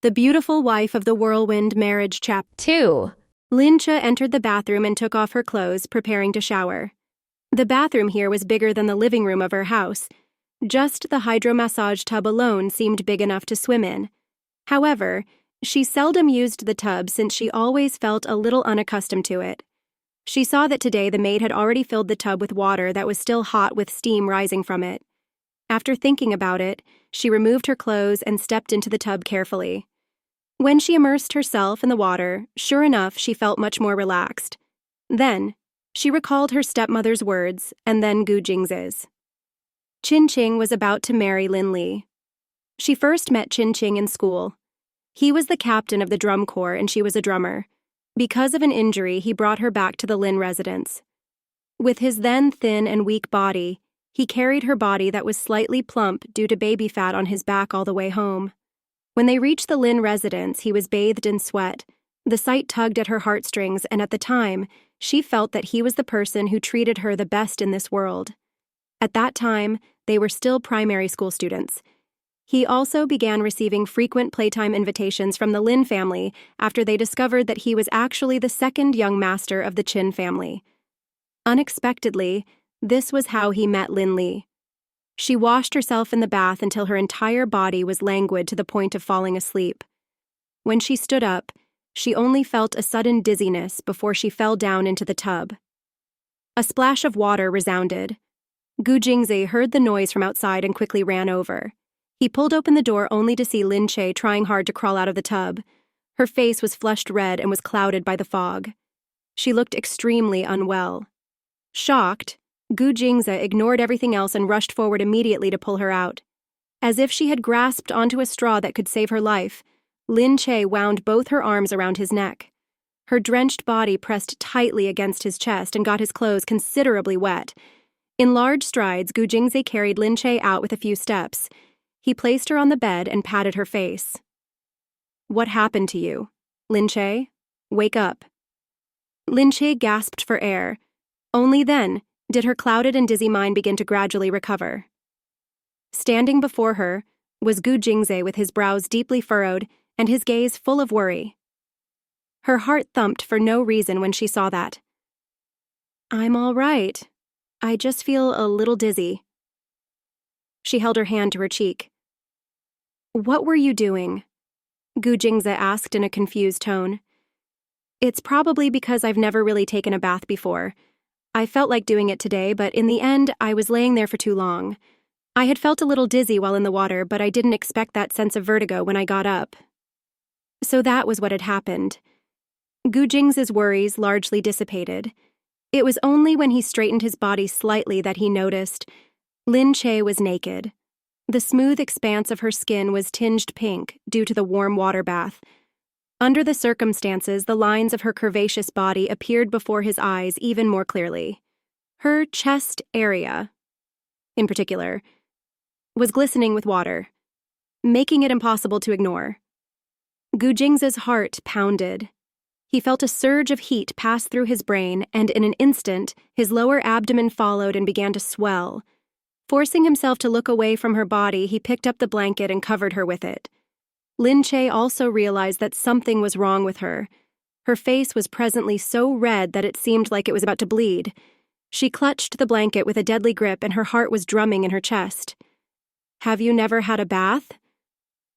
The Beautiful Wife of the Whirlwind Marriage Chapter 2. Lincha entered the bathroom and took off her clothes, preparing to shower. The bathroom here was bigger than the living room of her house. Just the hydromassage tub alone seemed big enough to swim in. However, she seldom used the tub since she always felt a little unaccustomed to it. She saw that today the maid had already filled the tub with water that was still hot with steam rising from it. After thinking about it, she removed her clothes and stepped into the tub carefully. When she immersed herself in the water, sure enough, she felt much more relaxed. Then, she recalled her stepmother's words, and then Gu Jingze's. Qin Qing was about to marry Lin Li. She first met Qin Qing in school. He was the captain of the drum corps and she was a drummer. Because of an injury, he brought her back to the Lin residence. With his then thin and weak body, he carried her body that was slightly plump due to baby fat on his back all the way home. When they reached the Lin residence, he was bathed in sweat. The sight tugged at her heartstrings, and at the time, she felt that he was the person who treated her the best in this world. At that time, they were still primary school students. He also began receiving frequent playtime invitations from the Lin family after they discovered that he was actually the second young master of the Qin family. Unexpectedly, this was how he met Lin Li. She washed herself in the bath until her entire body was languid to the point of falling asleep. When she stood up, she only felt a sudden dizziness before she fell down into the tub. A splash of water resounded. Gu Jingze heard the noise from outside and quickly ran over. He pulled open the door only to see Lin Che trying hard to crawl out of the tub. Her face was flushed red and was clouded by the fog. She looked extremely unwell. Shocked, Gu Jingze ignored everything else and rushed forward immediately to pull her out. As if she had grasped onto a straw that could save her life, Lin Che wound both her arms around his neck. Her drenched body pressed tightly against his chest and got his clothes considerably wet. In large strides, Gu Jingze carried Lin Che out with a few steps. He placed her on the bed and patted her face. "What happened to you? Lin Che? Wake up." Lin Che gasped for air. Only then did her clouded and dizzy mind begin to gradually recover. Standing before her was Gu Jingze with his brows deeply furrowed and his gaze full of worry. Her heart thumped for no reason when she saw that. "I'm all right. I just feel a little dizzy." She held her hand to her cheek. "What were you doing?" Gu Jingze asked in a confused tone. "It's probably because I've never really taken a bath before. I felt like doing it today, but in the end, I was laying there for too long. I had felt a little dizzy while in the water, but I didn't expect that sense of vertigo when I got up." So that was what had happened. Gu Jingze's worries largely dissipated. It was only when he straightened his body slightly that he noticed Lin Che was naked. The smooth expanse of her skin was tinged pink due to the warm water bath. Under the circumstances, the lines of her curvaceous body appeared before his eyes even more clearly. Her chest area, in particular, was glistening with water, making it impossible to ignore. Gu Jingze's heart pounded. He felt a surge of heat pass through his brain, and in an instant, his lower abdomen followed and began to swell. Forcing himself to look away from her body, he picked up the blanket and covered her with it. Lin Che also realized that something was wrong with her. Her face was presently so red that it seemed like it was about to bleed. She clutched the blanket with a deadly grip and her heart was drumming in her chest. "Have you never had a bath?"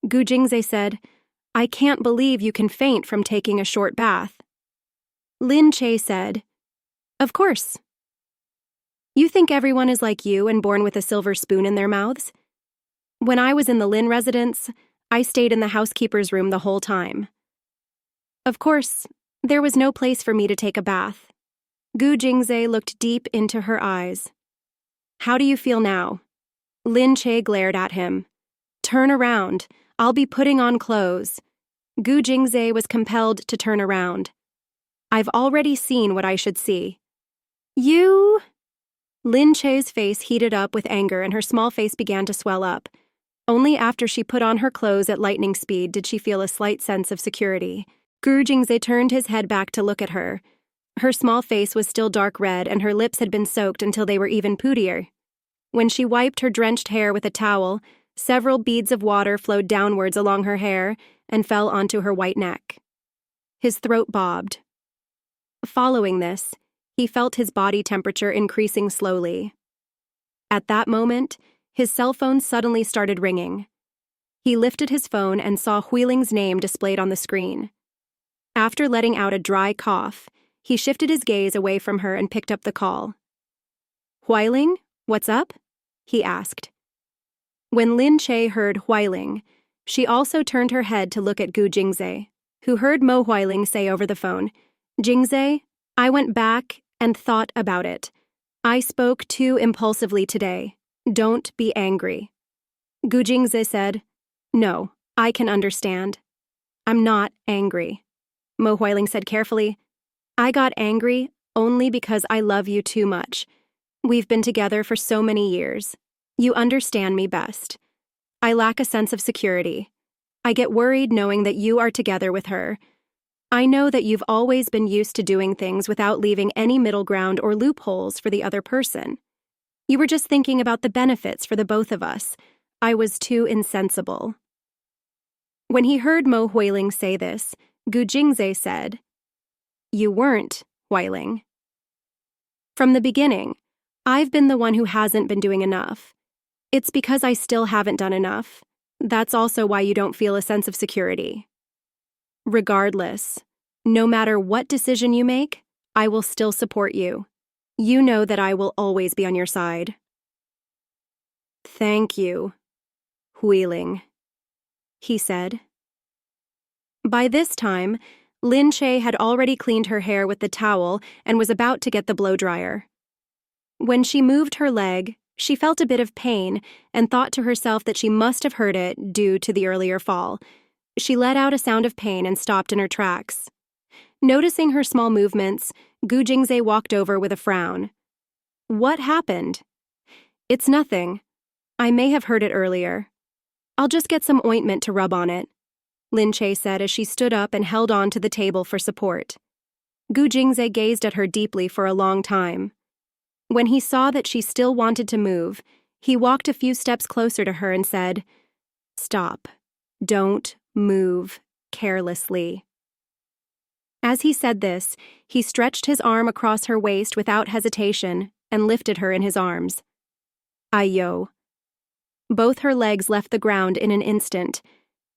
Gu Jingze said, "I can't believe you can faint from taking a short bath." Lin Che said, "Of course. You think everyone is like you and born with a silver spoon in their mouths? When I was in the Lin residence, I stayed in the housekeeper's room the whole time. Of course, there was no place for me to take a bath." Gu Jingze looked deep into her eyes. "How do you feel now?" Lin Che glared at him. "Turn around. I'll be putting on clothes." Gu Jingze was compelled to turn around. "I've already seen what I should see." "You?" Lin Che's face heated up with anger and her small face began to swell up. Only after she put on her clothes at lightning speed did she feel a slight sense of security. Gu Jingze turned his head back to look at her. Her small face was still dark red and her lips had been soaked until they were even pootier. When she wiped her drenched hair with a towel, several beads of water flowed downwards along her hair, and fell onto her white neck. His throat bobbed. Following this, he felt his body temperature increasing slowly. At that moment, his cell phone suddenly started ringing. He lifted his phone and saw Huiling's name displayed on the screen. After letting out a dry cough, he shifted his gaze away from her and picked up the call. "Huiling, what's up?" he asked. When Lin Che heard Huiling, she also turned her head to look at Gu Jingze, who heard Mo Huiling say over the phone, "Jingze, I went back and thought about it. I spoke too impulsively today. Don't be angry." Gu Jingze said, "No, I can understand. I'm not angry." Mo Huiling said carefully, "I got angry only because I love you too much. We've been together for so many years. You understand me best. I lack a sense of security. I get worried knowing that you are together with her. I know that you've always been used to doing things without leaving any middle ground or loopholes for the other person. You were just thinking about the benefits for the both of us. I was too insensible." When he heard Mo Huiling say this, Gu Jingze said, "You weren't, Huiling. From the beginning, I've been the one who hasn't been doing enough. It's because I still haven't done enough. That's also why you don't feel a sense of security. Regardless, no matter what decision you make, I will still support you. You know that I will always be on your side." "Thank you, Huiling," he said. By this time, Lin Che had already cleaned her hair with the towel and was about to get the blow-dryer. When she moved her leg, she felt a bit of pain and thought to herself that she must have hurt it due to the earlier fall. She let out a sound of pain and stopped in her tracks. Noticing her small movements, Gu Jingze walked over with a frown. "What happened?" "It's nothing. I may have hurt it earlier. I'll just get some ointment to rub on it," Lin Che said as she stood up and held on to the table for support. Gu Jingze gazed at her deeply for a long time. When he saw that she still wanted to move, he walked a few steps closer to her and said, "Stop. Don't move carelessly." As he said this, he stretched his arm across her waist without hesitation and lifted her in his arms. "Ayo." Both her legs left the ground in an instant.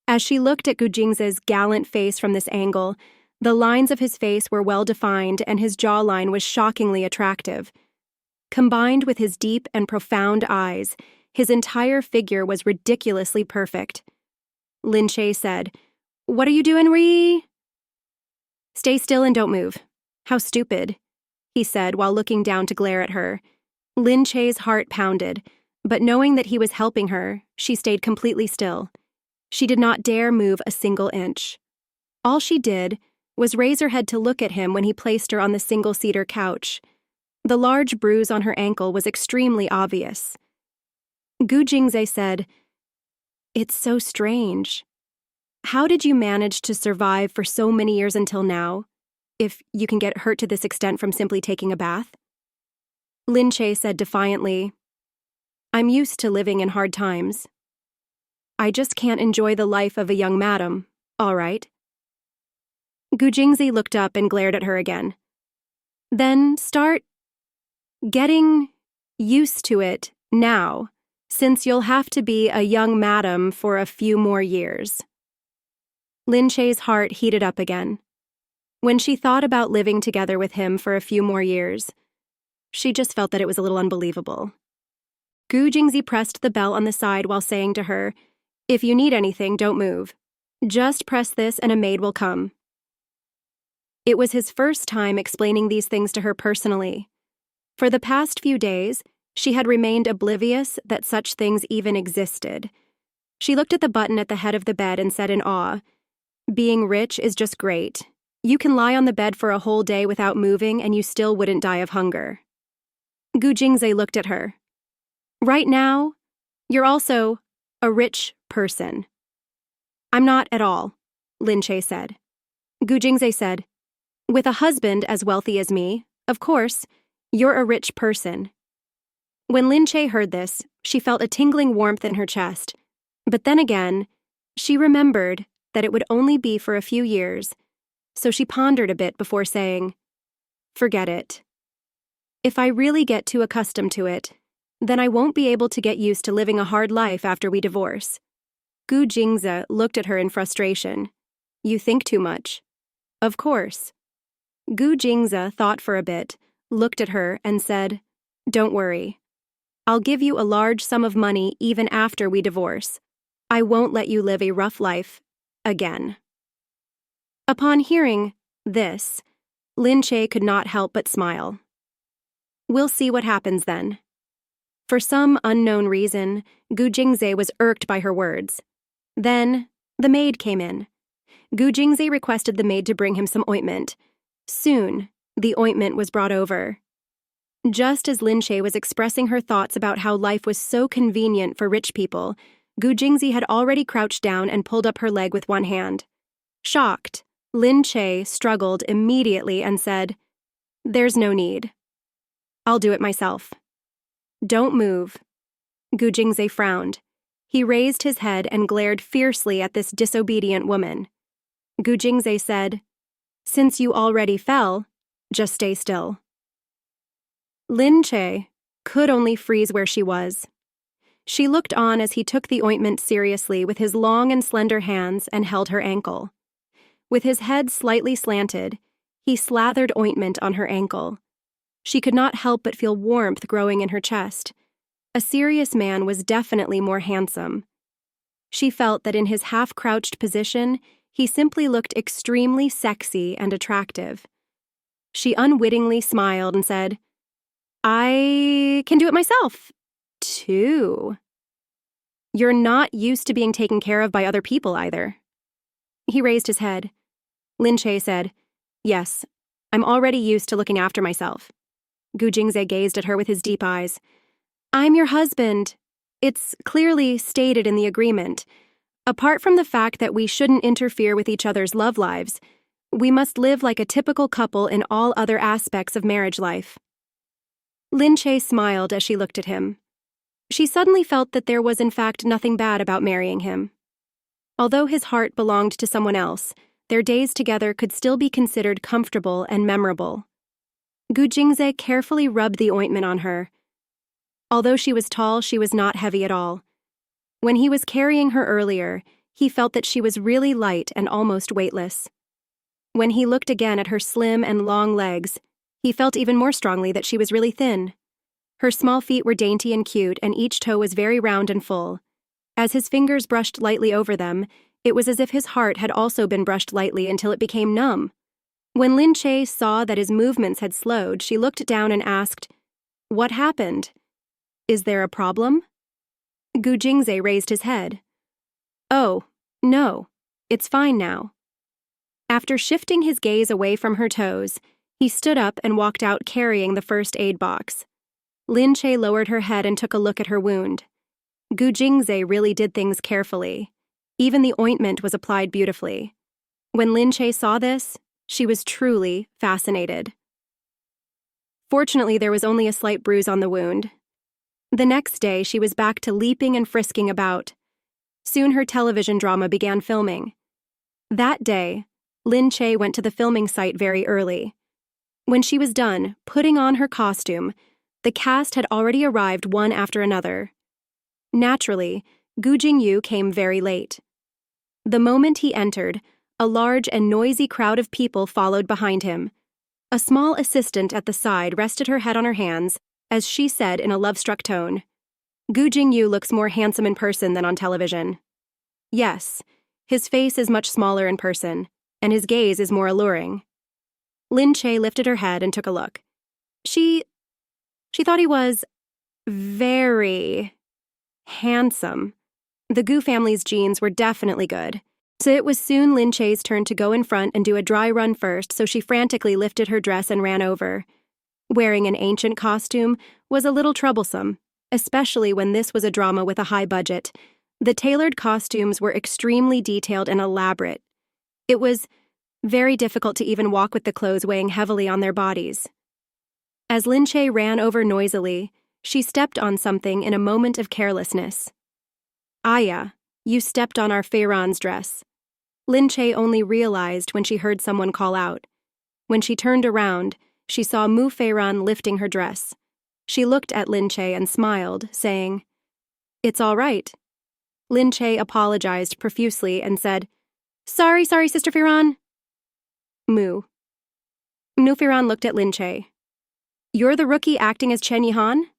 As she looked at Gu Jingze's gallant face from this angle, the lines of his face were well-defined and his jawline was shockingly attractive. Combined with his deep and profound eyes, his entire figure was ridiculously perfect. Lin Che said, "What are you doing, Ree?" "Stay still and don't move." "How stupid," he said while looking down to glare at her. Lin Che's heart pounded, but knowing that he was helping her, she stayed completely still. She did not dare move a single inch. All she did was raise her head to look at him when he placed her on the single-seater couch. The large bruise on her ankle was extremely obvious. Gu Jingze said, "It's so strange. How did you manage to survive for so many years until now, if you can get hurt to this extent from simply taking a bath?" Lin Che said defiantly, "I'm used to living in hard times. I just can't enjoy the life of a young madam, all right." Gu Jingze looked up and glared at her again. "Then start getting used to it now, since you'll have to be a young madam for a few more years." Lin Che's heart heated up again. When she thought about living together with him for a few more years, she just felt that it was a little unbelievable. Gu Jingze pressed the bell on the side while saying to her, "If you need anything, don't move. Just press this and a maid will come." It was his first time explaining these things to her personally. For the past few days, she had remained oblivious that such things even existed. She looked at the button at the head of the bed and said in awe, "Being rich is just great. You can lie on the bed for a whole day without moving and you still wouldn't die of hunger." Gu Jingze looked at her. "Right now, you're also a rich person." "I'm not at all," Lin Che said. Gu Jingze said, "With a husband as wealthy as me, of course, you're a rich person." When Lin Che heard this, she felt a tingling warmth in her chest. But then again, she remembered that it would only be for a few years, so she pondered a bit before saying, "Forget it. If I really get too accustomed to it, then I won't be able to get used to living a hard life after we divorce." Gu Jingze looked at her in frustration. "You think too much." "Of course." Gu Jingze thought for a bit, looked at her, and said, "Don't worry. I'll give you a large sum of money even after we divorce. I won't let you live a rough life again." Upon hearing this, Lin Che could not help but smile. We'll see what happens then. For some unknown reason, Gu Jingze was irked by her words. Then, the maid came in. Gu Jingze requested the maid to bring him some ointment. Soon, the ointment was brought over. Just as Lin Che was expressing her thoughts about how life was so convenient for rich people, Gu Jingze had already crouched down and pulled up her leg with one hand. Shocked, Lin Che struggled immediately and said, "There's no need. I'll do it myself." "Don't move." Gu Jingze frowned. He raised his head and glared fiercely at this disobedient woman. Gu Jingze said, "Since you already fell, just stay still." Lin Che could only freeze where she was. She looked on as he took the ointment seriously with his long and slender hands and held her ankle. With his head slightly slanted, he slathered ointment on her ankle. She could not help but feel warmth growing in her chest. A serious man was definitely more handsome. She felt that in his half-crouched position, he simply looked extremely sexy and attractive. She unwittingly smiled and said, "I can do it myself, too." "You're not used to being taken care of by other people either." He raised his head. Lin Che said, "Yes, I'm already used to looking after myself." Gu Jingze gazed at her with his deep eyes. "I'm your husband. It's clearly stated in the agreement. Apart from the fact that we shouldn't interfere with each other's love lives, we must live like a typical couple in all other aspects of marriage life." Lin Che smiled as she looked at him. She suddenly felt that there was in fact nothing bad about marrying him. Although his heart belonged to someone else, their days together could still be considered comfortable and memorable. Gu Jingze carefully rubbed the ointment on her. Although she was tall, she was not heavy at all. When he was carrying her earlier, he felt that she was really light and almost weightless. When he looked again at her slim and long legs, he felt even more strongly that she was really thin. Her small feet were dainty and cute, and each toe was very round and full. As his fingers brushed lightly over them, it was as if his heart had also been brushed lightly until it became numb. When Lin Che saw that his movements had slowed, she looked down and asked, "What happened? Is there a problem?" Gu Jingze raised his head. "Oh, no, it's fine now." After shifting his gaze away from her toes, he stood up and walked out carrying the first aid box. Lin Che lowered her head and took a look at her wound. Gu Jingze really did things carefully. Even the ointment was applied beautifully. When Lin Che saw this, she was truly fascinated. Fortunately, there was only a slight bruise on the wound. The next day, she was back to leaping and frisking about. Soon her television drama began filming. That day, Lin Che went to the filming site very early. When she was done putting on her costume, the cast had already arrived one after another. Naturally, Gu Jingyu came very late. The moment he entered, a large and noisy crowd of people followed behind him. A small assistant at the side rested her head on her hands as she said in a love-struck tone, "Gu Jingyu looks more handsome in person than on television." Yes, his face is much smaller in person, and his gaze is more alluring. Lin Che lifted her head and took a look. She thought he was very handsome. The Gu family's genes were definitely good. So it was soon Lin Che's turn to go in front and do a dry run first, so she frantically lifted her dress and ran over. Wearing an ancient costume was a little troublesome, especially when this was a drama with a high budget. The tailored costumes were extremely detailed and elaborate. It was very difficult to even walk with the clothes weighing heavily on their bodies. As Lin Che ran over noisily, she stepped on something in a moment of carelessness. "Aya, you stepped on our Feiran's dress." Lin Che only realized when she heard someone call out. When she turned around, she saw Mu Feiran lifting her dress. She looked at Lin Che and smiled, saying, "It's all right." Lin Che apologized profusely and said, Sorry, Sister Feiran." Mu Feiran looked at Lin Che. "You're the rookie acting as Chen Yihan?"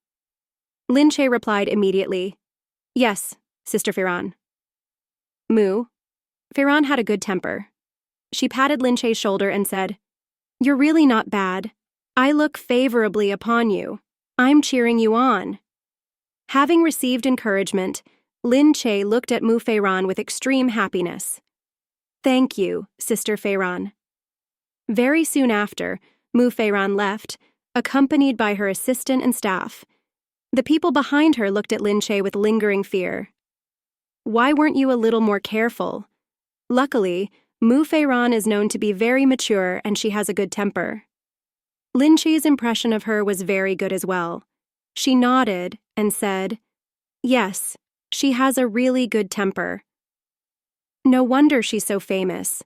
Lin Che replied immediately, "Yes, Sister Feiran." Feiran had a good temper. She patted Lin Che's shoulder and said, "You're really not bad. I look favorably upon you. I'm cheering you on." Having received encouragement, Lin Che looked at Mu Feiran with extreme happiness. "Thank you, Sister Feiran." Very soon after, Mu Feiran left, accompanied by her assistant and staff. The people behind her looked at Lin Che with lingering fear. Why weren't you a little more careful? Luckily, Mu Feiran is known to be very mature and she has a good temper. Lin Che's impression of her was very good as well. She nodded and said, "Yes, she has a really good temper." No wonder she's so famous.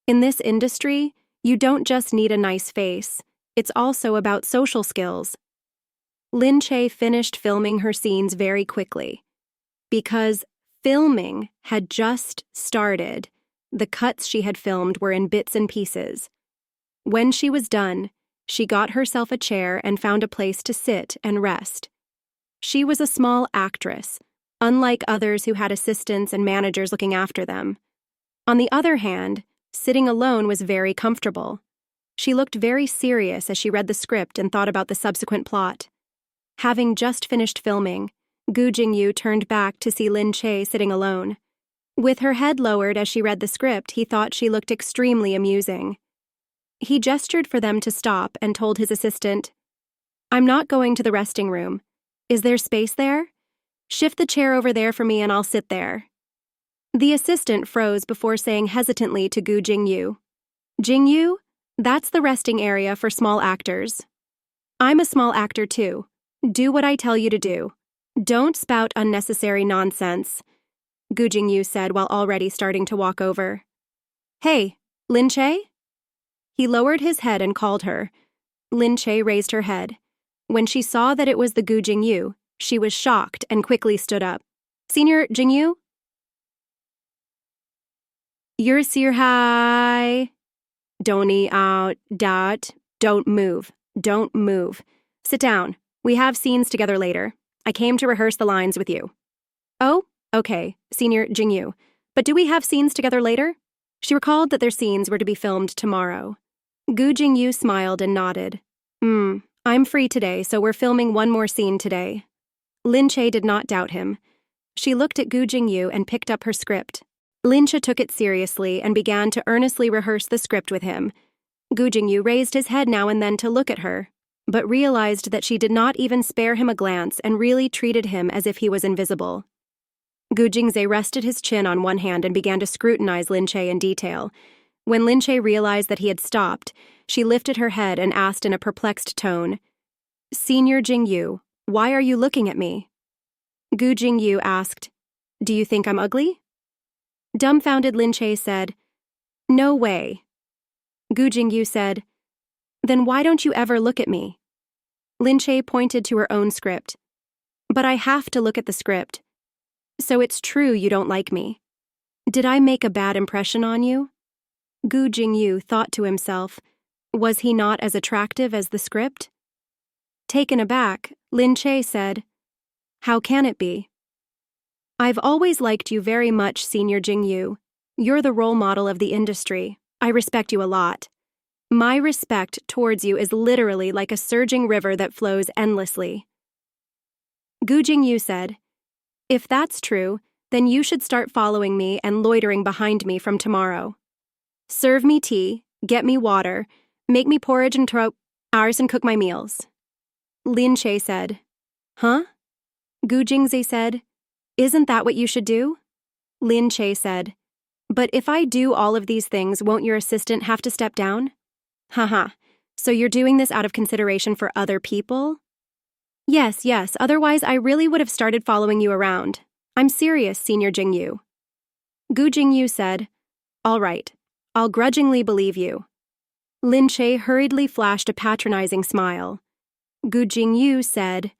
In this industry, you don't just need a nice face, it's also about social skills. Lin Che finished filming her scenes very quickly. Because filming had just started, the cuts she had filmed were in bits and pieces. When she was done, she got herself a chair and found a place to sit and rest. She was a small actress, unlike others who had assistants and managers looking after them. On the other hand, sitting alone was very comfortable. She looked very serious as she read the script and thought about the subsequent plot. Having just finished filming, Gu Jingyu turned back to see Lin Che sitting alone. With her head lowered as she read the script, he thought she looked extremely amusing. He gestured for them to stop and told his assistant, "I'm not going to the resting room. Is there space there? Shift the chair over there for me and I'll sit there." The assistant froze before saying hesitantly to Gu Jingyu, "Jingyu, that's the resting area for small actors. I'm a small actor too. Do what I tell you to do. Don't spout unnecessary nonsense," Gu Jingyu said while already starting to walk over. "Hey, Lin Che?" He lowered his head and called her. Lin Che raised her head. When she saw that it was the Gu Jingyu, she was shocked and quickly stood up. "Senior Jingyu?" "You're Sir Hai." "Don't eat out, dot. Don't move. Don't move. Sit down. We have scenes together later. I came to rehearse the lines with you." "Oh, okay, Senior Jingyu. But do we have scenes together later?" She recalled that their scenes were to be filmed tomorrow. Gu Jingyu smiled and nodded. I'm free today, so we're filming one more scene today." Lin Che did not doubt him. She looked at Gu Jingyu and picked up her script. Lin Che took it seriously and began to earnestly rehearse the script with him. Gu Jingyu raised his head now and then to look at her, but realized that she did not even spare him a glance and really treated him as if he was invisible. Gu Jingze rested his chin on one hand and began to scrutinize Lin Che in detail. When Lin Che realized that he had stopped, she lifted her head and asked in a perplexed tone, "Senior Jingyu, why are you looking at me?" Gu Jingyu asked, "Do you think I'm ugly?" Dumbfounded Lin Che said, "No way." Gu Jingyu said, "Then why don't you ever look at me?" Lin Che pointed to her own script. "But I have to look at the script. So it's true you don't like me. Did I make a bad impression on you?" Gu Jingyu thought to himself, was he not as attractive as the script? Taken aback, Lin Che said, "How can it be?" "I've always liked you very much, Senior Jingyu. You're the role model of the industry. I respect you a lot. My respect towards you is literally like a surging river that flows endlessly." Gu Jingyu said, "If that's true, then you should start following me and loitering behind me from tomorrow. Serve me tea, get me water, make me porridge and throw ours and cook my meals." Lin Che said, "Huh?" Gu Jingze said, "Isn't that what you should do?" Lin Che said, "But if I do all of these things, won't your assistant have to step down?" "Haha, so you're doing this out of consideration for other people?" Yes, otherwise I really would have started following you around. I'm serious, Senior Jingyu." Gu Jingyu said, All right, I'll grudgingly believe you. Lin Che hurriedly flashed a patronizing smile. Gu Jingyu said,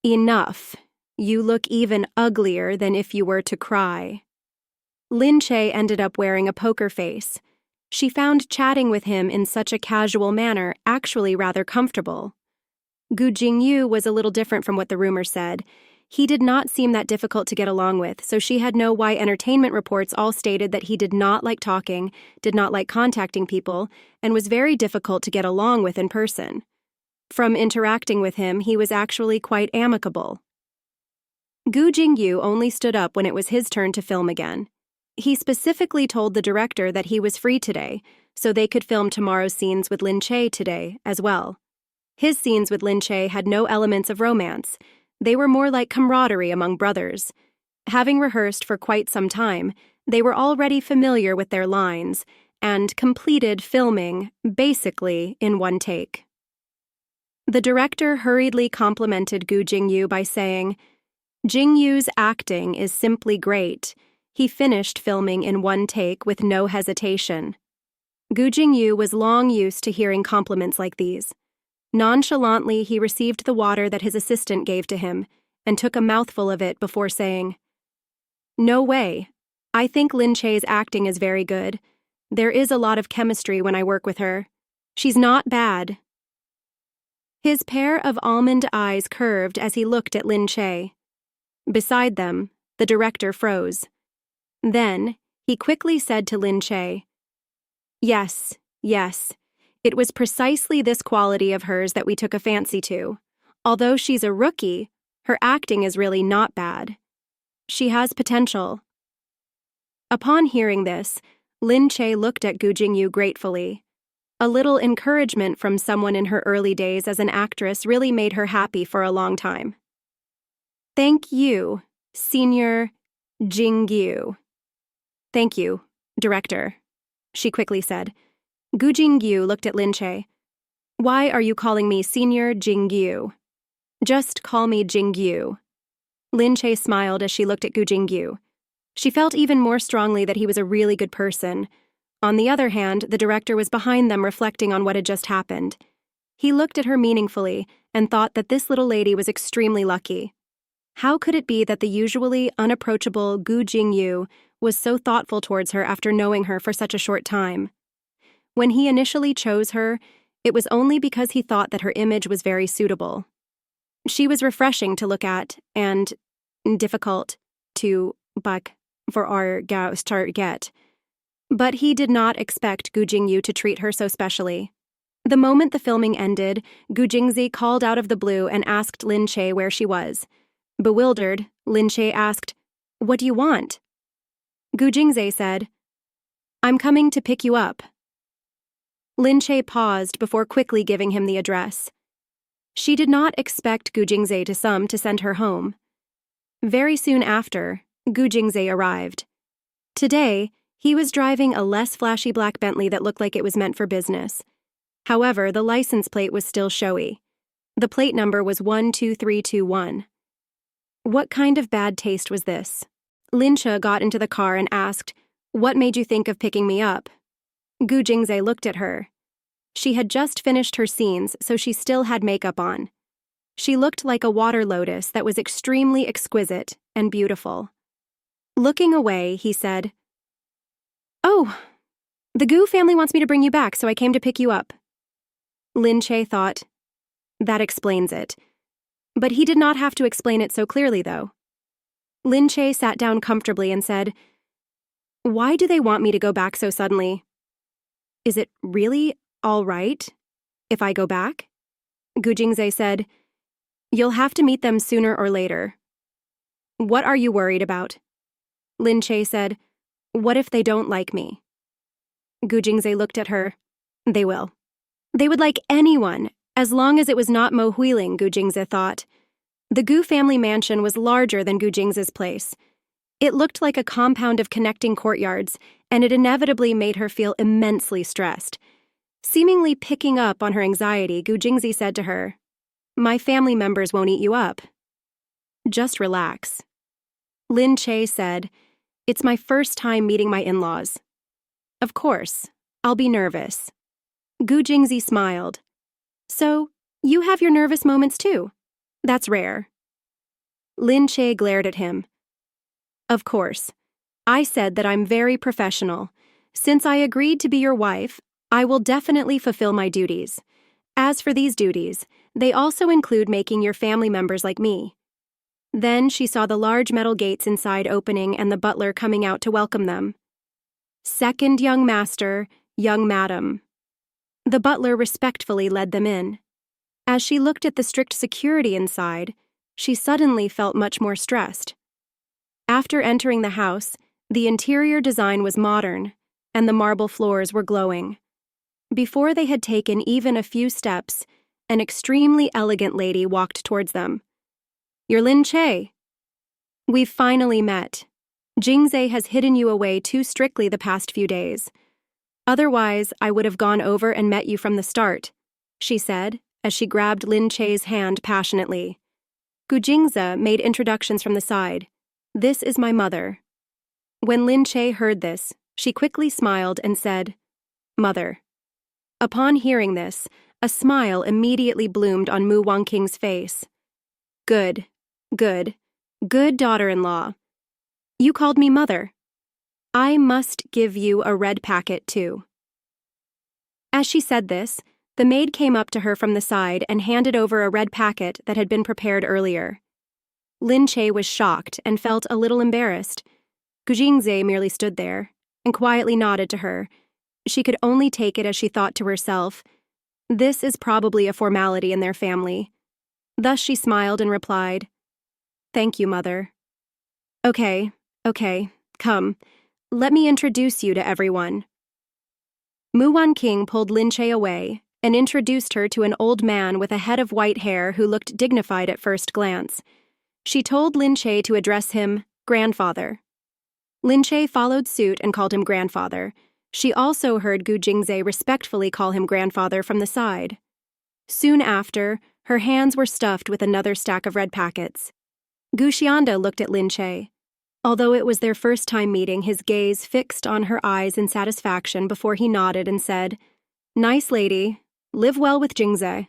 Enough. You look even uglier than if you were to cry. Lin Che ended up wearing a poker face. She found chatting with him in such a casual manner actually rather comfortable. Gu Jingyu was a little different from what the rumor said. He did not seem that difficult to get along with, so she had know why entertainment reports all stated that he did not like talking, did not like contacting people, and was very difficult to get along with in person. From interacting with him, he was actually quite amicable. Gu Jingyu only stood up when it was his turn to film again. He specifically told the director that he was free today, so they could film tomorrow's scenes with Lin Che today as well. His scenes with Lin Che had no elements of romance. They were more like camaraderie among brothers. Having rehearsed for quite some time, they were already familiar with their lines and completed filming, basically, in one take. The director hurriedly complimented Gu Jingyu by saying, Jingyu's acting is simply great. He finished filming in one take with no hesitation. Gu Jingyu was long used to hearing compliments like these. Nonchalantly, he received the water that his assistant gave to him and took a mouthful of it before saying, No way. I think Lin Che's acting is very good. There is a lot of chemistry when I work with her. She's not bad. His pair of almond eyes curved as he looked at Lin Che. Beside them, the director froze. Then, he quickly said to Lin Che, Yes. It was precisely this quality of hers that we took a fancy to. Although she's a rookie, her acting is really not bad. She has potential. Upon hearing this, Lin Che looked at Gu Jingyu gratefully. A little encouragement from someone in her early days as an actress really made her happy for a long time. Thank you, Senior Jingyu. Thank you, Director, she quickly said. Gu Jingyu looked at Lin Che. Why are you calling me Senior Jingyu? Just call me Jingyu. Lin Che smiled as she looked at Gu Jingyu. She felt even more strongly that he was a really good person. On the other hand, the director was behind them reflecting on what had just happened. He looked at her meaningfully and thought that this little lady was extremely lucky. How could it be that the usually unapproachable Gu Jingyu was so thoughtful towards her after knowing her for such a short time? When he initially chose her, it was only because he thought that her image was very suitable. She was refreshing to look at and difficult to for our target. But he did not expect Gu Jingyu to treat her so specially. The moment the filming ended, Gu Jingzi called out of the blue and asked Lin Che where she was. Bewildered, Lin Che asked, What do you want? Gu Jingze said, I'm coming to pick you up. Lin Che paused before quickly giving him the address. She did not expect Gu Jingze to send her home. Very soon after, Gu Jingze arrived. Today, he was driving a less flashy black Bentley that looked like it was meant for business. However, the license plate was still showy. The plate number was 12321. What kind of bad taste was this? Lin Che got into the car and asked, What made you think of picking me up? Gu Jingze looked at her. She had just finished her scenes, so she still had makeup on. She looked like a water lotus that was extremely exquisite and beautiful. Looking away, he said, Oh, the Gu family wants me to bring you back, so I came to pick you up. Lin Che thought, That explains it. But he did not have to explain it so clearly, though. Lin Che sat down comfortably and said, Why do they want me to go back so suddenly? Is it really all right if I go back? Gu Jingze said, You'll have to meet them sooner or later. What are you worried about? Lin Che said, What if they don't like me? Gu Jingze looked at her. They will. They would like anyone, as long as it was not Mo Huiling, Gu Jingze thought. The Gu family mansion was larger than Gu Jingze's place. It looked like a compound of connecting courtyards, and it inevitably made her feel immensely stressed. Seemingly picking up on her anxiety, Gu Jingzi said to her, My family members won't eat you up. Just relax. Lin Che said, It's my first time meeting my in-laws. Of course. I'll be nervous. Gu Jingzi smiled. So, you have your nervous moments too? That's rare. Lin Che glared at him. Of course. I said that I'm very professional. Since I agreed to be your wife, I will definitely fulfill my duties. As for these duties, they also include making your family members like me. Then she saw the large metal gates inside opening and the butler coming out to welcome them. Second young master, young madam. The butler respectfully led them in. As she looked at the strict security inside, she suddenly felt much more stressed. After entering the house, the interior design was modern, and the marble floors were glowing. Before they had taken even a few steps, an extremely elegant lady walked towards them. You're Lin Che. We've finally met. Jingze has hidden you away too strictly the past few days. Otherwise, I would have gone over and met you from the start, she said, as she grabbed Lin Che's hand passionately. Gu Jingze made introductions from the side. This is my mother. When Lin Che heard this, she quickly smiled and said, Mother. Upon hearing this, a smile immediately bloomed on Mu Wangqing's face. Good, good, good daughter-in-law. You called me mother. I must give you a red packet, too. As she said this, the maid came up to her from the side and handed over a red packet that had been prepared earlier. Lin Che was shocked and felt a little embarrassed. Gu Jingze merely stood there and quietly nodded to her. She could only take it as she thought to herself, this is probably a formality in their family. Thus she smiled and replied, Thank you, Mother. Okay, come. Let me introduce you to everyone. Mu Wanqing pulled Lin Che away and introduced her to an old man with a head of white hair who looked dignified at first glance. She told Lin Che to address him grandfather. Lin Che followed suit and called him grandfather. She also heard Gu Jingze respectfully call him grandfather from the side. Soon after, her hands were stuffed with another stack of red packets. Gu Xianda looked at Lin Che. Although it was their first time meeting, his gaze fixed on her eyes in satisfaction before he nodded and said, Nice lady, live well with Jingze.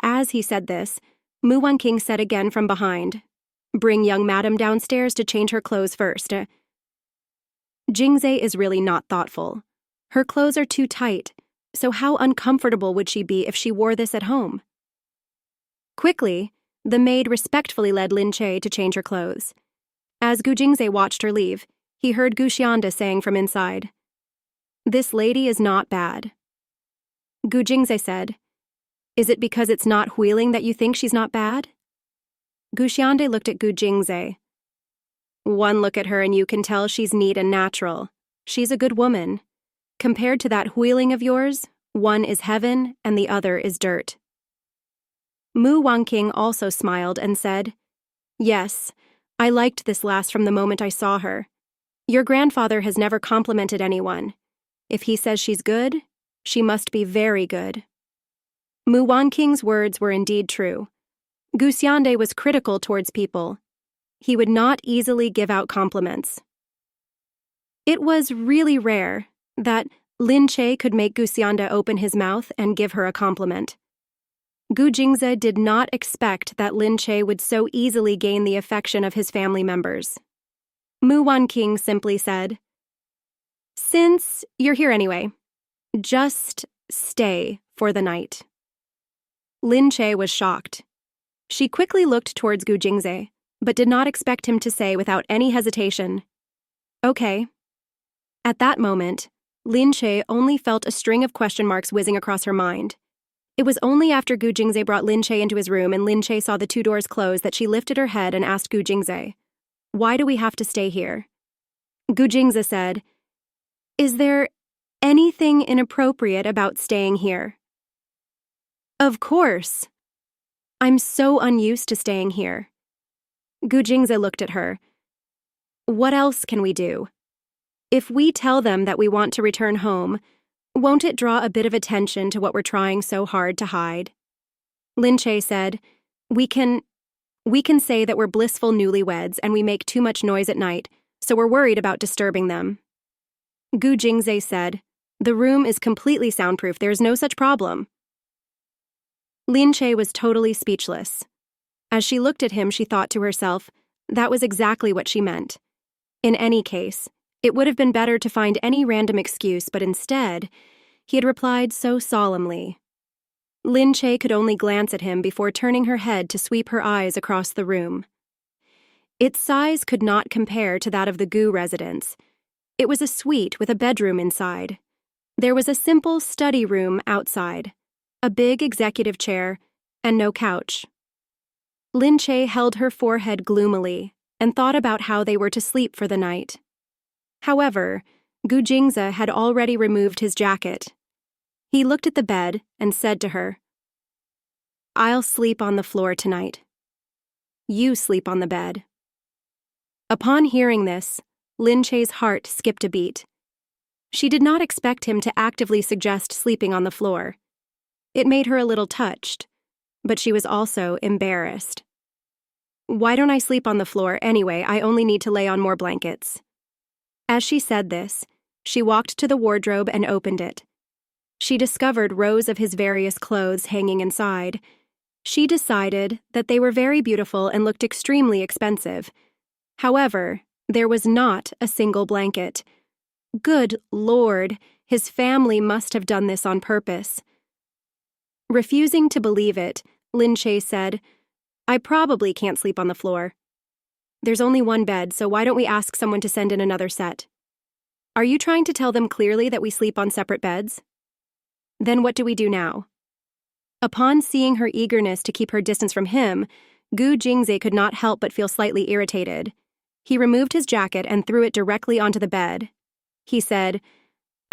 As he said this, Mu Wanqing said again from behind, Bring young madam downstairs to change her clothes first. Jingze is really not thoughtful. Her clothes are too tight, so how uncomfortable would she be if she wore this at home? Quickly, the maid respectfully led Lin Che to change her clothes. As Gu Jingze watched her leave, he heard Gu Xianda saying from inside, This lady is not bad. Gu Jingze said, Is it because it's not wheeling that you think she's not bad? Gu Xianda looked at Gu Jingze. One look at her and you can tell she's neat and natural. She's a good woman. Compared to that wheeling of yours, one is heaven and the other is dirt. Mu Wanqing also smiled and said, Yes, I liked this last from the moment I saw her. Your grandfather has never complimented anyone. If he says she's good, she must be very good. Mu Wanqing's words were indeed true. Gu Xiande was critical towards people. He would not easily give out compliments. It was really rare that Lin Che could make Gu Xianda open his mouth and give her a compliment. Gu Jingze did not expect that Lin Che would so easily gain the affection of his family members. Mu Wanqing simply said, Since you're here anyway, just stay for the night. Lin Che was shocked. She quickly looked towards Gu Jingze, but did not expect him to say without any hesitation, Okay. At that moment, Lin Che only felt a string of question marks whizzing across her mind. It was only after Gu Jingze brought Lin Che into his room and Lin Che saw the two doors close that she lifted her head and asked Gu Jingze, Why do we have to stay here? Gu Jingze said, Is there anything inappropriate about staying here? Of course. I'm so unused to staying here. Gu Jingze looked at her. What else can we do? If we tell them that we want to return home, won't it draw a bit of attention to what we're trying so hard to hide? Lin Che said, We can say that we're blissful newlyweds and we make too much noise at night, so we're worried about disturbing them. Gu Jingze said, "The room is completely soundproof. There's no such problem." Lin Che was totally speechless. As she looked at him, she thought to herself, that was exactly what she meant. In any case, it would have been better to find any random excuse, but instead, he had replied so solemnly. Lin Che could only glance at him before turning her head to sweep her eyes across the room. Its size could not compare to that of the Gu residence. It was a suite with a bedroom inside. There was a simple study room outside, a big executive chair, and no couch. Lin Che held her forehead gloomily and thought about how they were to sleep for the night. However, Gu Jingze had already removed his jacket. He looked at the bed and said to her, "I'll sleep on the floor tonight. You sleep on the bed." Upon hearing this, Lin Che's heart skipped a beat. She did not expect him to actively suggest sleeping on the floor. It made her a little touched, but she was also embarrassed. "Why don't I sleep on the floor anyway? I only need to lay on more blankets." As she said this, she walked to the wardrobe and opened it. She discovered rows of his various clothes hanging inside. She decided that they were very beautiful and looked extremely expensive. However, there was not a single blanket. Good Lord, his family must have done this on purpose. Refusing to believe it, Lin Che said, "I probably can't sleep on the floor. There's only one bed, so why don't we ask someone to send in another set? Are you trying to tell them clearly that we sleep on separate beds? Then what do we do now?" Upon seeing her eagerness to keep her distance from him, Gu Jingze could not help but feel slightly irritated. He removed his jacket and threw it directly onto the bed. He said,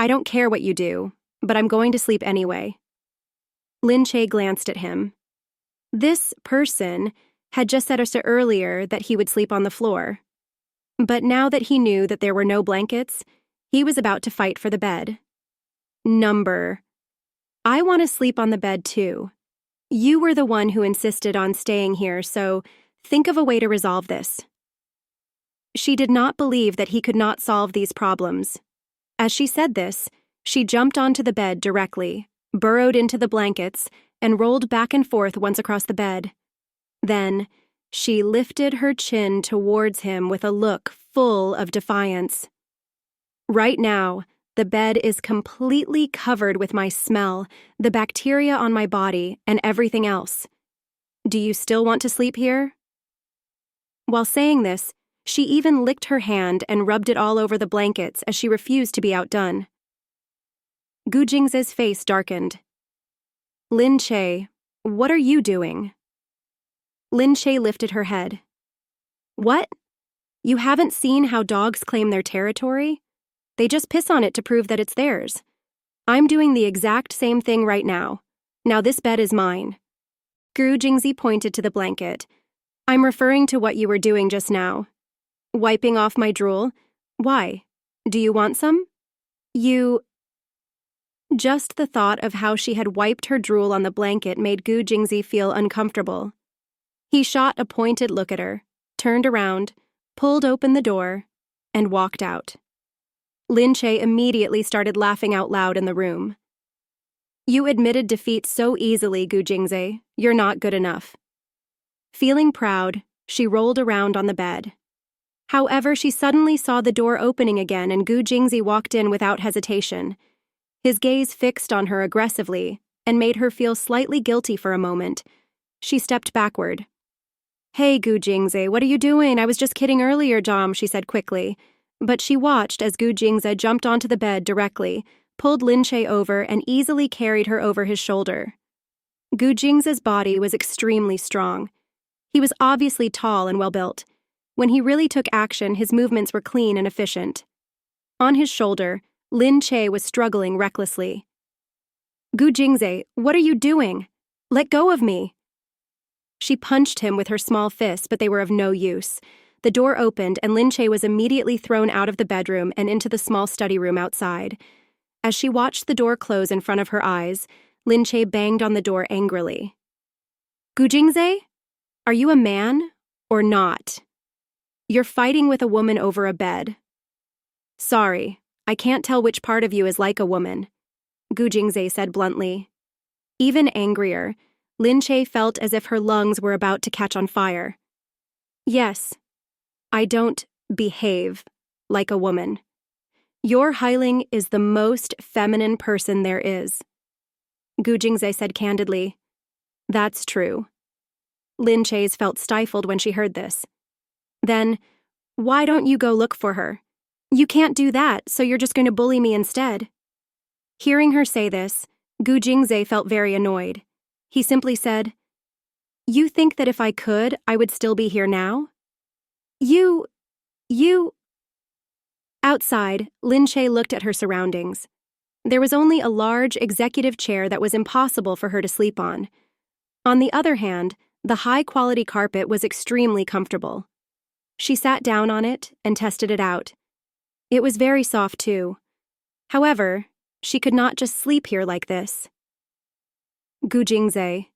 "I don't care what you do, but I'm going to sleep anyway." Lin Che glanced at him. This person had just said us earlier that he would sleep on the floor. But now that he knew that there were no blankets, he was about to fight for the bed. I want to sleep on the bed too. You were the one who insisted on staying here, so think of a way to resolve this." She did not believe that he could not solve these problems. As she said this, she jumped onto the bed directly, burrowed into the blankets, and rolled back and forth once across the bed. Then, she lifted her chin towards him with a look full of defiance. "Right now, the bed is completely covered with my smell, the bacteria on my body, and everything else. Do you still want to sleep here?" While saying this, she even licked her hand and rubbed it all over the blankets as she refused to be outdone. Gu Jingze's face darkened. "Lin Che, what are you doing?" Lin Che lifted her head. "What? You haven't seen how dogs claim their territory? They just piss on it to prove that it's theirs. I'm doing the exact same thing right now. Now this bed is mine." Gu Jingze pointed to the blanket. "I'm referring to what you were doing just now. Wiping off my drool. Why? Do you want some? Just the thought of how she had wiped her drool on the blanket made Gu Jingze feel uncomfortable. He shot a pointed look at her, turned around, pulled open the door, and walked out. Lin Che immediately started laughing out loud in the room. "You admitted defeat so easily, Gu Jingze. You're not good enough." Feeling proud, she rolled around on the bed. However, she suddenly saw the door opening again and Gu Jingze walked in without hesitation. His gaze fixed on her aggressively and made her feel slightly guilty for a moment. She stepped backward. "Hey, Gu Jingze, what are you doing? I was just kidding earlier, Jom," she said quickly. But she watched as Gu Jingze jumped onto the bed directly, pulled Lin Che over, and easily carried her over his shoulder. Gu Jingze's body was extremely strong. He was obviously tall and well-built. When he really took action, his movements were clean and efficient. On his shoulder, Lin Che was struggling recklessly. "Gu Jingze, what are you doing? Let go of me." She punched him with her small fists, but they were of no use. The door opened, and Lin Che was immediately thrown out of the bedroom and into the small study room outside. As she watched the door close in front of her eyes, Lin Che banged on the door angrily. "Gu Jingze, are you a man or not? You're fighting with a woman over a bed." "Sorry, I can't tell which part of you is like a woman, Gu Jingze said bluntly. Even angrier, Lin Che felt as if her lungs were about to catch on fire. Yes, I don't behave like a woman. Your Heiling is the most feminine person there is. Gu Jingze said candidly. That's true. Lin Che's felt stifled when she heard this. Then, why don't you go look for her? You can't do that, so you're just going to bully me instead. Hearing her say this, Gu Jingze felt very annoyed. He simply said, You think that if I could, I would still be here now? You... Outside, Lin Che looked at her surroundings. There was only a large executive chair that was impossible for her to sleep on. On the other hand, the high-quality carpet was extremely comfortable. She sat down on it and tested it out. It was very soft, too. However, she could not just sleep here like this. Gu Jingze,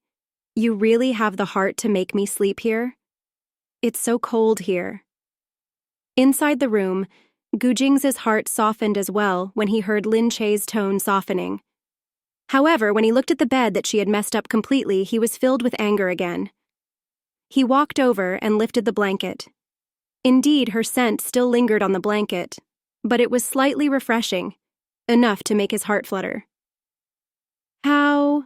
you really have the heart to make me sleep here? It's so cold here. Inside the room, Gu Jingze's heart softened as well when he heard Lin Che's tone softening. However, when he looked at the bed that she had messed up completely, he was filled with anger again. He walked over and lifted the blanket. Indeed, her scent still lingered on the blanket, but it was slightly refreshing, enough to make his heart flutter. How?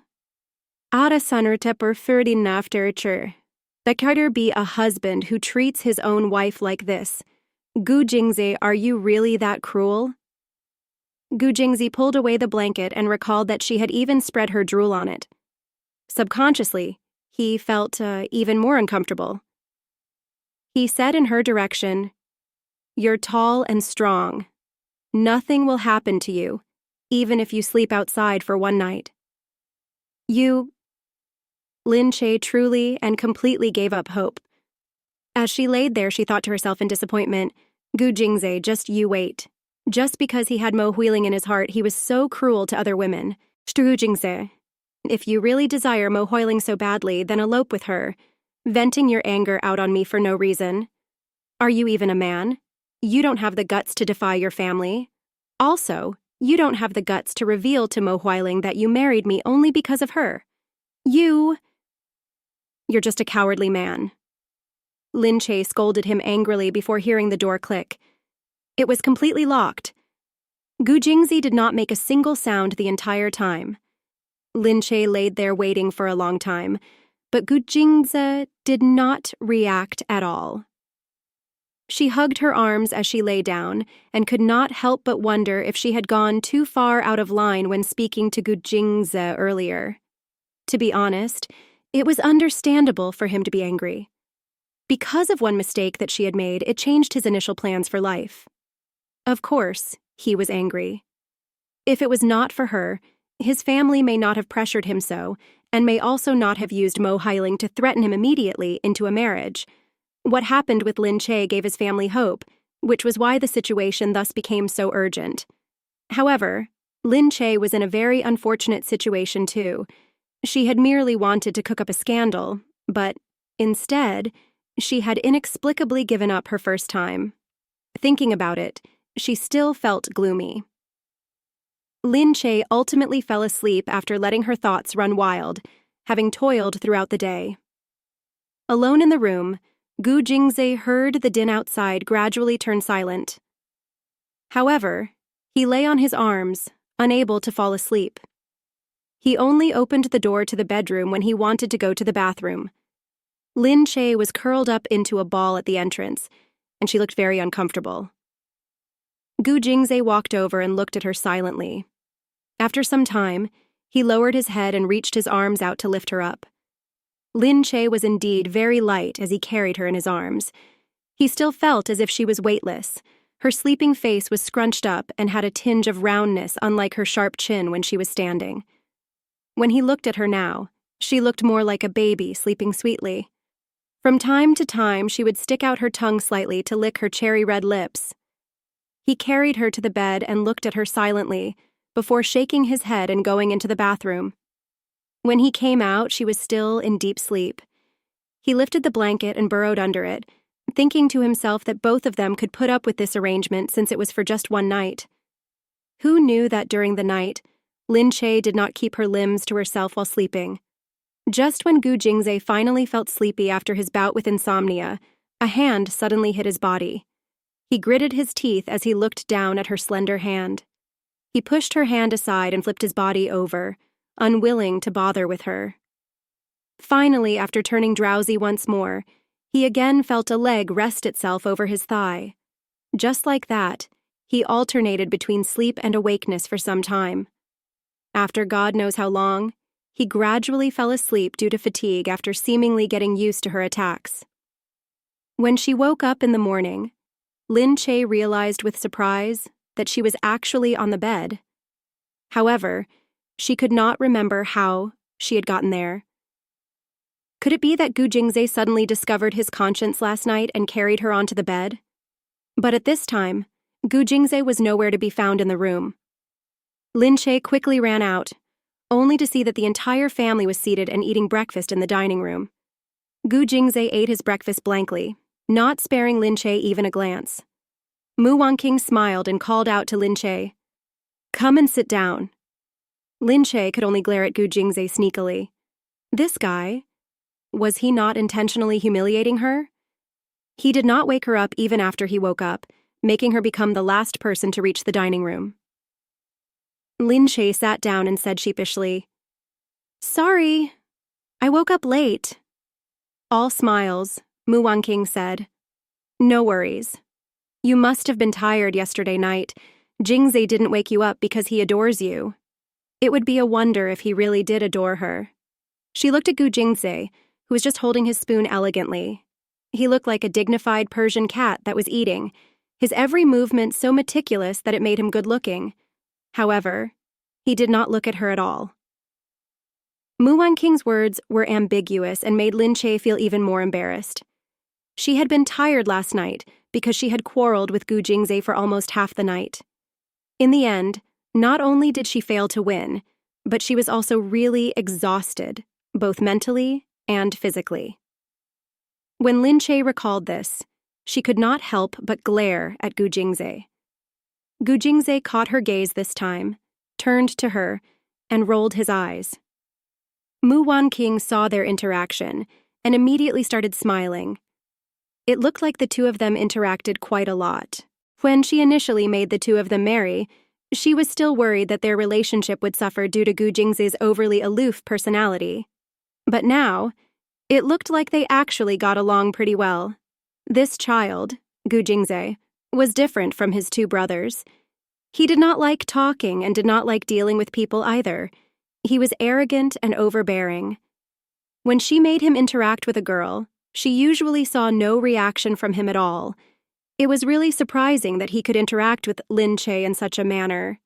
Ada Sanerte preferred enough to that Carter be a husband who treats his own wife like this. Gu Jingze, are you really that cruel? Gu Jingze pulled away the blanket and recalled that she had even spread her drool on it. Subconsciously, he felt even more uncomfortable. He said in her direction, You're tall and strong. Nothing will happen to you, even if you sleep outside for one night. Lin Che truly and completely gave up hope. As she laid there, she thought to herself in disappointment, Gu Jingze, just you wait. Just because he had Mo Huiling in his heart, he was so cruel to other women. Gu Jingze, if you really desire Mo Huiling so badly, then elope with her, venting your anger out on me for no reason. Are you even a man? You don't have the guts to defy your family. Also, you don't have the guts to reveal to Mo Huiling that you married me only because of her. You're just a cowardly man. Lin Che scolded him angrily before hearing the door click. It was completely locked. Gu Jingze did not make a single sound the entire time. Lin Che laid there waiting for a long time, but Gu Jingze did not react at all. She hugged her arms as she lay down and could not help but wonder if she had gone too far out of line when speaking to Gu Jingze earlier. To be honest, it was understandable for him to be angry. Because of one mistake that she had made, it changed his initial plans for life. Of course, he was angry. If it was not for her, his family may not have pressured him so, and may also not have used Mo Huiling to threaten him immediately into a marriage. What happened with Lin Che gave his family hope, which was why the situation thus became so urgent. However, Lin Che was in a very unfortunate situation too. She had merely wanted to cook up a scandal, but, instead, she had inexplicably given up her first time. Thinking about it, she still felt gloomy. Lin Che ultimately fell asleep after letting her thoughts run wild, having toiled throughout the day. Alone in the room, Gu Jingze heard the din outside gradually turn silent. However, he lay on his arms, unable to fall asleep. He only opened the door to the bedroom when he wanted to go to the bathroom. Lin Che was curled up into a ball at the entrance, and she looked very uncomfortable. Gu Jingze walked over and looked at her silently. After some time, he lowered his head and reached his arms out to lift her up. Lin Che was indeed very light as he carried her in his arms. He still felt as if she was weightless. Her sleeping face was scrunched up and had a tinge of roundness unlike her sharp chin when she was standing. When he looked at her now, she looked more like a baby sleeping sweetly. From time to time, she would stick out her tongue slightly to lick her cherry-red lips. He carried her to the bed and looked at her silently, before shaking his head and going into the bathroom. When he came out, she was still in deep sleep. He lifted the blanket and burrowed under it, thinking to himself that both of them could put up with this arrangement since it was for just one night. Who knew that during the night, Lin Che did not keep her limbs to herself while sleeping? Just when Gu Jingze finally felt sleepy after his bout with insomnia, a hand suddenly hit his body. He gritted his teeth as he looked down at her slender hand. He pushed her hand aside and flipped his body over, unwilling to bother with her. Finally, after turning drowsy once more, he again felt a leg rest itself over his thigh. Just like that, he alternated between sleep and awakeness for some time. After God knows how long, he gradually fell asleep due to fatigue after seemingly getting used to her attacks. When she woke up in the morning, Lin Che realized with surprise that she was actually on the bed. However, she could not remember how she had gotten there. Could it be that Gu Jingze suddenly discovered his conscience last night and carried her onto the bed? But at this time, Gu Jingze was nowhere to be found in the room. Lin Che quickly ran out, only to see that the entire family was seated and eating breakfast in the dining room. Gu Jingze ate his breakfast blankly, not sparing Lin Che even a glance. Mu Wanqing smiled and called out to Lin Che, "Come and sit down." Lin Che could only glare at Gu Jingze sneakily. This guy, was he not intentionally humiliating her? He did not wake her up even after he woke up, making her become the last person to reach the dining room. Lin Che sat down and said sheepishly, "Sorry, I woke up late." All smiles, Mu Wanqing said, "No worries. You must have been tired yesterday night. Jingze didn't wake you up because he adores you. It would be a wonder if he really did adore her." She looked at Gu Jingze, who was just holding his spoon elegantly. He looked like a dignified Persian cat that was eating, his every movement so meticulous that it made him good-looking. However, he did not look at her at all. Mu Wanqing's words were ambiguous and made Lin Che feel even more embarrassed. She had been tired last night because she had quarreled with Gu Jingze for almost half the night. In the end, not only did she fail to win, but she was also really exhausted, both mentally and physically. When Lin Che recalled this, she could not help but glare at Gu Jingze. Gu Jingze caught her gaze this time, turned to her, and rolled his eyes. Mu Wanqing saw their interaction and immediately started smiling. It looked like the two of them interacted quite a lot. When she initially made the two of them marry, she was still worried that their relationship would suffer due to Gu Jingze's overly aloof personality. But now, it looked like they actually got along pretty well. This child, Gu Jingze, was different from his two brothers. He did not like talking and did not like dealing with people either. He was arrogant and overbearing. When she made him interact with a girl, she usually saw no reaction from him at all. It was really surprising that he could interact with Lin Che in such a manner.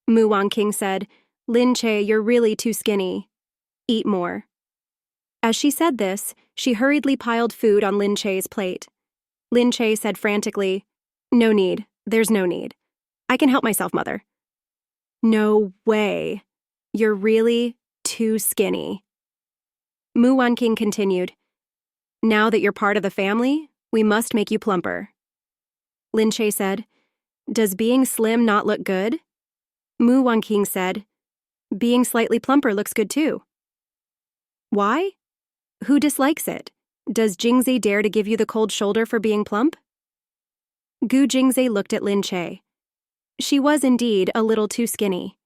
Mu Wanqing said, "Lin Che, you're really too skinny. Eat more." As she said this, she hurriedly piled food on Lin Che's plate. Lin Che said frantically, "No need. There's no need. I can help myself, Mother." "No way. You're really too skinny." Mu Wanqing continued, "Now that you're part of the family, we must make you plumper." Lin Che said, "Does being slim not look good?" Mu Wanqing said, "Being slightly plumper looks good too." "Why? Who dislikes it? Does Jingze dare to give you the cold shoulder for being plump?" Gu Jingze looked at Lin Che. She was indeed a little too skinny.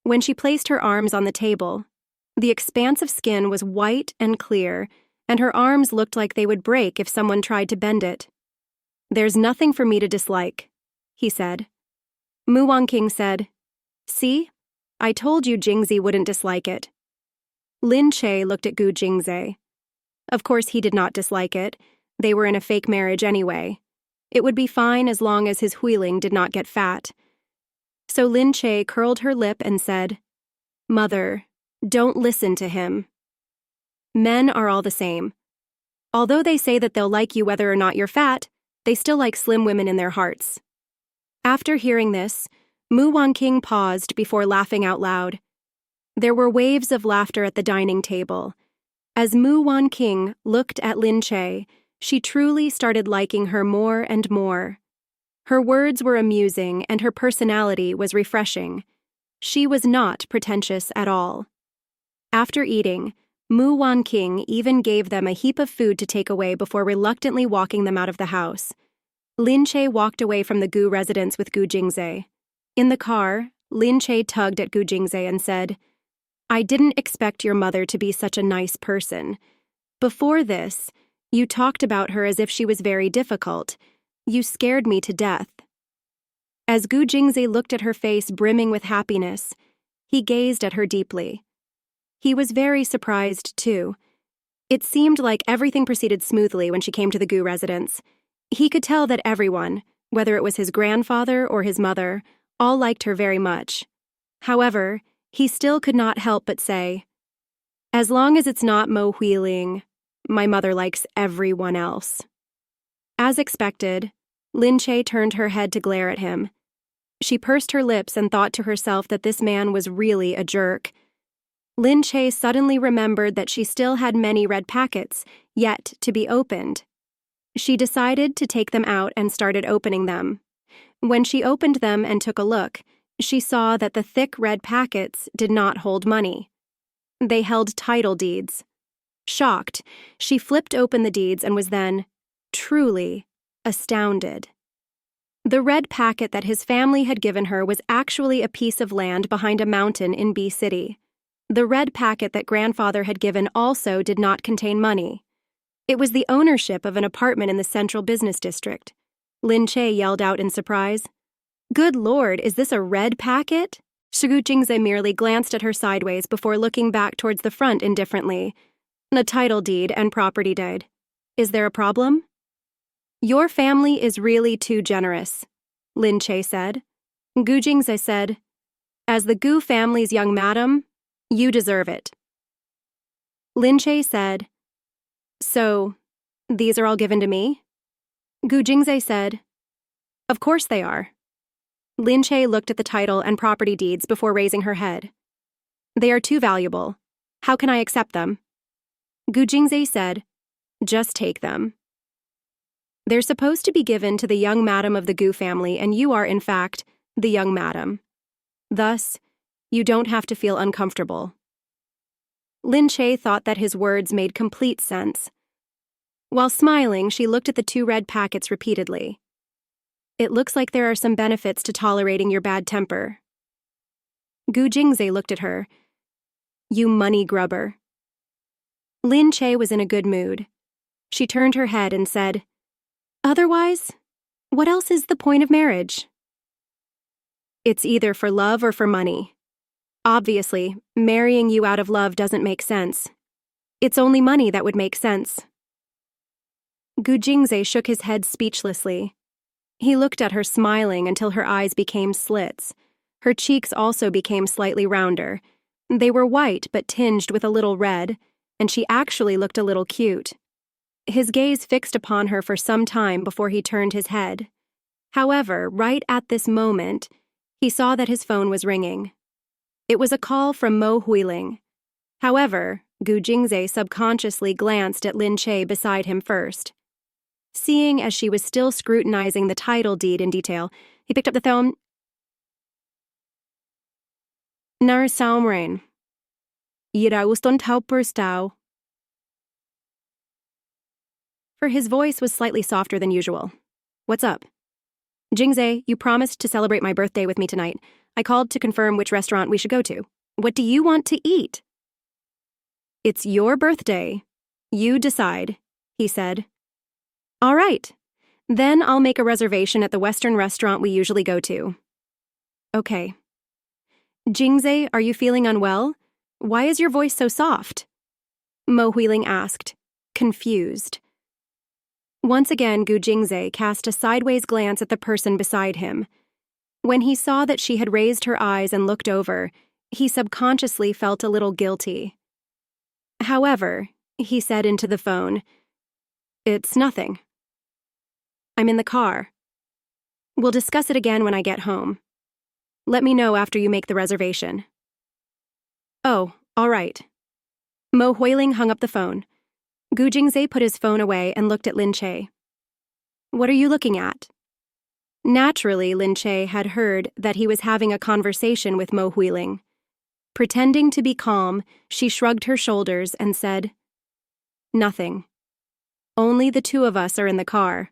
When she placed her arms on the table, the expanse of skin was white and clear, and her arms looked like they would break if someone tried to bend it. "There's nothing for me to dislike," he said. Mu Wanqing said, "See? I told you Jingze wouldn't dislike it." Lin Che looked at Gu Jingze. Of course he did not dislike it. They were in a fake marriage anyway. It would be fine as long as his huiling did not get fat. So Lin Che curled her lip and said, "Mother, don't listen to him. Men are all the same. Although they say that they'll like you whether or not you're fat, they still like slim women in their hearts." After hearing this, Mu Wanqing paused before laughing out loud. There were waves of laughter at the dining table. As Mu Wanqing looked at Lin Che, she truly started liking her more and more. Her words were amusing and her personality was refreshing. She was not pretentious at all. After eating, Mu Wan King even gave them a heap of food to take away before reluctantly walking them out of the house. Lin Che walked away from the Gu residence with Gu Jingze. In the car, Lin Che tugged at Gu Jingze and said, "I didn't expect your mother to be such a nice person. Before this, you talked about her as if she was very difficult. You scared me to death." As Gu Jingze looked at her face brimming with happiness, he gazed at her deeply. He was very surprised, too. It seemed like everything proceeded smoothly when she came to the Gu residence. He could tell that everyone, whether it was his grandfather or his mother, all liked her very much. However, he still could not help but say, "As long as it's not Mo Huiling, my mother likes everyone else." As expected, Lin Che turned her head to glare at him. She pursed her lips and thought to herself that this man was really a jerk. Lin Che suddenly remembered that she still had many red packets, yet to be opened. She decided to take them out and started opening them. When she opened them and took a look, she saw that the thick red packets did not hold money. They held title deeds. Shocked, she flipped open the deeds and was then, truly, astounded. The red packet that his family had given her was actually a piece of land behind a mountain in B City. The red packet that grandfather had given also did not contain money. It was the ownership of an apartment in the central business district. Lin Che yelled out in surprise, "Good Lord, is this a red packet?" Gu Jingze merely glanced at her sideways before looking back towards the front indifferently. "A title deed and property deed. Is there a problem?" "Your family is really too generous," Lin Che said. Gu Jingze said, "As the Gu family's young madam, you deserve it." Lin Che said, "So, these are all given to me?" Gu Jingze said, "Of course they are." Lin Che looked at the title and property deeds before raising her head. "They are too valuable. How can I accept them?" Gu Jingze said, "Just take them. They're supposed to be given to the young madam of the Gu family, and you are, in fact, the young madam. Thus, you don't have to feel uncomfortable." Lin Che thought that his words made complete sense. While smiling, she looked at the two red packets repeatedly. "It looks like there are some benefits to tolerating your bad temper." Gu Jingze looked at her. "You money grubber." Lin Che was in a good mood. She turned her head and said, "Otherwise, what else is the point of marriage?" "It's either for love or for money. Obviously, marrying you out of love doesn't make sense. It's only money that would make sense." Gu Jingze shook his head speechlessly. He looked at her smiling until her eyes became slits. Her cheeks also became slightly rounder. They were white but tinged with a little red, and she actually looked a little cute. His gaze fixed upon her for some time before he turned his head. However, right at this moment, he saw that his phone was ringing. It was a call from Mo Huiling. However, Gu Jingze subconsciously glanced at Lin Che beside him first. Seeing as she was still scrutinizing the title deed in detail, he picked up the phone. "Nar Saumrain. Ira uston tau perstau." For his voice was slightly softer than usual. "What's up?" "Jingze, you promised to celebrate my birthday with me tonight. I called to confirm which restaurant we should go to. What do you want to eat?" "It's your birthday. You decide," he said. "All right. Then I'll make a reservation at the Western restaurant we usually go to." "Okay." "Jingze, are you feeling unwell? Why is your voice so soft?" Mo Huiling asked, confused. Once again, Gu Jingze cast a sideways glance at the person beside him. When he saw that she had raised her eyes and looked over, he subconsciously felt a little guilty. However, he said into the phone, "It's nothing. I'm in the car. We'll discuss it again when I get home. Let me know after you make the reservation." "Oh, all right." Mo Huiling hung up the phone. Gu Jingze put his phone away and looked at Lin Che. "What are you looking at?" Naturally, Lin Che had heard that he was having a conversation with Mo Huiling. Pretending to be calm, she shrugged her shoulders and said, "Nothing. Only the two of us are in the car.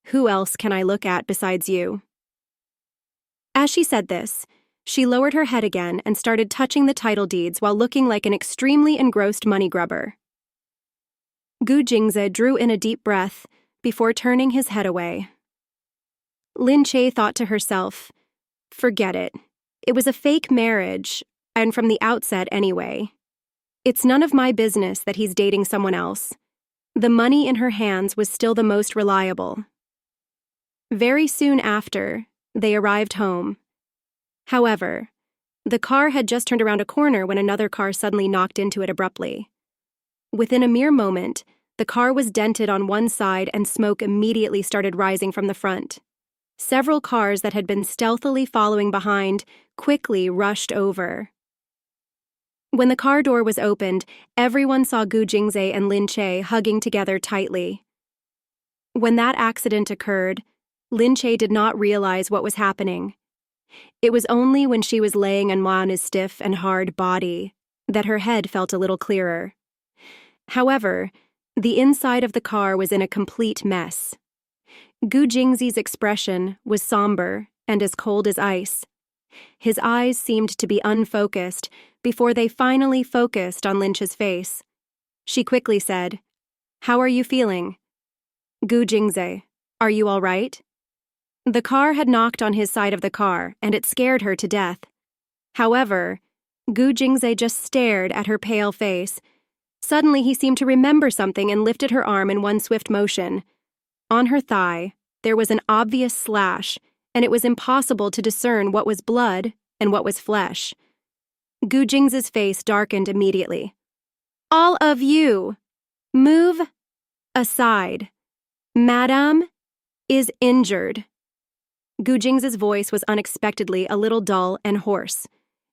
Who else can I look at besides you?" As she said this, she lowered her head again and started touching the title deeds while looking like an extremely engrossed money grubber. Gu Jingze drew in a deep breath before turning his head away. Lin Che thought to herself, forget it. It was a fake marriage, and from the outset anyway. It's none of my business that he's dating someone else. The money in her hands was still the most reliable. Very soon after, they arrived home. However, the car had just turned around a corner when another car suddenly knocked into it abruptly. Within a mere moment, the car was dented on one side and smoke immediately started rising from the front. Several cars that had been stealthily following behind quickly rushed over. When the car door was opened, everyone saw Gu Jingze and Lin Che hugging together tightly. When that accident occurred, Lin Che did not realize what was happening. It was only when she was laying on Wan's stiff and hard body that her head felt a little clearer. However, the inside of the car was in a complete mess. Gu Jingze's expression was somber and as cold as ice. His eyes seemed to be unfocused before they finally focused on Lynch's face. She quickly said, "How are you feeling?" "Gu Jingze, are you all right?" The car had knocked on his side of the car, and it scared her to death. However, Gu Jingze just stared at her pale face. Suddenly he seemed to remember something and lifted her arm in one swift motion. On her thigh, there was an obvious slash, and it was impossible to discern what was blood and what was flesh. Gu Jingze's face darkened immediately. "All of you, move aside. Madame is injured." Gu Jingze's voice was unexpectedly a little dull and hoarse.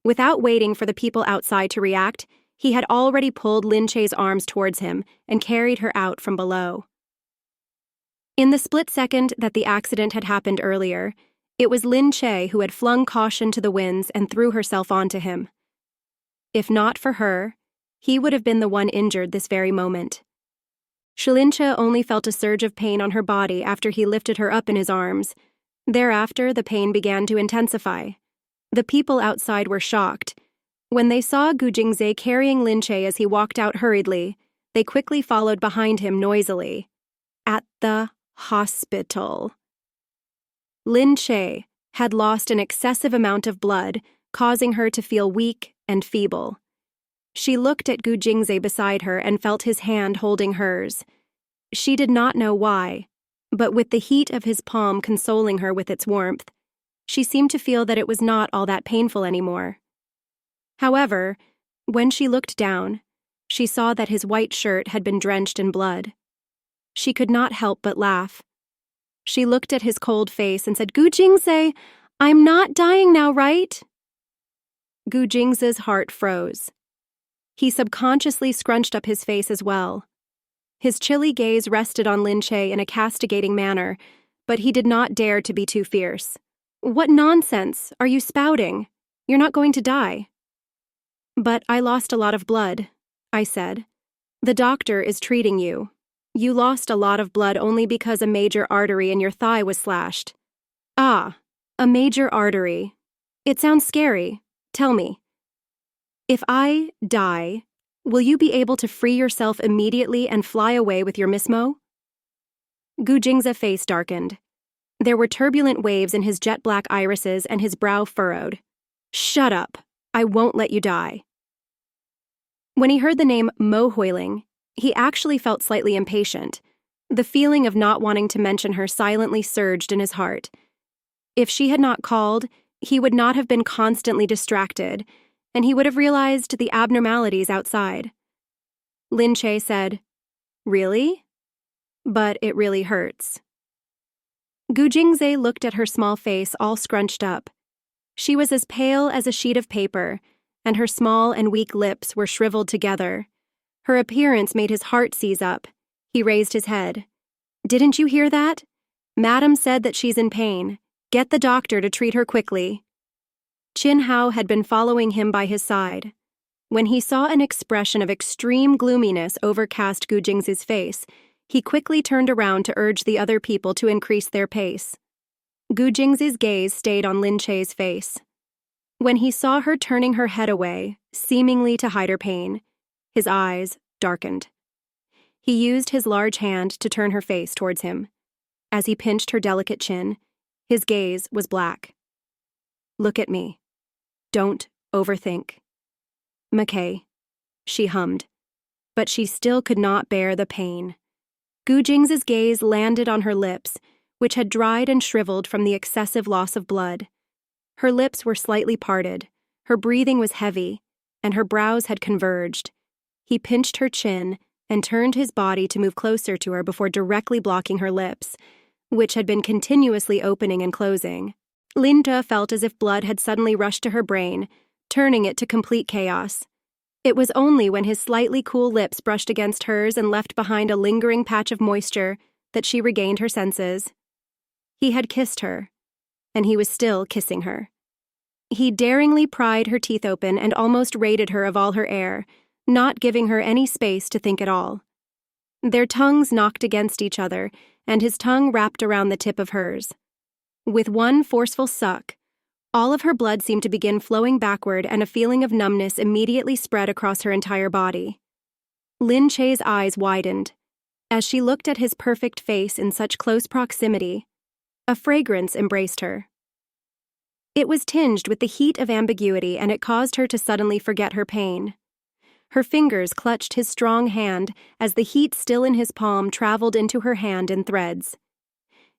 Without waiting for the people outside to react, he had already pulled Lin Che's arms towards him and carried her out from below. In the split second that the accident had happened earlier, it was Lin Che who had flung caution to the winds and threw herself onto him. If not for her, he would have been the one injured this very moment. Shilincha only felt a surge of pain on her body after he lifted her up in his arms. Thereafter, the pain began to intensify. The people outside were shocked. When they saw Gu Jingze carrying Lin Che as he walked out hurriedly, they quickly followed behind him noisily. At the hospital. Lin Che had lost an excessive amount of blood, causing her to feel weak and feeble. She looked at Gu Jingze beside her and felt his hand holding hers. She did not know why, but with the heat of his palm consoling her with its warmth, she seemed to feel that it was not all that painful anymore. However, when she looked down, she saw that his white shirt had been drenched in blood. She could not help but laugh. She looked at his cold face and said, "Gu Jingze, I'm not dying now, right?" Gu Jingze's heart froze. He subconsciously scrunched up his face as well. His chilly gaze rested on Lin Che in a castigating manner, but he did not dare to be too fierce. "What nonsense are you spouting? You're not going to die." "But I lost a lot of blood," I said. "The doctor is treating you. You lost a lot of blood only because a major artery in your thigh was slashed." "Ah, a major artery. It sounds scary. Tell me. If I die, will you be able to free yourself immediately and fly away with your Miss Mo?" Gu Jingze's face darkened. There were turbulent waves in his jet-black irises and his brow furrowed. "Shut up. I won't let you die." When he heard the name Mo Huiling, he actually felt slightly impatient. The feeling of not wanting to mention her silently surged in his heart. If she had not called, he would not have been constantly distracted, and he would have realized the abnormalities outside. Lin Che said, "Really? But it really hurts." Gu Jingze looked at her small face all scrunched up. She was as pale as a sheet of paper, and her small and weak lips were shriveled together. Her appearance made his heart seize up. He raised his head. "Didn't you hear that? "Madam said that she's in pain. Get the doctor to treat her quickly." Chin Hao had been following him by his side. When he saw an expression of extreme gloominess overcast Gu Jing's face, he quickly turned around to urge the other people to increase their pace. Gu Jing's gaze stayed on Lin Che's face. When he saw her turning her head away, seemingly to hide her pain, his eyes darkened. He used his large hand to turn her face towards him. As he pinched her delicate chin, his gaze was black. "Look at me. Don't overthink." "McKay," she hummed, but she still could not bear the pain. Gu Jing's gaze landed on her lips, which had dried and shriveled from the excessive loss of blood. Her lips were slightly parted, her breathing was heavy, and her brows had converged. He pinched her chin and turned his body to move closer to her before directly blocking her lips, which had been continuously opening and closing. Linda felt as if blood had suddenly rushed to her brain, turning it to complete chaos. It was only when his slightly cool lips brushed against hers and left behind a lingering patch of moisture that she regained her senses. He had kissed her, and he was still kissing her. He daringly pried her teeth open and almost raided her of all her air, not giving her any space to think at all. Their tongues knocked against each other, and his tongue wrapped around the tip of hers. With one forceful suck, all of her blood seemed to begin flowing backward, and a feeling of numbness immediately spread across her entire body. Lin Che's eyes widened. As she looked at his perfect face in such close proximity, a fragrance embraced her. It was tinged with the heat of ambiguity, and it caused her to suddenly forget her pain. Her fingers clutched his strong hand as the heat still in his palm traveled into her hand in threads.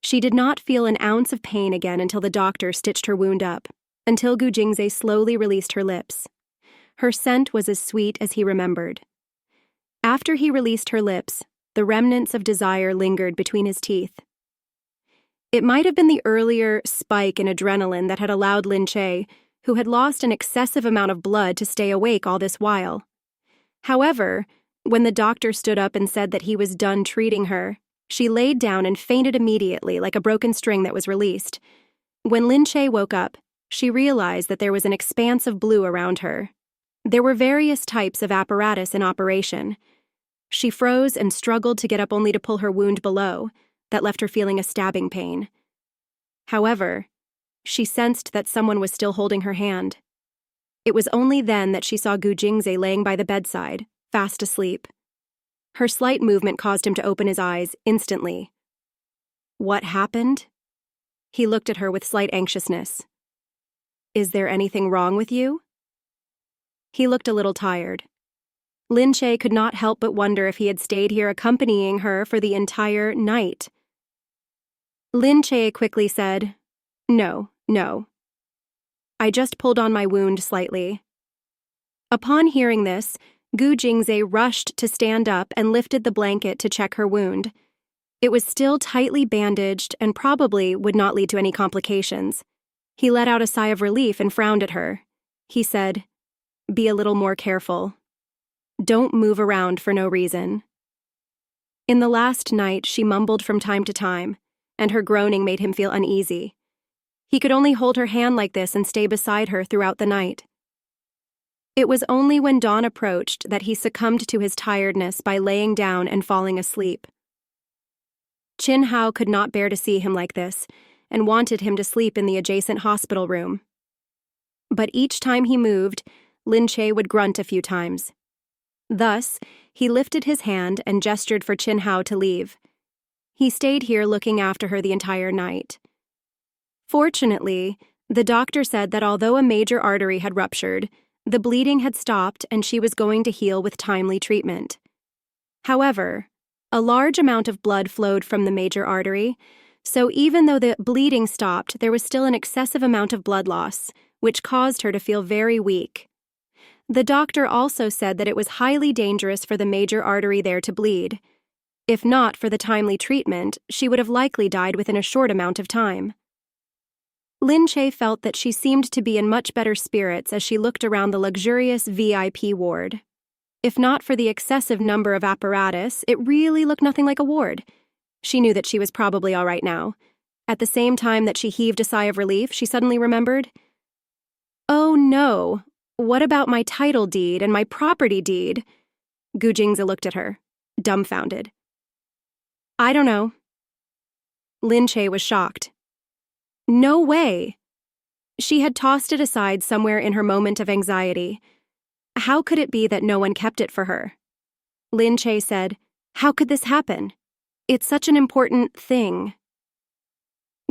She did not feel an ounce of pain again until the doctor stitched her wound up, until Gu Jingze slowly released her lips. Her scent was as sweet as he remembered. After he released her lips, the remnants of desire lingered between his teeth. It might have been the earlier spike in adrenaline that had allowed Lin Che, who had lost an excessive amount of blood, to stay awake all this while. However, when the doctor stood up and said that he was done treating her, she laid down and fainted immediately like a broken string that was released. When Lin Che woke up, she realized that there was an expanse of blue around her. There were various types of apparatus in operation. She froze and struggled to get up, only to pull her wound below, that left her feeling a stabbing pain. However, she sensed that someone was still holding her hand. It was only then that she saw Gu Jingze laying by the bedside, fast asleep. Her slight movement caused him to open his eyes instantly. "What happened?" He looked at her with slight anxiousness. "Is there anything wrong with you?" He looked a little tired. Lin Che could not help but wonder if he had stayed here accompanying her for the entire night. Lin Che quickly said, No. I just pulled on my wound slightly." Upon hearing this, Gu Jingze rushed to stand up and lifted the blanket to check her wound. It was still tightly bandaged and probably would not lead to any complications. He let out a sigh of relief and frowned at her. He said, "Be a little more careful. Don't move around for no reason." In the last night, she mumbled from time to time, and her groaning made him feel uneasy. He could only hold her hand like this and stay beside her throughout the night. It was only when dawn approached that he succumbed to his tiredness by laying down and falling asleep. Chin Hao could not bear to see him like this, and wanted him to sleep in the adjacent hospital room. But each time he moved, Lin Che would grunt a few times. Thus, he lifted his hand and gestured for Chin Hao to leave. He stayed here looking after her the entire night. Fortunately, the doctor said that although a major artery had ruptured, the bleeding had stopped and she was going to heal with timely treatment. However, a large amount of blood flowed from the major artery, so even though the bleeding stopped, there was still an excessive amount of blood loss, which caused her to feel very weak. The doctor also said that it was highly dangerous for the major artery there to bleed. If not for the timely treatment, she would have likely died within a short amount of time. Lin Che felt that she seemed to be in much better spirits as she looked around the luxurious VIP ward. If not for the excessive number of apparatus, it really looked nothing like a ward. She knew that she was probably all right now. At the same time that she heaved a sigh of relief, she suddenly remembered, "Oh no, what about my title deed and my property deed?" Gu Jingze looked at her, dumbfounded. "I don't know." Lin Che was shocked. No way! She had tossed it aside somewhere in her moment of anxiety. How could it be that no one kept it for her? Lin Che said, "How could this happen? It's such an important thing."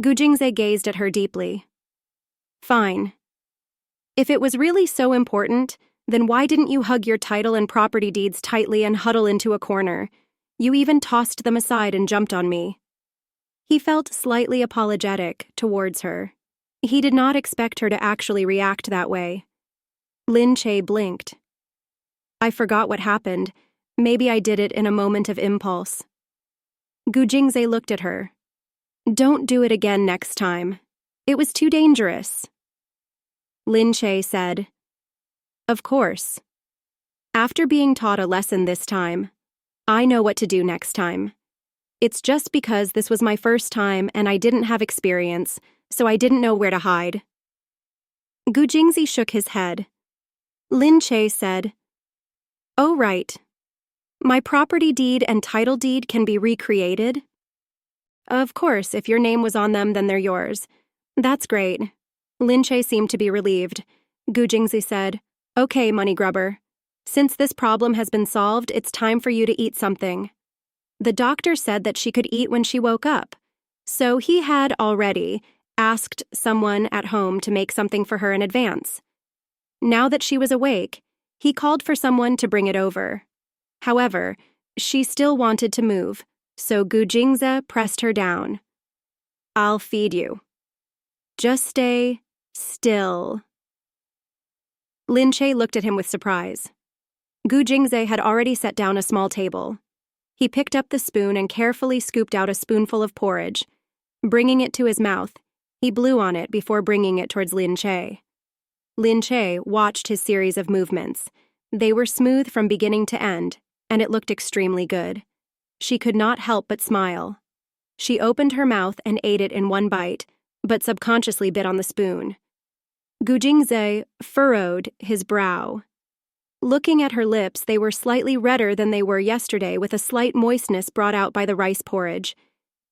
Gu Jingze gazed at her deeply. "Fine. If it was really so important, then why didn't you hug your title and property deeds tightly and huddle into a corner? You even tossed them aside and jumped on me." He felt slightly apologetic towards her. He did not expect her to actually react that way. Lin Che blinked. "I forgot what happened. Maybe I did it in a moment of impulse." Gu Jingze looked at her. "Don't do it again next time. It was too dangerous." Lin Che said, "Of course. After being taught a lesson this time, I know what to do next time. It's just because this was my first time and I didn't have experience, so I didn't know where to hide." Gu Jingze shook his head. Lin Che said, "Oh, right. My property deed and title deed can be recreated?" "Of course, if your name was on them, then they're yours." "That's great." Lin Che seemed to be relieved. Gu Jingze said, "Okay, money grubber. Since this problem has been solved, it's time for you to eat something." The doctor said that she could eat when she woke up, so he had already asked someone at home to make something for her in advance. Now that she was awake, he called for someone to bring it over. However, she still wanted to move, so Gu Jingze pressed her down. "I'll feed you. Just stay still." Lin Che looked at him with surprise. Gu Jingze had already set down a small table. He picked up the spoon and carefully scooped out a spoonful of porridge. Bringing it to his mouth, he blew on it before bringing it towards Lin Che. Lin Che watched his series of movements. They were smooth from beginning to end, and it looked extremely good. She could not help but smile. She opened her mouth and ate it in one bite, but subconsciously bit on the spoon. Gu Jingze furrowed his brow. Looking at her lips, they were slightly redder than they were yesterday, with a slight moistness brought out by the rice porridge.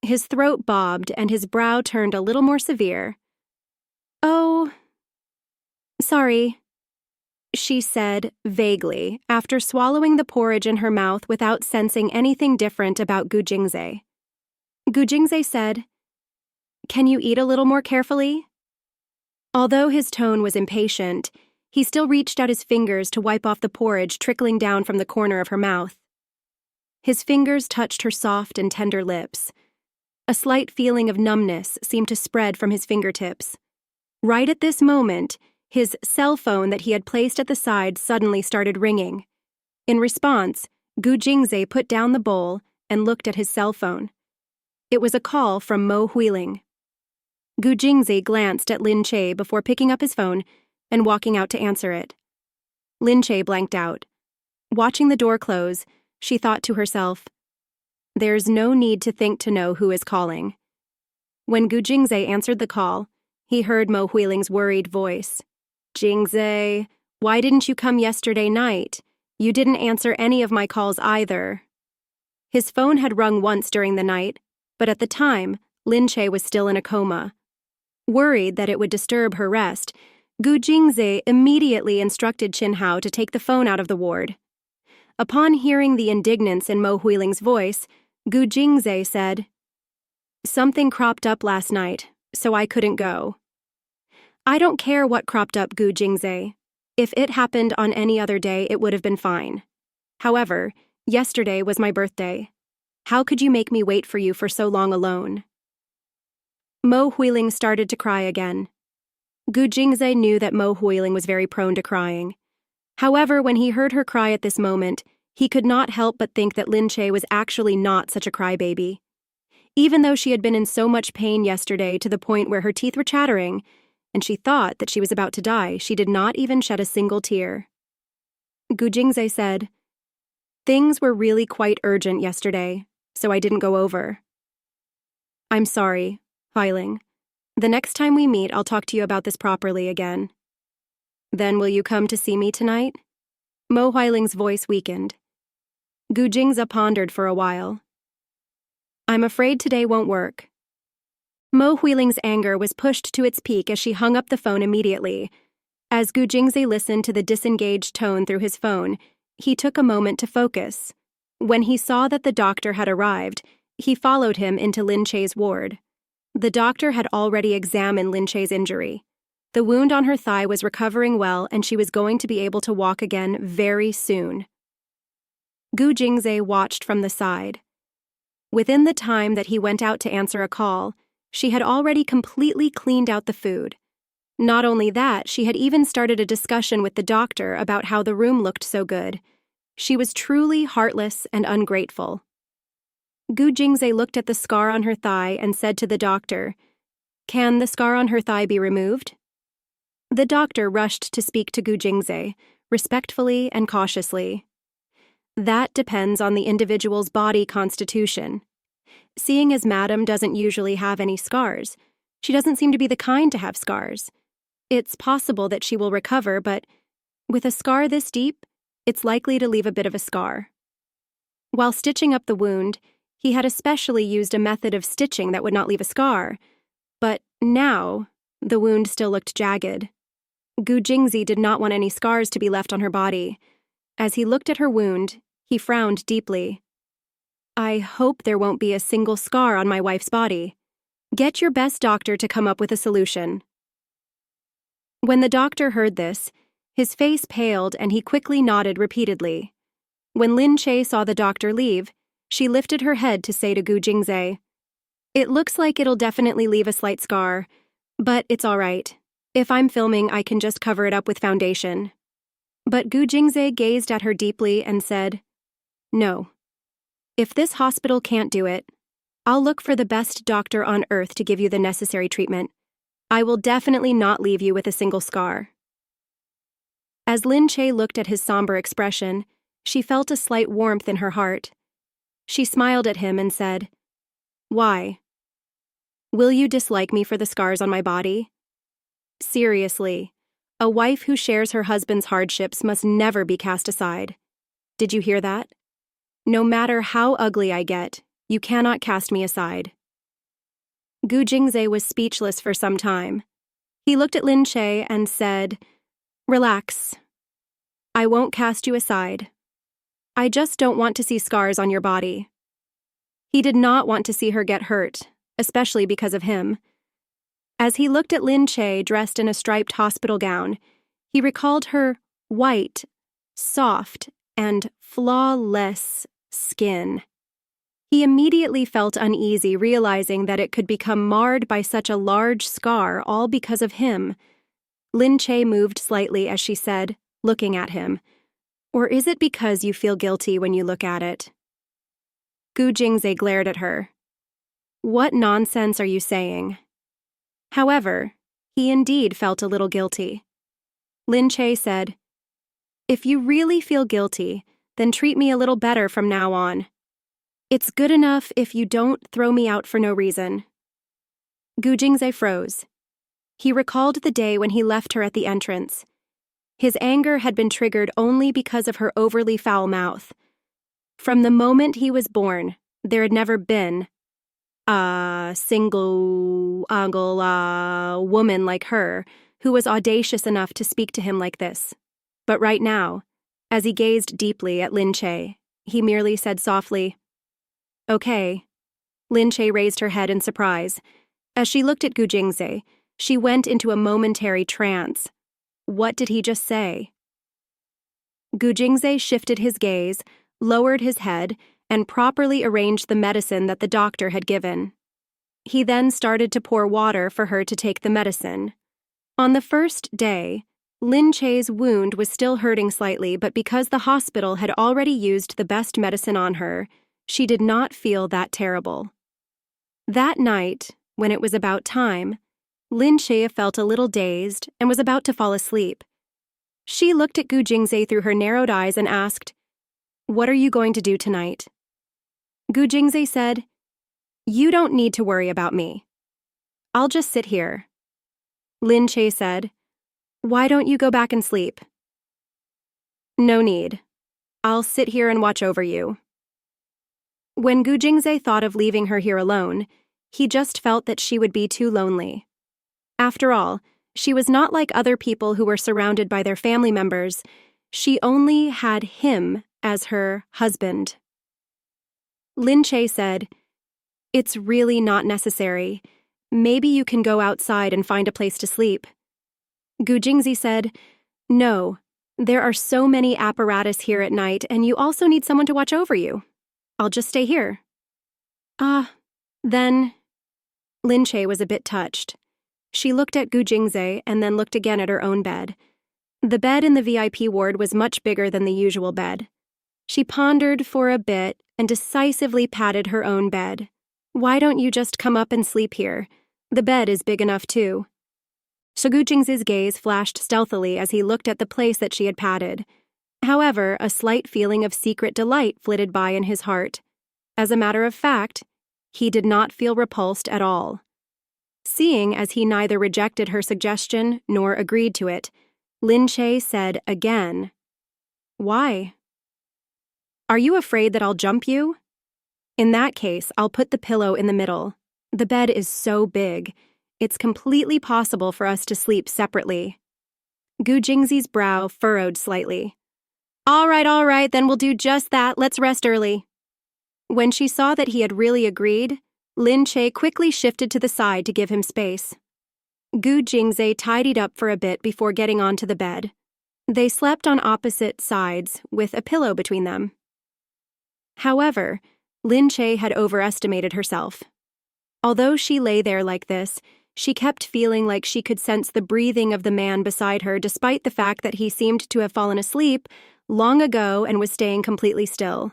His throat bobbed and his brow turned a little more severe. "Oh, sorry," she said vaguely, after swallowing the porridge in her mouth without sensing anything different about Gu Jingze. Gu Jingze said, "Can you eat a little more carefully?" Although his tone was impatient, he still reached out his fingers to wipe off the porridge trickling down from the corner of her mouth. His fingers touched her soft and tender lips. A slight feeling of numbness seemed to spread from his fingertips. Right at this moment, his cell phone that he had placed at the side suddenly started ringing. In response, Gu Jingze put down the bowl and looked at his cell phone. It was a call from Mo Huiling. Gu Jingze glanced at Lin Che before picking up his phone and walking out to answer it. Lin Che blanked out. Watching the door close, she thought to herself, "There's no need to think to know who is calling." When Gu Jingze answered the call, he heard Mo Huiling's worried voice. "Jingze, why didn't you come yesterday night? You didn't answer any of my calls either." His phone had rung once during the night, but at the time, Lin Che was still in a coma. Worried that it would disturb her rest, Gu Jingze immediately instructed Qin Hao to take the phone out of the ward. Upon hearing the indignance in Mo Huiling's voice, Gu Jingze said, "Something cropped up last night, so I couldn't go." "I don't care what cropped up, Gu Jingze. If it happened on any other day, it would have been fine. However, yesterday was my birthday. How could you make me wait for you for so long alone?" Mo Huiling started to cry again. Gu Jingze knew that Mo Huiling was very prone to crying. However, when he heard her cry at this moment, he could not help but think that Lin Che was actually not such a crybaby. Even though she had been in so much pain yesterday to the point where her teeth were chattering, and she thought that she was about to die, she did not even shed a single tear. Gu Jingze said, "Things were really quite urgent yesterday, so I didn't go over." I'm sorry, Huiling. The next time we meet, I'll talk to you about this properly again. Then will you come to see me tonight? Mo Huiling's voice weakened. Gu Jingze pondered for a while. I'm afraid today won't work. Mo Huiling's anger was pushed to its peak as she hung up the phone immediately. As Gu Jingze listened to the disengaged tone through his phone, he took a moment to focus. When he saw that the doctor had arrived, he followed him into Lin Che's ward. The doctor had already examined Lin Che's injury. The wound on her thigh was recovering well, and she was going to be able to walk again very soon. Gu Jingze watched from the side. Within the time that he went out to answer a call, she had already completely cleaned out the food. Not only that, she had even started a discussion with the doctor about how the room looked so good. She was truly heartless and ungrateful. Gu Jingze looked at the scar on her thigh and said to the doctor, "Can the scar on her thigh be removed?" The doctor rushed to speak to Gu Jingze, respectfully and cautiously. That depends on the individual's body constitution. Seeing as Madam doesn't usually have any scars, she doesn't seem to be the kind to have scars. It's possible that she will recover, but with a scar this deep, it's likely to leave a bit of a scar. While stitching up the wound, he had especially used a method of stitching that would not leave a scar, but now the wound still looked jagged. Gu Jingze did not want any scars to be left on her body. As he looked at her wound, he frowned deeply. I hope there won't be a single scar on my wife's body. Get your best doctor to come up with a solution. When the doctor heard this, his face paled and he quickly nodded repeatedly. When Lin Che saw the doctor leave, she lifted her head to say to Gu Jingze, "It looks like it'll definitely leave a slight scar, but it's all right. If I'm filming, I can just cover it up with foundation." But Gu Jingze gazed at her deeply and said, "No. If this hospital can't do it, I'll look for the best doctor on earth to give you the necessary treatment. I will definitely not leave you with a single scar." As Lin Che looked at his somber expression, she felt a slight warmth in her heart. She smiled at him and said, "Why? Will you dislike me for the scars on my body? Seriously, a wife who shares her husband's hardships must never be cast aside. Did you hear that? No matter how ugly I get, you cannot cast me aside." Gu Jingze was speechless for some time. He looked at Lin Che and said, "Relax. I won't cast you aside. I just don't want to see scars on your body." He did not want to see her get hurt, especially because of him. As he looked at Lin Che dressed in a striped hospital gown, he recalled her white, soft, and flawless skin. He immediately felt uneasy, realizing that it could become marred by such a large scar, all because of him. Lin Che moved slightly as she said, looking at him, "Or is it because you feel guilty when you look at it?" Gu Jingze glared at her. "What nonsense are you saying?" However, he indeed felt a little guilty. Lin Che said, "If you really feel guilty, then treat me a little better from now on. It's good enough if you don't throw me out for no reason." Gu Jingze froze. He recalled the day when he left her at the entrance. His anger had been triggered only because of her overly foul mouth. From the moment he was born, there had never been a single woman like her who was audacious enough to speak to him like this. But right now, as he gazed deeply at Lin Che, he merely said softly, "Okay." Lin Che raised her head in surprise. As she looked at Gu Jingze, she went into a momentary trance. What did he just say? Gu Jingze shifted his gaze, lowered his head, and properly arranged the medicine that the doctor had given. He then started to pour water for her to take the medicine. On the first day, Lin Che's wound was still hurting slightly, but because the hospital had already used the best medicine on her, she did not feel that terrible. That night, when it was about time, Lin Che felt a little dazed and was about to fall asleep. She looked at Gu Jingze through her narrowed eyes and asked, "What are you going to do tonight?" Gu Jingze said, You don't need to worry about me. I'll just sit here. Lin Che said. Why don't you go back and sleep? No need. I'll sit here and watch over you. When Gu Jingze thought of leaving her here alone, he just felt that she would be too lonely. After all, she was not like other people who were surrounded by their family members. She only had him as her husband. Lin Che said, It's really not necessary. Maybe you can go outside and find a place to sleep. Gu Jingzi said, No, there are so many apparatus here at night, and you also need someone to watch over you. I'll just stay here. Then... Lin Che was a bit touched. She looked at Gu Jingze and then looked again at her own bed. The bed in the VIP ward was much bigger than the usual bed. She pondered for a bit and decisively patted her own bed. Why don't you just come up and sleep here? The bed is big enough too. So Gu Jingze's gaze flashed stealthily as he looked at the place that she had patted. However, a slight feeling of secret delight flitted by in his heart. As a matter of fact, he did not feel repulsed at all. Seeing as he neither rejected her suggestion nor agreed to it, Lin Che said again, Why? Are you afraid that I'll jump you? In that case, I'll put the pillow in the middle. The bed is so big. It's completely possible for us to sleep separately. Gu Jingzi's brow furrowed slightly. All right, then we'll do just that. Let's rest early. When she saw that he had really agreed, Lin Che quickly shifted to the side to give him space. Gu Jingze tidied up for a bit before getting onto the bed. They slept on opposite sides, with a pillow between them. However, Lin Che had overestimated herself. Although she lay there like this, she kept feeling like she could sense the breathing of the man beside her despite the fact that he seemed to have fallen asleep long ago and was staying completely still.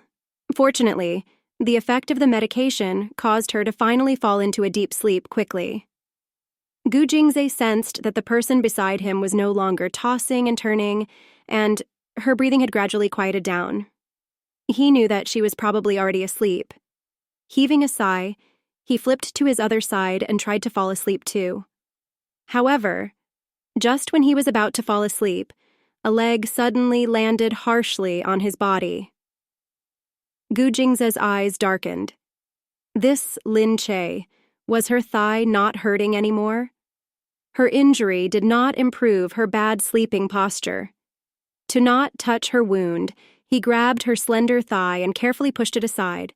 Fortunately, the effect of the medication caused her to finally fall into a deep sleep quickly. Gu Jingze sensed that the person beside him was no longer tossing and turning, and her breathing had gradually quieted down. He knew that she was probably already asleep. Heaving a sigh, he flipped to his other side and tried to fall asleep too. However, just when he was about to fall asleep, a leg suddenly landed harshly on his body. Gu Jingze's eyes darkened. This Lin Che, was her thigh not hurting anymore? Her injury did not improve her bad sleeping posture. To not touch her wound, he grabbed her slender thigh and carefully pushed it aside.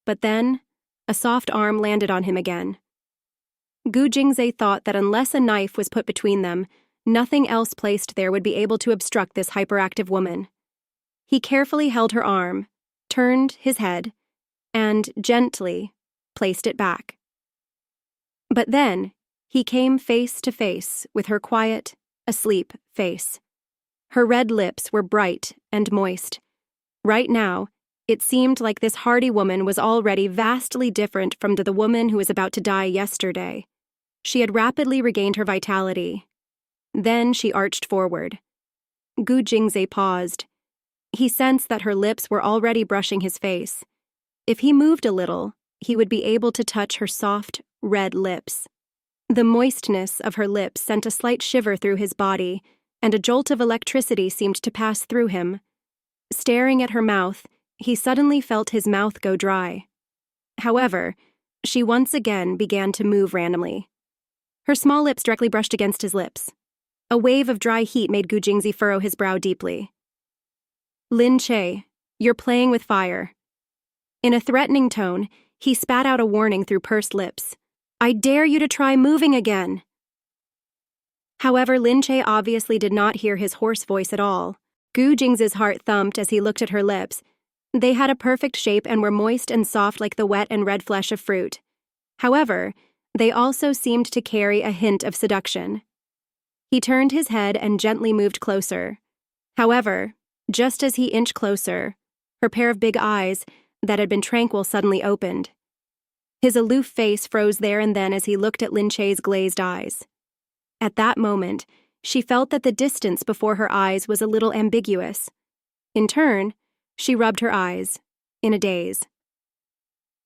But then, a soft arm landed on him again. Gu Jingze thought that unless a knife was put between them, nothing else placed there would be able to obstruct this hyperactive woman. He carefully held her arm, turned his head, and gently placed it back. But then, he came face to face with her quiet, asleep face. Her red lips were bright and moist. Right now, it seemed like this hardy woman was already vastly different from the woman who was about to die yesterday. She had rapidly regained her vitality. Then she arched forward. Gu Jingze paused. He sensed that her lips were already brushing his face. If he moved a little, he would be able to touch her soft, red lips. The moistness of her lips sent a slight shiver through his body, and a jolt of electricity seemed to pass through him. Staring at her mouth, he suddenly felt his mouth go dry. However, she once again began to move randomly. Her small lips directly brushed against his lips. A wave of dry heat made Gu Jingze furrow his brow deeply. Lin Che, you're playing with fire. In a threatening tone, he spat out a warning through pursed lips. I dare you to try moving again. However, Lin Che obviously did not hear his hoarse voice at all. Gu Jingze's heart thumped as he looked at her lips. They had a perfect shape and were moist and soft like the wet and red flesh of fruit. However, they also seemed to carry a hint of seduction. He turned his head and gently moved closer. However, just as he inched closer, her pair of big eyes, that had been tranquil, suddenly opened. His aloof face froze there and then as he looked at Lin Che's glazed eyes. At that moment, she felt that the distance before her eyes was a little ambiguous. In turn, she rubbed her eyes, in a daze.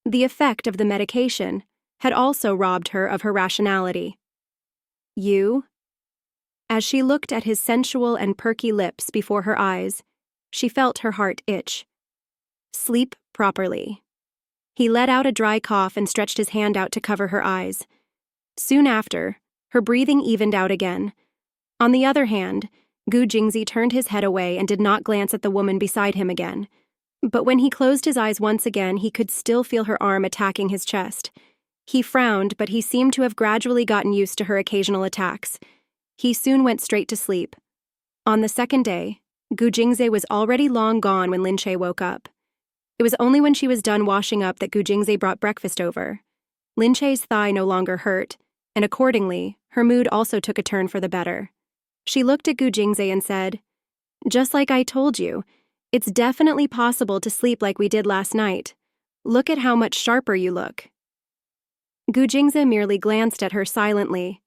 The effect of the medication had also robbed her of her rationality. You? As she looked at his sensual and perky lips before her eyes, she felt her heart itch. Sleep properly. He let out a dry cough and stretched his hand out to cover her eyes. Soon after, her breathing evened out again. On the other hand, Gu Jingzi turned his head away and did not glance at the woman beside him again. But when he closed his eyes once again, he could still feel her arm attacking his chest. He frowned, but he seemed to have gradually gotten used to her occasional attacks. He soon went straight to sleep. On the second day, Gu Jingzi was already long gone when Lin Che woke up. It was only when she was done washing up that Gu Jingzi brought breakfast over. Lin Che's thigh no longer hurt, and accordingly, her mood also took a turn for the better. She looked at Gu Jingzi and said, "Just like I told you, it's definitely possible to sleep like we did last night. Look at how much sharper you look." Gu Jingzi merely glanced at her silently.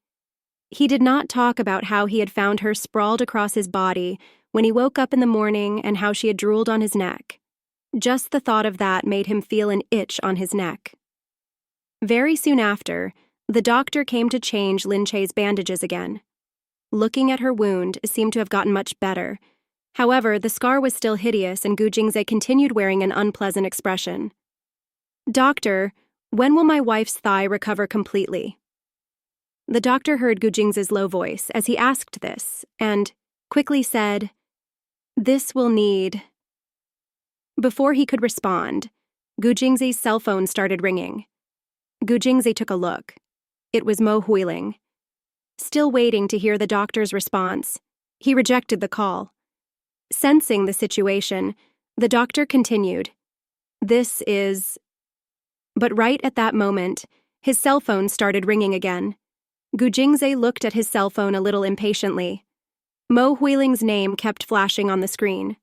He did not talk about how he had found her sprawled across his body when he woke up in the morning and how she had drooled on his neck. Just the thought of that made him feel an itch on his neck. Very soon after, the doctor came to change Lin Che's bandages again. Looking at her wound, it seemed to have gotten much better. However, the scar was still hideous and Gu Jingzi continued wearing an unpleasant expression. "Doctor, when will my wife's thigh recover completely?" The doctor heard Gu Jingzi's low voice as he asked this, and quickly said, "This will need..." Before he could respond, Gu Jingzi's cell phone started ringing. Gu Jingzi took a look. It was Mo Huiling. Still waiting to hear the doctor's response, he rejected the call. Sensing the situation, the doctor continued, "This is..." But right at that moment, his cell phone started ringing again. Gu Jingzi looked at his cell phone a little impatiently. Mo Huiling's name kept flashing on the screen.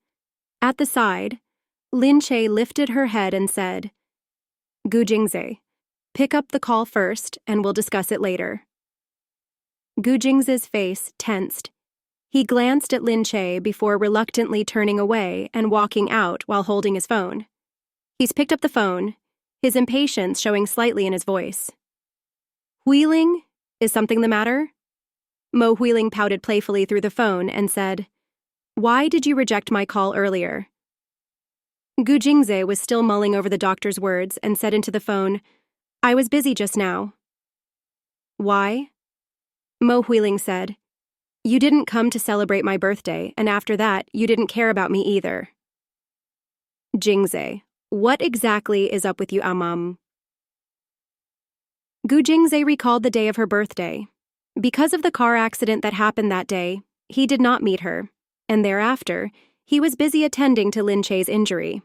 At the side, Lin Che lifted her head and said, "Gu Jingzi, pick up the call first and we'll discuss it later." Gu Jingzi's face tensed. He glanced at Lin Che before reluctantly turning away and walking out while holding his phone. He's picked up the phone, his impatience showing slightly in his voice. "Huiling, is something the matter?" Mo Huiling pouted playfully through the phone and said, "Why did you reject my call earlier?" Gu Jingzi was still mulling over the doctor's words and said into the phone, "I was busy just now." "Why?" Mo Huiling said, "You didn't come to celebrate my birthday, and after that, you didn't care about me either." "Jingzi, what exactly is up with you, Amam?" Gu Jingzi recalled the day of her birthday. Because of the car accident that happened that day, he did not meet her, and thereafter, he was busy attending to Lin Che's injury.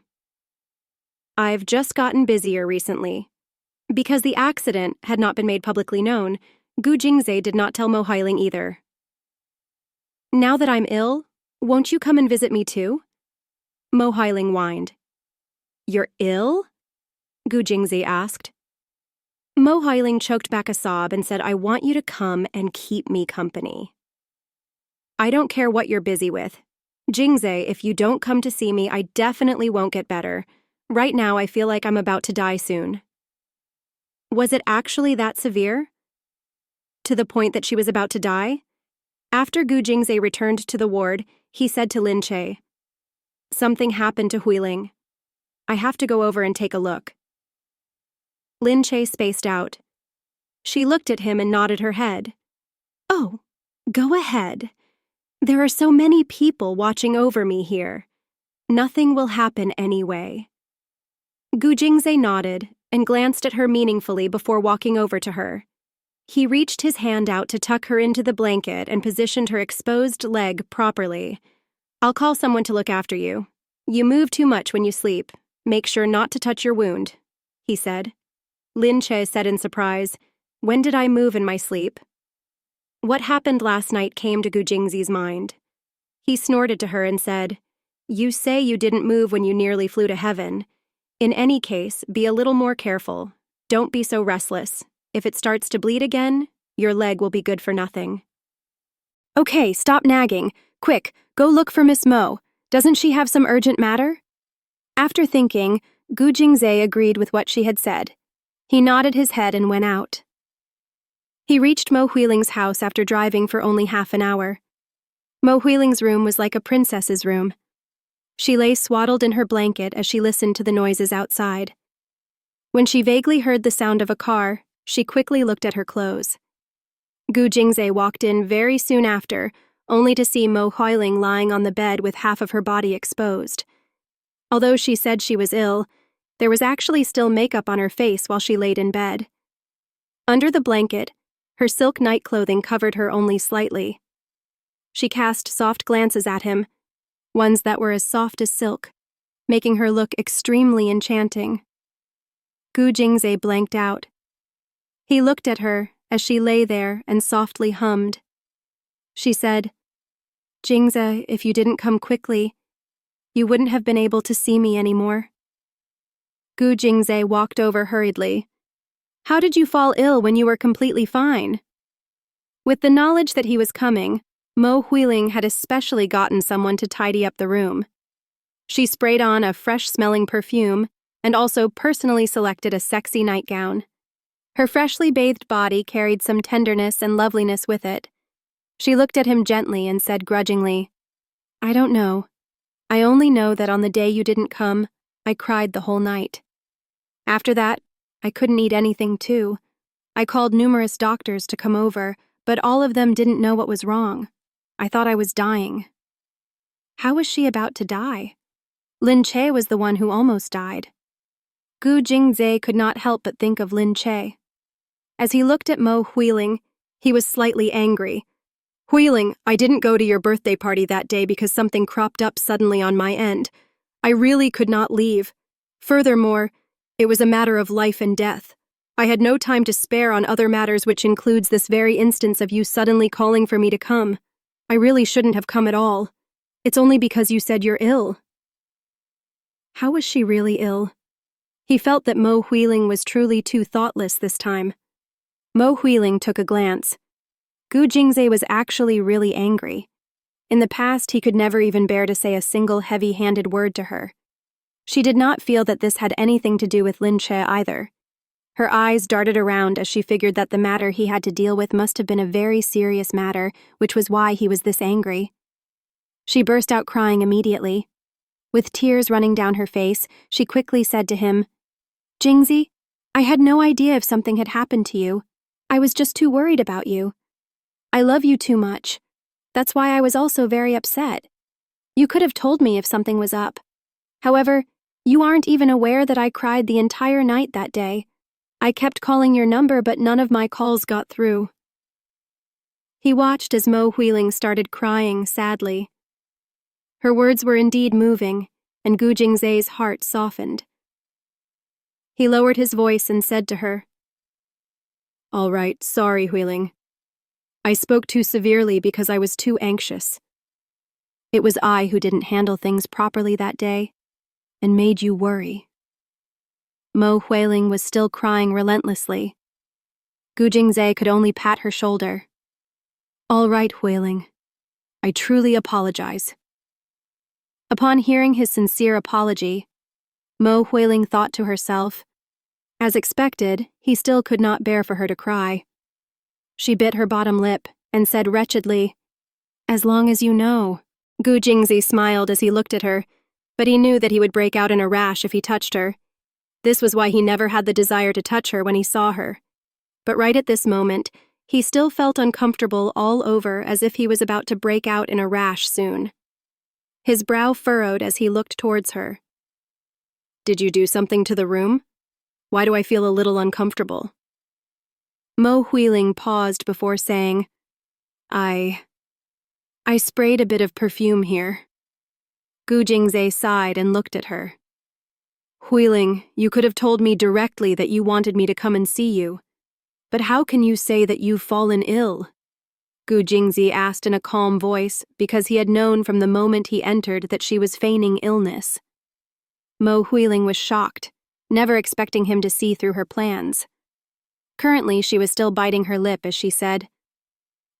"I've just gotten busier recently." Because the accident had not been made publicly known, Gu Jingzi did not tell Mo Huiling either. "Now that I'm ill, won't you come and visit me too?" Mo Huiling whined. "You're ill?" Gu Jingzi asked. Mo Huiling choked back a sob and said, "I want you to come and keep me company." "I don't care what you're busy with. Jingzi, if you don't come to see me, I definitely won't get better. Right now, I feel like I'm about to die soon." Was it actually that severe? To the point that she was about to die? After Gu Jingzi returned to the ward, he said to Lin Che, "Something happened to Huiling. I have to go over and take a look." Lin Che spaced out. She looked at him and nodded her head. "Oh, go ahead. There are so many people watching over me here. Nothing will happen anyway." Gu Jingzi nodded and glanced at her meaningfully before walking over to her. He reached his hand out to tuck her into the blanket and positioned her exposed leg properly. "I'll call someone to look after you. You move too much when you sleep. Make sure not to touch your wound," he said. Lin Che said in surprise, "When did I move in my sleep?" What happened last night came to Gu Jingzi's mind. He snorted to her and said, "You say you didn't move when you nearly flew to heaven. In any case, be a little more careful. Don't be so restless. If it starts to bleed again, your leg will be good for nothing." "Okay, stop nagging. Quick, go look for Miss Mo. Doesn't she have some urgent matter?" After thinking, Gu Jingzhe agreed with what she had said. He nodded his head and went out. He reached Mo Huiling's house after driving for only half an hour. Mo Huiling's room was like a princess's room. She lay swaddled in her blanket as she listened to the noises outside. When she vaguely heard the sound of a car, she quickly looked at her clothes. Gu Jingzhe walked in very soon after, only to see Mo Huiling lying on the bed with half of her body exposed. Although she said she was ill, there was actually still makeup on her face while she laid in bed. Under the blanket, her silk night clothing covered her only slightly. She cast soft glances at him, ones that were as soft as silk, making her look extremely enchanting. Gu Jingzhe blanked out. He looked at her as she lay there and softly hummed. She said, "Jingzhe, if you didn't come quickly, you wouldn't have been able to see me anymore." Gu Jingzhe walked over hurriedly. "How did you fall ill when you were completely fine?" With the knowledge that he was coming, Mo Huiling had especially gotten someone to tidy up the room. She sprayed on a fresh-smelling perfume and also personally selected a sexy nightgown. Her freshly bathed body carried some tenderness and loveliness with it. She looked at him gently and said grudgingly, "I don't know. I only know that on the day you didn't come, I cried the whole night. After that, I couldn't eat anything too. I called numerous doctors to come over, but all of them didn't know what was wrong. I thought I was dying." How was she about to die? Lin Che was the one who almost died. Gu Jingzhe could not help but think of Lin Che. As he looked at Mo Huiling, he was slightly angry. "Huiling, I didn't go to your birthday party that day because something cropped up suddenly on my end. I really could not leave. Furthermore, it was a matter of life and death. I had no time to spare on other matters, which includes this very instance of you suddenly calling for me to come. I really shouldn't have come at all. It's only because you said you're ill." How was she really ill? He felt that Mo Huiling was truly too thoughtless this time. Mo Huiling took a glance. Gu Jingzhe was actually really angry. In the past, he could never even bear to say a single heavy-handed word to her. She did not feel that this had anything to do with Lin Che either. Her eyes darted around as she figured that the matter he had to deal with must have been a very serious matter, which was why he was this angry. She burst out crying immediately. With tears running down her face, she quickly said to him, "Jingzi, I had no idea if something had happened to you. I was just too worried about you. I love you too much. That's why I was also very upset. You could have told me if something was up. However, you aren't even aware that I cried the entire night that day. I kept calling your number, but none of my calls got through." He watched as Mo Huiling started crying sadly. Her words were indeed moving, and Gu Jingzhe's heart softened. He lowered his voice and said to her, "All right, sorry, Huiling. I spoke too severely because I was too anxious. It was I who didn't handle things properly that day and made you worry." Mo Huiling was still crying relentlessly. Gu Jingzhe could only pat her shoulder. "All right, Huiling. I truly apologize." Upon hearing his sincere apology, Mo Huiling thought to herself, as expected, he still could not bear for her to cry. She bit her bottom lip and said wretchedly, "As long as you know." Gu Jingzhe smiled as he looked at her, but he knew that he would break out in a rash if he touched her. This was why he never had the desire to touch her when he saw her. But right at this moment, he still felt uncomfortable all over, as if he was about to break out in a rash soon. His brow furrowed as he looked towards her. "Did you do something to the room? Why do I feel a little uncomfortable?" Mo Huiling paused before saying, I sprayed a bit of perfume here." Gu Jingzhe sighed and looked at her. "Huiling, you could have told me directly that you wanted me to come and see you. But how can you say that you've fallen ill?" Gu Jingzhe asked in a calm voice, because he had known from the moment he entered that she was feigning illness. Mo Huiling was shocked, never expecting him to see through her plans. Currently, she was still biting her lip as she said,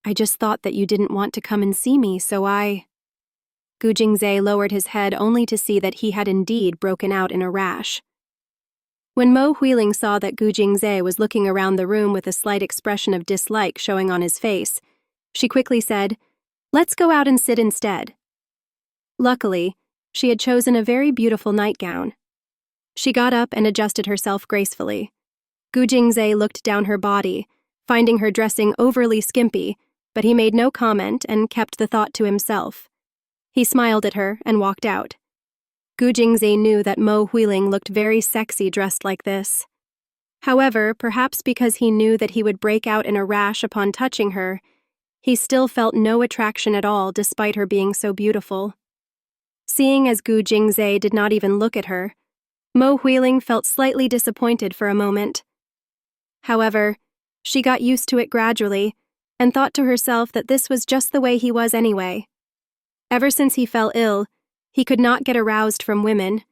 "I just thought that you didn't want to come and see me, so I—" Gu Jingzhe lowered his head only to see that he had indeed broken out in a rash. When Mo Huiling saw that Gu Jingzhe was looking around the room with a slight expression of dislike showing on his face, she quickly said, "Let's go out and sit instead." Luckily, she had chosen a very beautiful nightgown. She got up and adjusted herself gracefully. Gu Jingzhe looked down her body, finding her dressing overly skimpy, but he made no comment and kept the thought to himself. He smiled at her and walked out. Gu Jingzhe knew that Mo Huiling looked very sexy dressed like this. However, perhaps because he knew that he would break out in a rash upon touching her, he still felt no attraction at all despite her being so beautiful. Seeing as Gu Jingzhe did not even look at her, Mo Huiling felt slightly disappointed for a moment. However, she got used to it gradually and thought to herself that this was just the way he was anyway. Ever since he fell ill, he could not get aroused from women.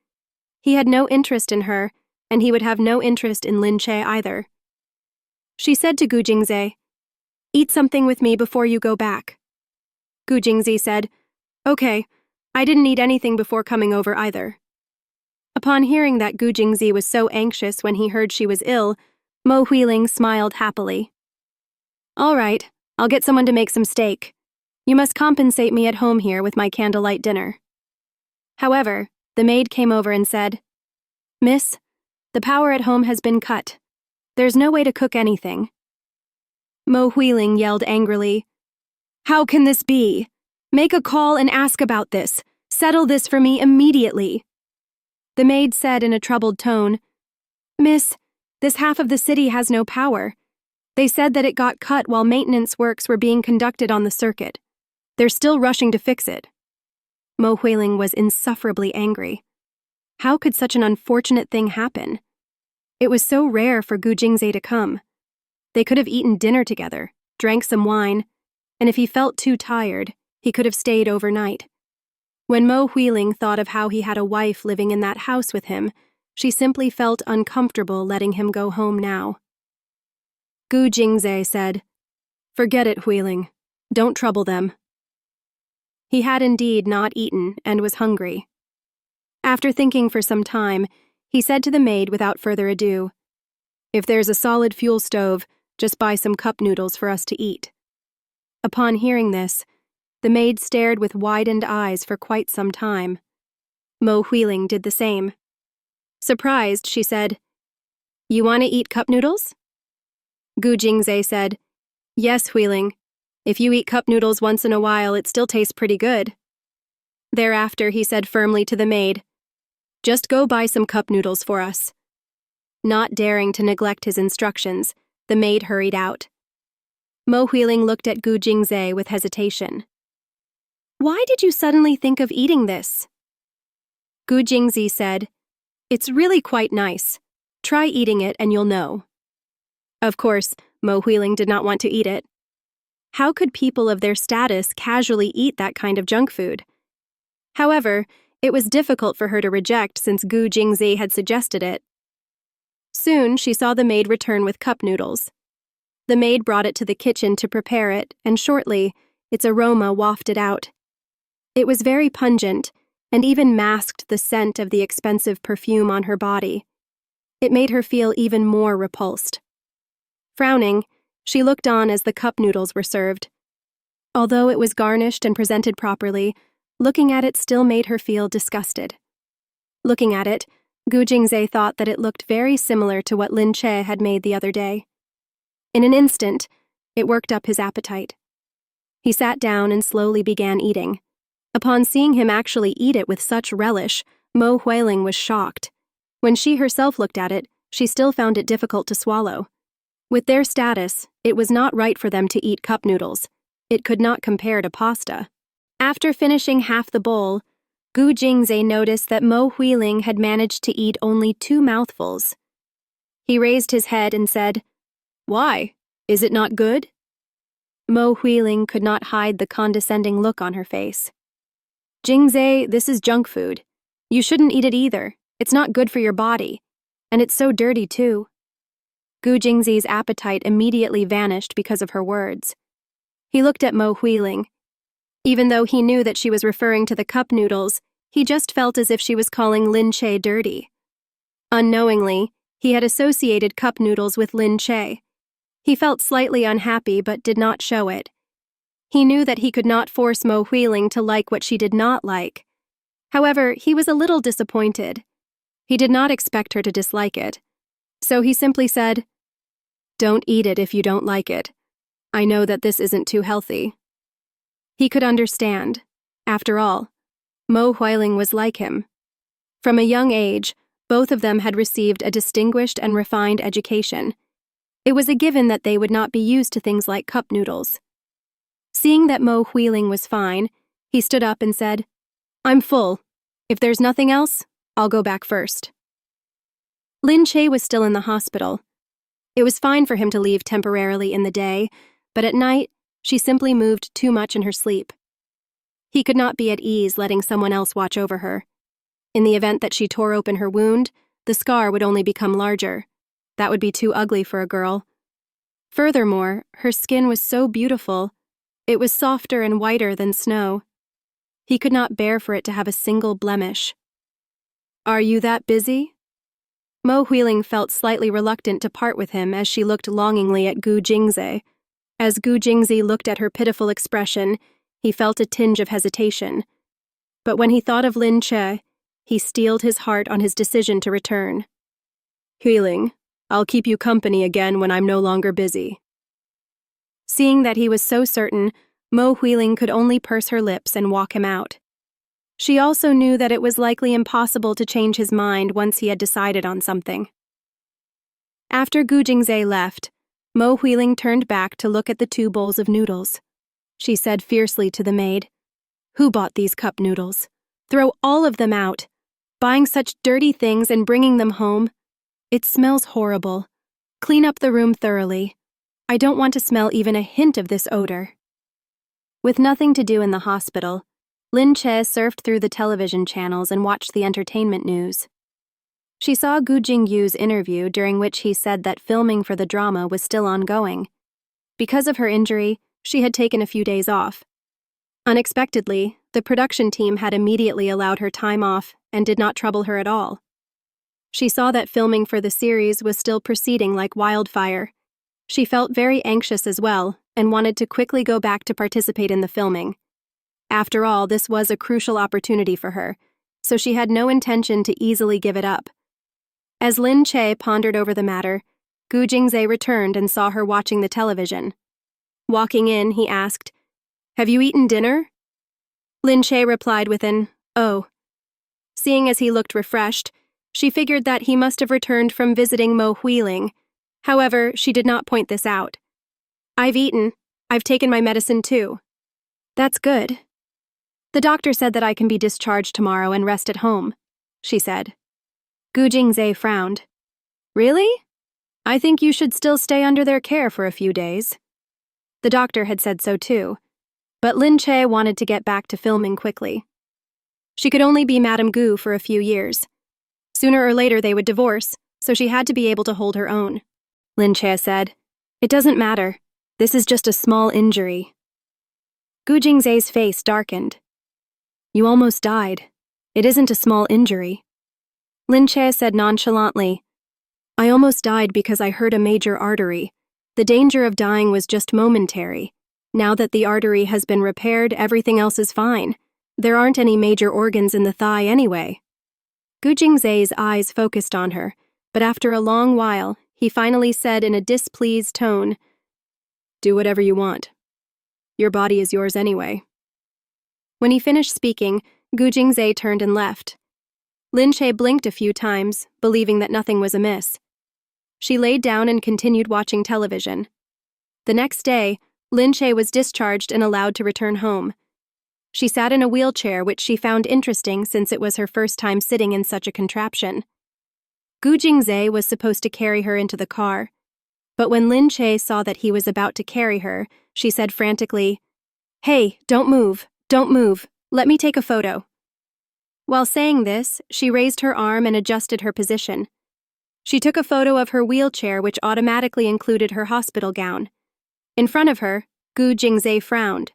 He had no interest in her, and he would have no interest in Lin Che either. She said to Gu Jingzhe, "Eat something with me before you go back." Gu Jingzhe said, "Okay, I didn't eat anything before coming over either." Upon hearing that Gu Jingzhe was so anxious when he heard she was ill, Mo Huiling smiled happily. "All right, I'll get someone to make some steak. You must compensate me at home here with my candlelight dinner." However, the maid came over and said, "Miss, the power at home has been cut. There's no way to cook anything." Mo Huiling yelled angrily, "How can this be? Make a call and ask about this. Settle this for me immediately." The maid said in a troubled tone, "Miss, this half of the city has no power. They said that it got cut while maintenance works were being conducted on the circuit. They're still rushing to fix it." Mo Huiling was insufferably angry. How could such an unfortunate thing happen? It was so rare for Gu Jingzhe to come. They could have eaten dinner together, drank some wine, and if he felt too tired, he could have stayed overnight. When Mo Huiling thought of how he had a wife living in that house with him, she simply felt uncomfortable letting him go home now. Gu Jingzhe said, "Forget it, Huiling. Don't trouble them." He had indeed not eaten and was hungry. After thinking for some time, he said to the maid without further ado, "If there's a solid fuel stove, just buy some cup noodles for us to eat." Upon hearing this, the maid stared with widened eyes for quite some time. Mo Huiling did the same. Surprised, she said, "You want to eat cup noodles?" Gu Jingzhe said, "Yes, Huiling. If you eat cup noodles once in a while, it still tastes pretty good." Thereafter, he said firmly to the maid, "Just go buy some cup noodles for us." Not daring to neglect his instructions, the maid hurried out. Mo Huiling looked at Gu Jingzhe with hesitation. "Why did you suddenly think of eating this?" Gu Jingzhe said, "It's really quite nice. Try eating it and you'll know." Of course, Mo Huiling did not want to eat it. How could people of their status casually eat that kind of junk food? However, it was difficult for her to reject since Gu Jingzhe had suggested it. Soon, she saw the maid return with cup noodles. The maid brought it to the kitchen to prepare it, and shortly, its aroma wafted out. It was very pungent, and even masked the scent of the expensive perfume on her body. It made her feel even more repulsed. Frowning, she looked on as the cup noodles were served. Although it was garnished and presented properly, looking at it still made her feel disgusted. Looking at it, Gu Jingzhe thought that it looked very similar to what Lin Che had made the other day. In an instant, it worked up his appetite. He sat down and slowly began eating. Upon seeing him actually eat it with such relish, Mo Huiling was shocked. When she herself looked at it, she still found it difficult to swallow. With their status, it was not right for them to eat cup noodles. It could not compare to pasta. After finishing half the bowl, Gu Jingzhe noticed that Mo Huiling had managed to eat only 2 mouthfuls. He raised his head and said, "Why? Is it not good?" Mo Huiling could not hide the condescending look on her face. "Jingzhe, this is junk food. You shouldn't eat it either. It's not good for your body. And it's so dirty, too." Gu Jingzhe's appetite immediately vanished because of her words. He looked at Mo Huiling. Even though he knew that she was referring to the cup noodles, he just felt as if she was calling Lin Che dirty. Unknowingly, He had associated cup noodles with Lin Che. He felt slightly unhappy but did not show it. He knew that he could not force Mo Huiling to like what she did not like. However, he was a little disappointed. He did not expect her to dislike it. So he simply said, "Don't eat it if you don't like it. I know that this isn't too healthy." He could understand. After all, Mo Huiling was like him. From a young age, both of them had received a distinguished and refined education. It was a given that they would not be used to things like cup noodles. Seeing that Mo Huiling was fine, he stood up and said, "I'm full. If there's nothing else, I'll go back first." Lin Che was still in the hospital. It was fine for him to leave temporarily in the day, but at night, she simply moved too much in her sleep. He could not be at ease letting someone else watch over her. In the event that she tore open her wound, the scar would only become larger. That would be too ugly for a girl. Furthermore, her skin was so beautiful. It was softer and whiter than snow. He could not bear for it to have a single blemish. "Are you that busy?" Mo Huiling felt slightly reluctant to part with him as she looked longingly at Gu Jingze. As Gu Jingze looked at her pitiful expression, he felt a tinge of hesitation. But when he thought of Lin Che, he steeled his heart on his decision to return. "Huiling, I'll keep you company again when I'm no longer busy." Seeing that he was so certain, Mo Huiling could only purse her lips and walk him out. She also knew that it was likely impossible to change his mind once he had decided on something. After Gu Jingze left, Mo Huiling turned back to look at the 2 bowls of noodles. She said fiercely to the maid, "Who bought these cup noodles? Throw all of them out. Buying such dirty things and bringing them home. It smells horrible. Clean up the room thoroughly. I don't want to smell even a hint of this odor." With nothing to do in the hospital, Lin Che surfed through the television channels and watched the entertainment news. She saw Gu Jingyu's interview during which he said that filming for the drama was still ongoing. Because of her injury, she had taken a few days off. Unexpectedly, the production team had immediately allowed her time off and did not trouble her at all. She saw that filming for the series was still proceeding like wildfire. She felt very anxious as well and wanted to quickly go back to participate in the filming. After all, this was a crucial opportunity for her, so she had no intention to easily give it up. As Lin Che pondered over the matter, Gu Jingze returned and saw her watching the television. Walking in, he asked, "Have you eaten dinner?" Lin Che replied with an, "Oh." Seeing as he looked refreshed, she figured that he must have returned from visiting Mo Huiling. However, she did not point this out. "I've eaten. I've taken my medicine too." "That's good." "The doctor said that I can be discharged tomorrow and rest at home," she said. Gu Jingze frowned. "Really? I think you should still stay under their care for a few days." The doctor had said so too, but Lin Che wanted to get back to filming quickly. She could only be Madame Gu for a few years. Sooner or later they would divorce, so she had to be able to hold her own. Lin Che said, "It doesn't matter. This is just a small injury." Gu Jingze's face darkened. "You almost died. It isn't a small injury." Lin Che said nonchalantly, "I almost died because I hurt a major artery. The danger of dying was just momentary. Now that the artery has been repaired, everything else is fine. There aren't any major organs in the thigh anyway." Gu Jingze's eyes focused on her, but after a long while, he finally said in a displeased tone, "Do whatever you want. Your body is yours anyway." When he finished speaking, Gu Jingze turned and left. Lin Che blinked a few times, believing that nothing was amiss. She laid down and continued watching television. The next day, Lin Che was discharged and allowed to return home. She sat in a wheelchair, which she found interesting since it was her first time sitting in such a contraption. Gu Jingze was supposed to carry her into the car, but when Lin Che saw that he was about to carry her, she said frantically, "Hey, don't move, don't move, let me take a photo." While saying this, she raised her arm and adjusted her position. She took a photo of her wheelchair, which automatically included her hospital gown. In front of her, Gu Jingze frowned.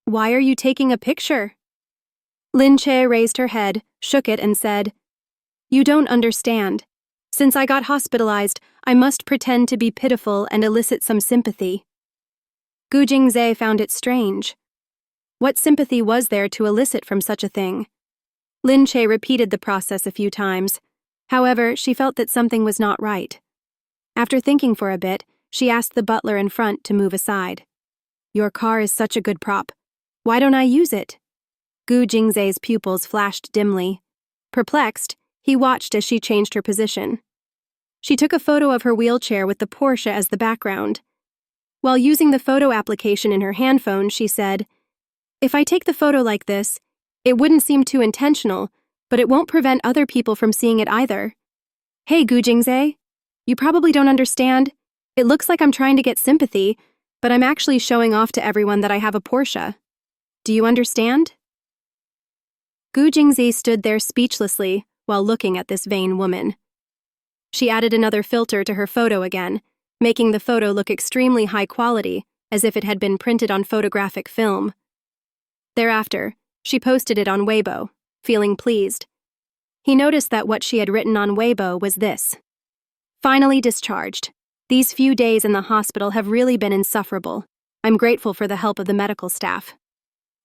"Why are you taking a picture?" Lin Che raised her head, shook it, and said, "You don't understand. Since I got hospitalized, I must pretend to be pitiful and elicit some sympathy. Gu Jingze found it strange. What sympathy was there to elicit from such a thing? Lin Che repeated the process a few times. However, she felt that something was not right. After thinking for a bit, she asked the butler in front to move aside. Your car is such a good prop. Why don't I use it? Gu Jingze's pupils flashed dimly. Perplexed, he watched as she changed her position. She took a photo of her wheelchair with the Porsche as the background. While using the photo application in her handphone, she said, "If I take the photo like this, it wouldn't seem too intentional, but it won't prevent other people from seeing it either. Hey, Gu Jingze, you probably don't understand. It looks like I'm trying to get sympathy, but I'm actually showing off to everyone that I have a Porsche. Do you understand?" Gu Jingze stood there speechlessly while looking at this vain woman. She added another filter to her photo again, making the photo look extremely high quality, as if it had been printed on photographic film. Thereafter, she posted it on Weibo, feeling pleased. He noticed that what she had written on Weibo was this: "Finally discharged. These few days in the hospital have really been insufferable. I'm grateful for the help of the medical staff."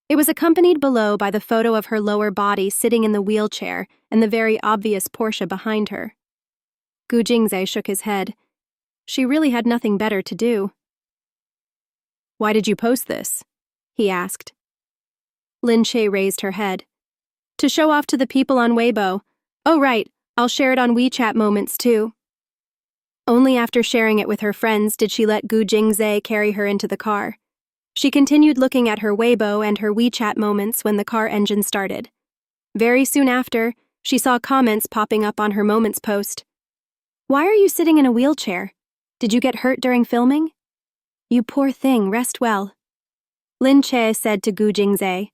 It was accompanied below by the photo of her lower body sitting in the wheelchair and the very obvious Porsche behind her. Gu Jingze shook his head. She really had nothing better to do. "Why did you post this?" he asked. Lin Che raised her head. "To show off to the people on Weibo. Oh right, I'll share it on WeChat Moments too." Only after sharing it with her friends did she let Gu Jingze carry her into the car. She continued looking at her Weibo and her WeChat Moments when the car engine started. Very soon after, she saw comments popping up on her Moments post. "Why are you sitting in a wheelchair? Did you get hurt during filming? You poor thing, rest well." Lin Che said to Gu Jingze,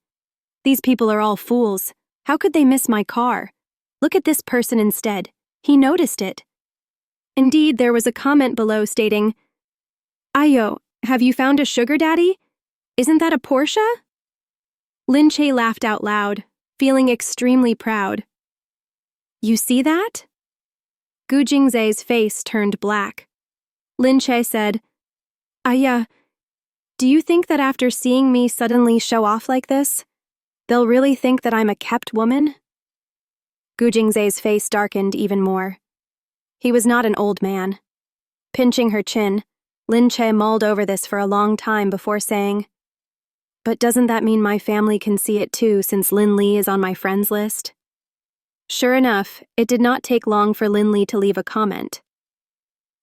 "These people are all fools. How could they miss my car? Look at this person instead. He noticed it." Indeed, there was a comment below stating, "Ayo, have you found a sugar daddy? Isn't that a Porsche?" Lin Che laughed out loud, feeling extremely proud. "You see that?" Gu Jingze's face turned black. Lin Che said, "Aya, do you think that after seeing me suddenly show off like this, they'll really think that I'm a kept woman?" Gu Jingze's face darkened even more. He was not an old man. Pinching her chin, Lin Che mulled over this for a long time before saying, "But doesn't that mean my family can see it too, since Lin Li is on my friends list?" Sure enough, it did not take long for Lin Li to leave a comment.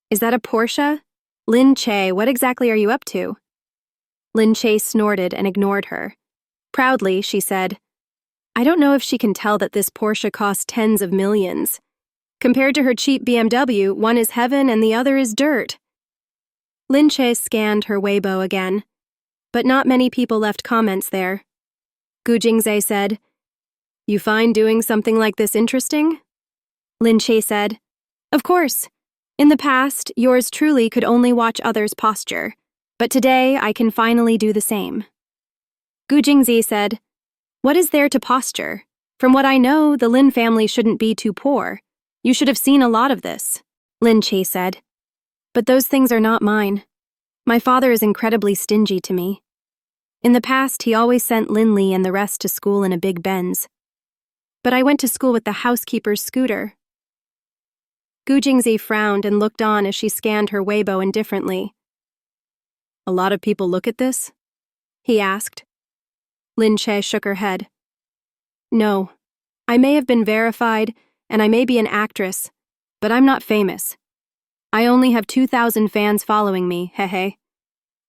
"Is that a Porsche? Lin Che, what exactly are you up to?" Lin Che snorted and ignored her. Proudly, she said, "I don't know if she can tell that this Porsche costs tens of millions. Compared to her cheap BMW, one is heaven and the other is dirt." Lin Che scanned her Weibo again, but not many people left comments there. Gu Jingze said, "You find doing something like this interesting?" Lin Che said, "Of course. In the past, yours truly could only watch others posture, but today I can finally do the same." Gu Jingze said, "What is there to posture? From what I know, the Lin family shouldn't be too poor. You should have seen a lot of this," Lin Che said. "But those things are not mine. My father is incredibly stingy to me. In the past, he always sent Lin Li and the rest to school in a big Benz. But I went to school with the housekeeper's scooter." Gu Jingze frowned and looked on as she scanned her Weibo indifferently. "A lot of people look at this?" he asked. Lin Che shook her head. "No. I may have been verified, and I may be an actress, but I'm not famous. I only have 2,000 fans following me, hehe.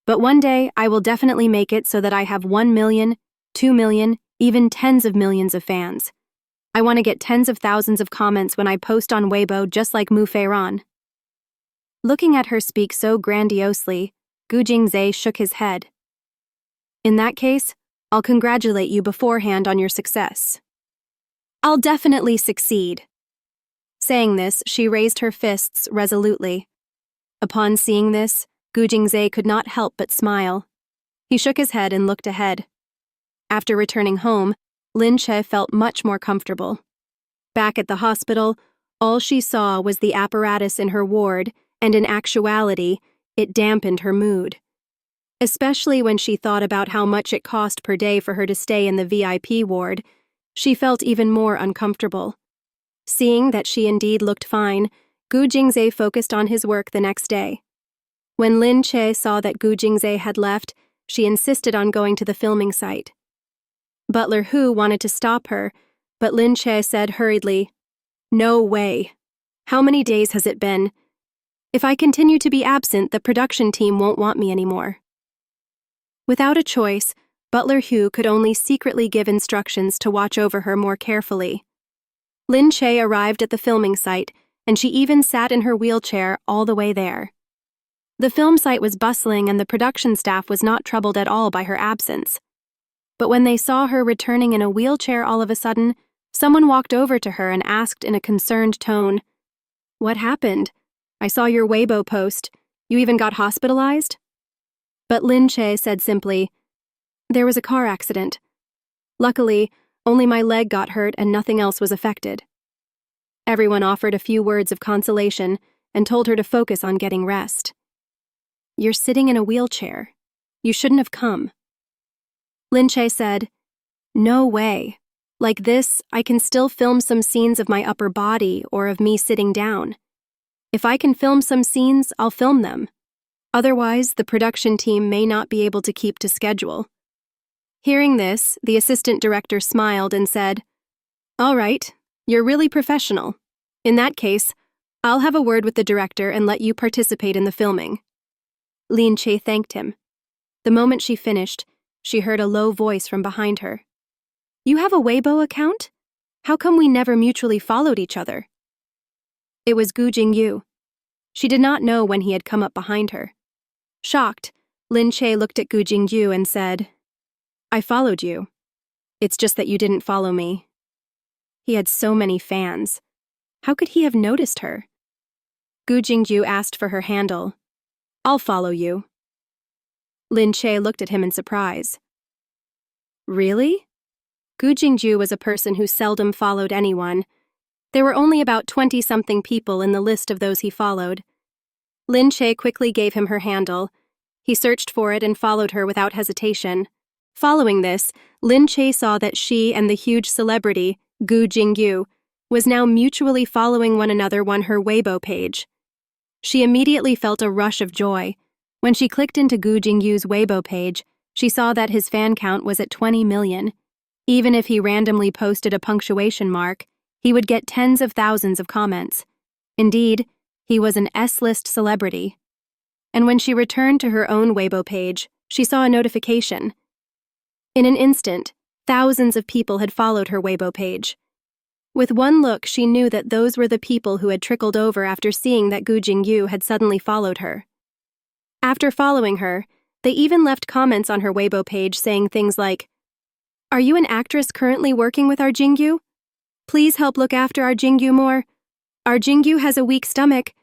But one day, I will definitely make it so that I have 1 million, 2 million, even tens of millions of fans. I want to get tens of thousands of comments when I post on Weibo just like Mu Feiran." Looking at her speak so grandiosely, Gu Jingze shook his head. "In that case, I'll congratulate you beforehand on your success." "I'll definitely succeed." Saying this, she raised her fists resolutely. Upon seeing this, Gu Jingze could not help but smile. He shook his head and looked ahead. After returning home, Lin Che felt much more comfortable. Back at the hospital, All she saw was the apparatus in her ward, and in actuality, it dampened her mood. Especially when she thought about how much it cost per day for her to stay in the VIP ward, she felt even more uncomfortable. Seeing that she indeed looked fine, Gu Jingze focused on his work the next day. When Lin Che saw that Gu Jingze had left, she insisted on going to the filming site. Butler Hu wanted to stop her, but Lin Che said hurriedly, "No way. How many days has it been? If I continue to be absent, the production team won't want me anymore." Without a choice, Butler Hu could only secretly give instructions to watch over her more carefully. Lin Che arrived at the filming site, and she even sat in her wheelchair all the way there. The film site was bustling, and the production staff was not troubled at all by her absence. But when they saw her returning in a wheelchair all of a sudden, someone walked over to her and asked in a concerned tone, "What happened? I saw your Weibo post. You even got hospitalized?" But Lin Che said simply, "There was a car accident. Luckily, only my leg got hurt and nothing else was affected." Everyone offered a few words of consolation and told her to focus on getting rest. "You're sitting in a wheelchair. You shouldn't have come." Lin Che said, "No way. Like this, I can still film some scenes of my upper body or of me sitting down. If I can film some scenes, I'll film them. Otherwise, the production team may not be able to keep to schedule." Hearing this, the assistant director smiled and said, "All right, you're really professional. In that case, I'll have a word with the director and let you participate in the filming." Lin Che thanked him. The moment she finished, she heard a low voice from behind her. "You have a Weibo account? How come we never mutually followed each other?" It was Gu Jingyu. She did not know when he had come up behind her. Shocked, Lin Che looked at Gu Jingyu and said, "I followed you. It's just that you didn't follow me." He had so many fans. How could he have noticed her? Gu Jingyu asked for her handle. "I'll follow you." Lin Che looked at him in surprise. "Really?" Gu Jingyu was a person who seldom followed anyone. There were only about 20-something people in the list of those he followed. Lin Che quickly gave him her handle. He searched for it and followed her without hesitation. Following this, Lin Che saw that she and the huge celebrity, Gu Jingyu, was now mutually following one another on her Weibo page. She immediately felt a rush of joy. When she clicked into Gu Jingyu's Weibo page, she saw that his fan count was at 20 million. Even if he randomly posted a punctuation mark, he would get tens of thousands of comments. Indeed, he was an S-list celebrity. And when she returned to her own Weibo page, she saw a notification. In an instant, thousands of people had followed her Weibo page. With one look, she knew that those were the people who had trickled over after seeing that Gu Jingyu had suddenly followed her. After following her, they even left comments on her Weibo page saying things like, "Are you an actress currently working with our Jingyu? Please help look after our Jingyu more. Our Jingyu has a weak stomach.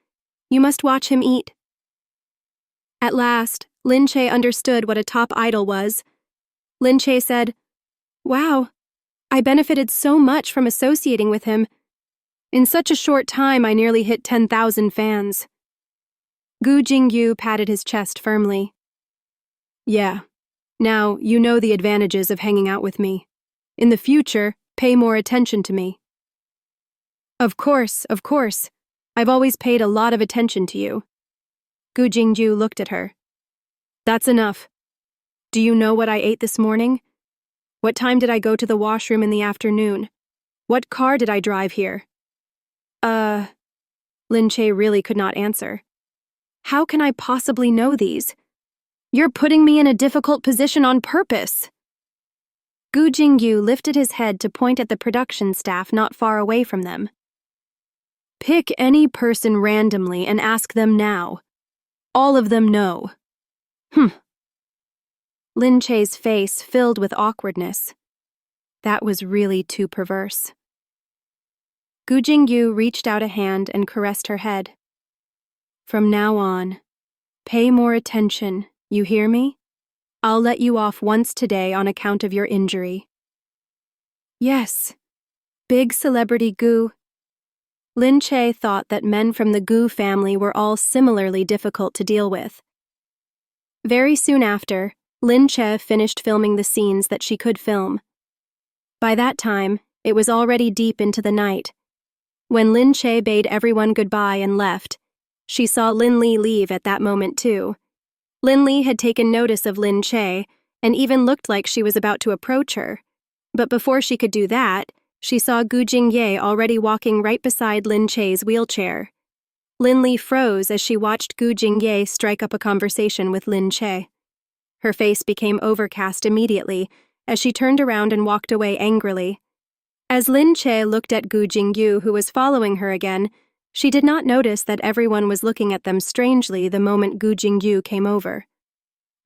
You must watch him eat." At last, Lin Che understood what a top idol was. Lin Che said, "Wow, I benefited so much from associating with him. In such a short time, I nearly hit 10,000 fans." Gu Jingyu patted his chest firmly. "Yeah, now you know the advantages of hanging out with me. In the future, pay more attention to me." Of course. I've always paid a lot of attention to you." Gu Jingyu looked at her. "That's enough. Do you know what I ate this morning? What time did I go to the washroom in the afternoon? What car did I drive here?" Lin Che really could not answer. "How can I possibly know these? You're putting me in a difficult position on purpose." Gu Jingyu lifted his head to point at the production staff not far away from them. "Pick any person randomly and ask them now. All of them know." Lin Che's face filled with awkwardness. That was really too perverse. Gu Jingyu reached out a hand and caressed her head. "From now on, pay more attention, you hear me? I'll let you off once today on account of your injury." "Yes, big celebrity Gu." Lin Che thought that men from the Gu family were all similarly difficult to deal with. Very soon after, Lin Che finished filming the scenes that she could film. By that time, it was already deep into the night. When Lin Che bade everyone goodbye and left, she saw Lin Li leave at that moment too. Lin Li had taken notice of Lin Che and even looked like she was about to approach her. But before she could do that, she saw Gu Jingye already walking right beside Lin Che's wheelchair. Lin Li froze as she watched Gu Jingye strike up a conversation with Lin Che. Her face became overcast immediately as she turned around and walked away angrily. As Lin Che looked at Gu Jingyu, who was following her again, she did not notice that everyone was looking at them strangely the moment Gu Jingyu came over.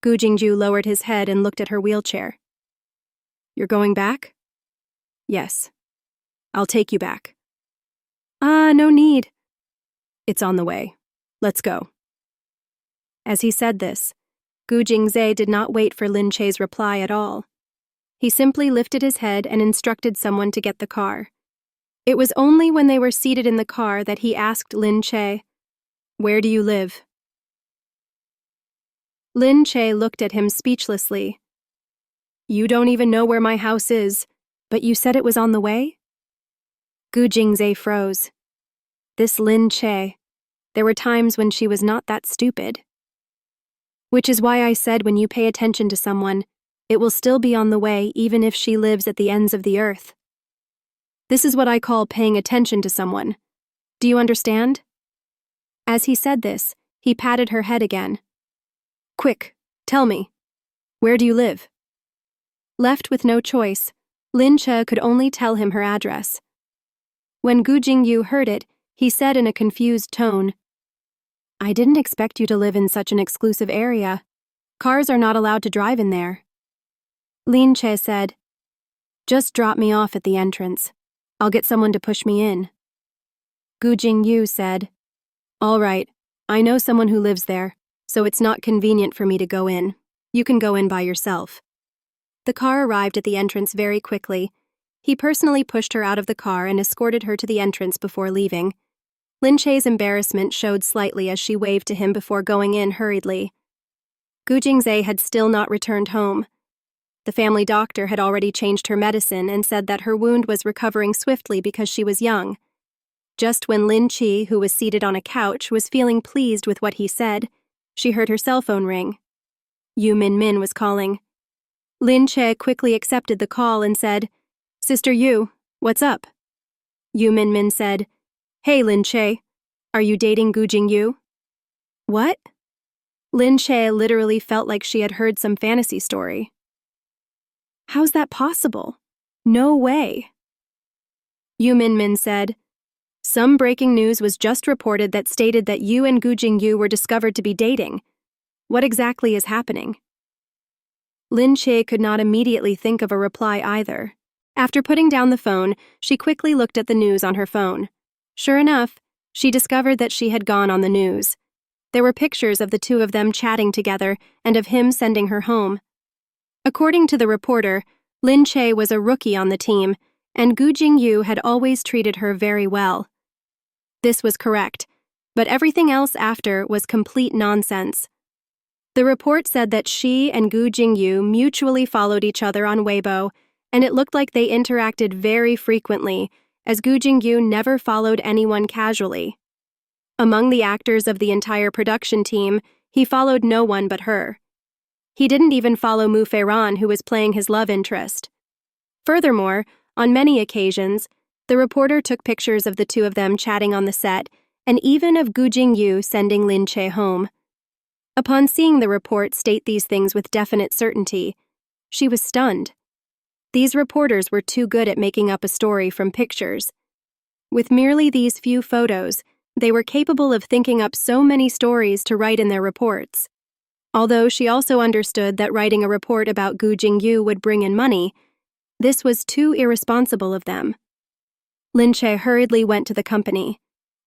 Gu Jingyu lowered his head and looked at her wheelchair. "You're going back?" "Yes. I'll take you back." No need." "It's on the way. Let's go." As he said this, Gu Jingze did not wait for Lin Che's reply at all. He simply lifted his head and instructed someone to get the car. It was only when they were seated in the car that he asked Lin Che, "Where do you live?" Lin Che looked at him speechlessly. "You don't even know where my house is, but you said it was on the way?" Gu Jingze froze. This Lin Che, there were times when she was not that stupid. "Which is why I said when you pay attention to someone, it will still be on the way even if she lives at the ends of the earth. This is what I call paying attention to someone. Do you understand?" As he said this, he patted her head again. "Quick, tell me, where do you live?" Left with no choice, Lin Che could only tell him her address. When Gu Jingyu heard it, he said in a confused tone, "I didn't expect you to live in such an exclusive area. Cars are not allowed to drive in there." Lin Che said, "Just drop me off at the entrance. I'll get someone to push me in." Gu Jingyu said, "All right, I know someone who lives there, so it's not convenient for me to go in. You can go in by yourself." The car arrived at the entrance very quickly. He personally pushed her out of the car and escorted her to the entrance before leaving. Lin Che's embarrassment showed slightly as she waved to him before going in hurriedly. Gu Jingze had still not returned home. The family doctor had already changed her medicine and said that her wound was recovering swiftly because she was young. Just when Lin Chi, who was seated on a couch, was feeling pleased with what he said, she heard her cell phone ring. Yu Min Min was calling. Lin Che quickly accepted the call and said, "Sister Yu, what's up?" Yu Min Min said, "Hey Lin Che, are you dating Gu Jingyu?" "What?" Lin Che literally felt like she had heard some fantasy story. "How's that possible? No way." Yu Min Min said, "Some breaking news was just reported that stated that you and Gu Jingyu were discovered to be dating. What exactly is happening?" Lin Che could not immediately think of a reply either. After putting down the phone, she quickly looked at the news on her phone. Sure enough, she discovered that she had gone on the news. There were pictures of the two of them chatting together and of him sending her home. According to the reporter, Lin Che was a rookie on the team, and Gu Jingyu had always treated her very well. This was correct, but everything else after was complete nonsense. The report said that she and Gu Jingyu mutually followed each other on Weibo, and it looked like they interacted very frequently, as Gu Jingyu never followed anyone casually. Among the actors of the entire production team, he followed no one but her. He didn't even follow Mu Feiran, who was playing his love interest. Furthermore, on many occasions, the reporter took pictures of the two of them chatting on the set, and even of Gu Jingyu sending Lin Che home. Upon seeing the report state these things with definite certainty, she was stunned. These reporters were too good at making up a story from pictures. With merely these few photos, they were capable of thinking up so many stories to write in their reports. Although she also understood that writing a report about Gu Jingyu would bring in money, this was too irresponsible of them. Lin Che hurriedly went to the company.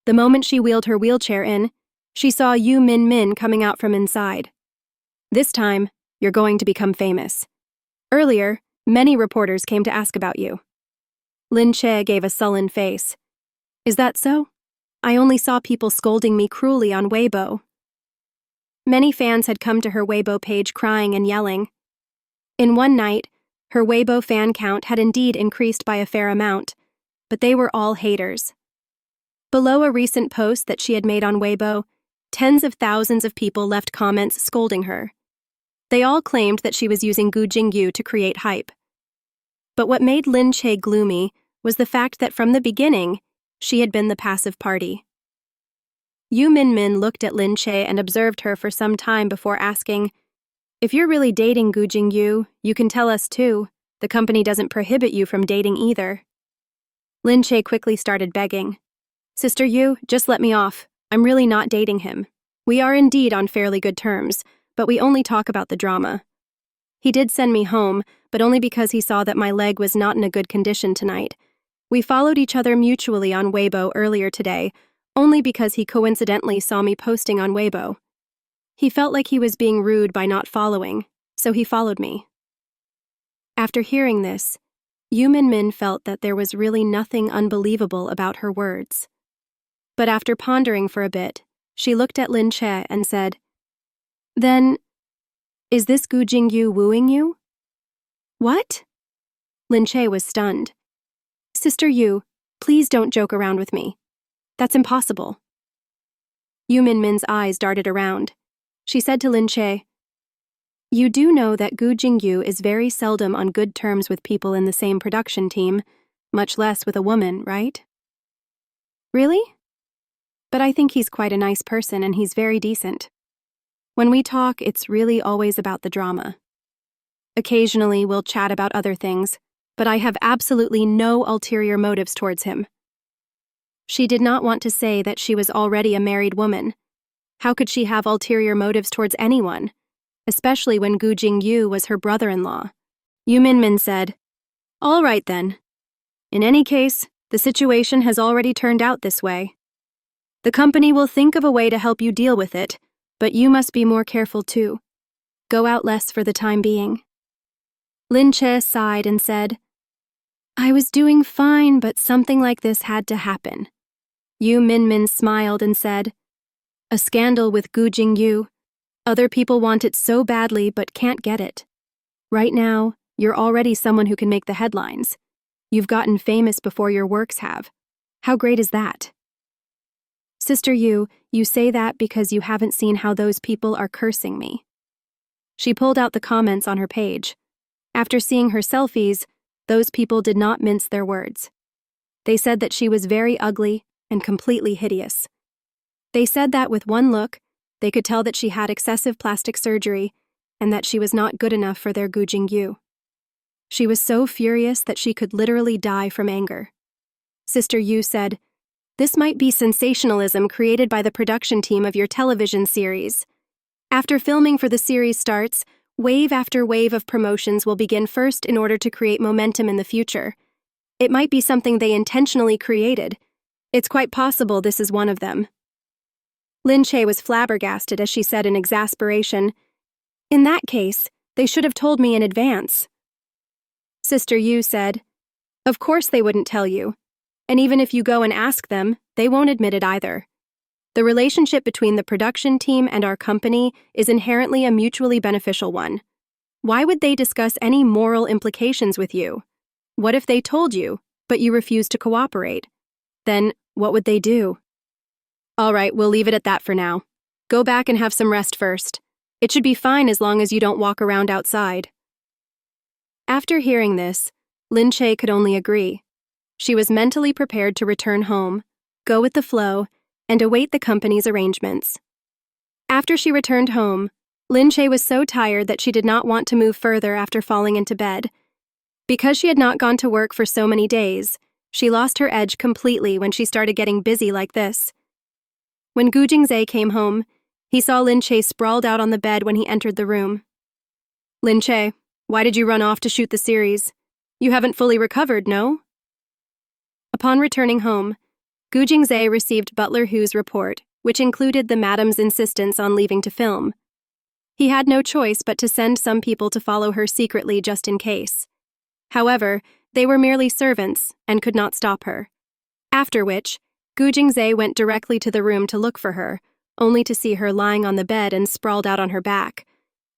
The moment she wheeled her wheelchair in, she saw Yu Min Min coming out from inside. "This time, you're going to become famous. Earlier, many reporters came to ask about you." Lin Che gave a sullen face. "Is that so?" I only saw people scolding me cruelly on Weibo. Many fans had come to her Weibo page crying and yelling. In one night, her Weibo fan count had indeed increased by a fair amount, but they were all haters. Below a recent post that she had made on Weibo, tens of thousands of people left comments scolding her. They all claimed that she was using Gu Jingyu to create hype. But what made Lin Che gloomy was the fact that from the beginning, she had been the passive party. Yu Minmin looked at Lin Che and observed her for some time before asking, "If you're really dating Gu Jingyu, you can tell us too. The company doesn't prohibit you from dating either." Lin Che quickly started begging. "Sister Yu, just let me off. I'm really not dating him. We are indeed on fairly good terms, but we only talk about the drama. He did send me home, but only because he saw that my leg was not in a good condition tonight. We followed each other mutually on Weibo earlier today, only because he coincidentally saw me posting on Weibo. He felt like he was being rude by not following, so he followed me." After hearing this, Yu Minmin felt that there was really nothing unbelievable about her words. But after pondering for a bit, she looked at Lin Che and said, "Then, is this Gu Jingyu wooing you?" "What?" Lin Che was stunned. "Sister Yu, please don't joke around with me. That's impossible." Yu Minmin's eyes darted around. She said to Lin Che, "You do know that Gu Jingyu is very seldom on good terms with people in the same production team, much less with a woman, right?" "Really? But I think he's quite a nice person and he's very decent. When we talk, it's really always about the drama. Occasionally, we'll chat about other things, but I have absolutely no ulterior motives towards him." She did not want to say that she was already a married woman. How could she have ulterior motives towards anyone, especially when Gu Jingyu was her brother-in-law? Yu Minmin said, "All right then. In any case, the situation has already turned out this way. The company will think of a way to help you deal with it, but you must be more careful too. Go out less for the time being." Lin Che sighed and said, "I was doing fine, but something like this had to happen." Yu Minmin smiled and said, "A scandal with Gu Jingyu. Other people want it so badly but can't get it. Right now, you're already someone who can make the headlines. You've gotten famous before your works have. How great is that?" "Sister Yu, you say that because you haven't seen how those people are cursing me." She pulled out the comments on her page. After seeing her selfies, those people did not mince their words. They said that she was very ugly and completely hideous. They said that with one look, they could tell that she had excessive plastic surgery and that she was not good enough for their Gu Jingyu. She was so furious that she could literally die from anger. Sister Yu said, "This might be sensationalism created by the production team of your television series. After filming for the series starts, wave after wave of promotions will begin first in order to create momentum in the future. It might be something they intentionally created. It's quite possible this is one of them." Lin Che was flabbergasted as she said in exasperation, "In that case, they should have told me in advance." Sister Yu said, "Of course they wouldn't tell you. And even if you go and ask them, they won't admit it either. The relationship between the production team and our company is inherently a mutually beneficial one. Why would they discuss any moral implications with you? What if they told you, but you refused to cooperate? Then, what would they do?" "All right, we'll leave it at that for now. Go back and have some rest first. It should be fine as long as you don't walk around outside." After hearing this, Lin Che could only agree. She was mentally prepared to return home, go with the flow, and await the company's arrangements. After she returned home, Lin Che was so tired that she did not want to move further after falling into bed. Because she had not gone to work for so many days, she lost her edge completely when she started getting busy like this. When Gu Jingzhe came home, he saw Lin Che sprawled out on the bed when he entered the room. "Lin Che, why did you run off to shoot the series? You haven't fully recovered, no?" Upon returning home, Gu Jingzhe received Butler Hu's report, which included the madam's insistence on leaving to film. He had no choice but to send some people to follow her secretly just in case. However, they were merely servants and could not stop her. After which, Gu Jingzhe went directly to the room to look for her, only to see her lying on the bed and sprawled out on her back.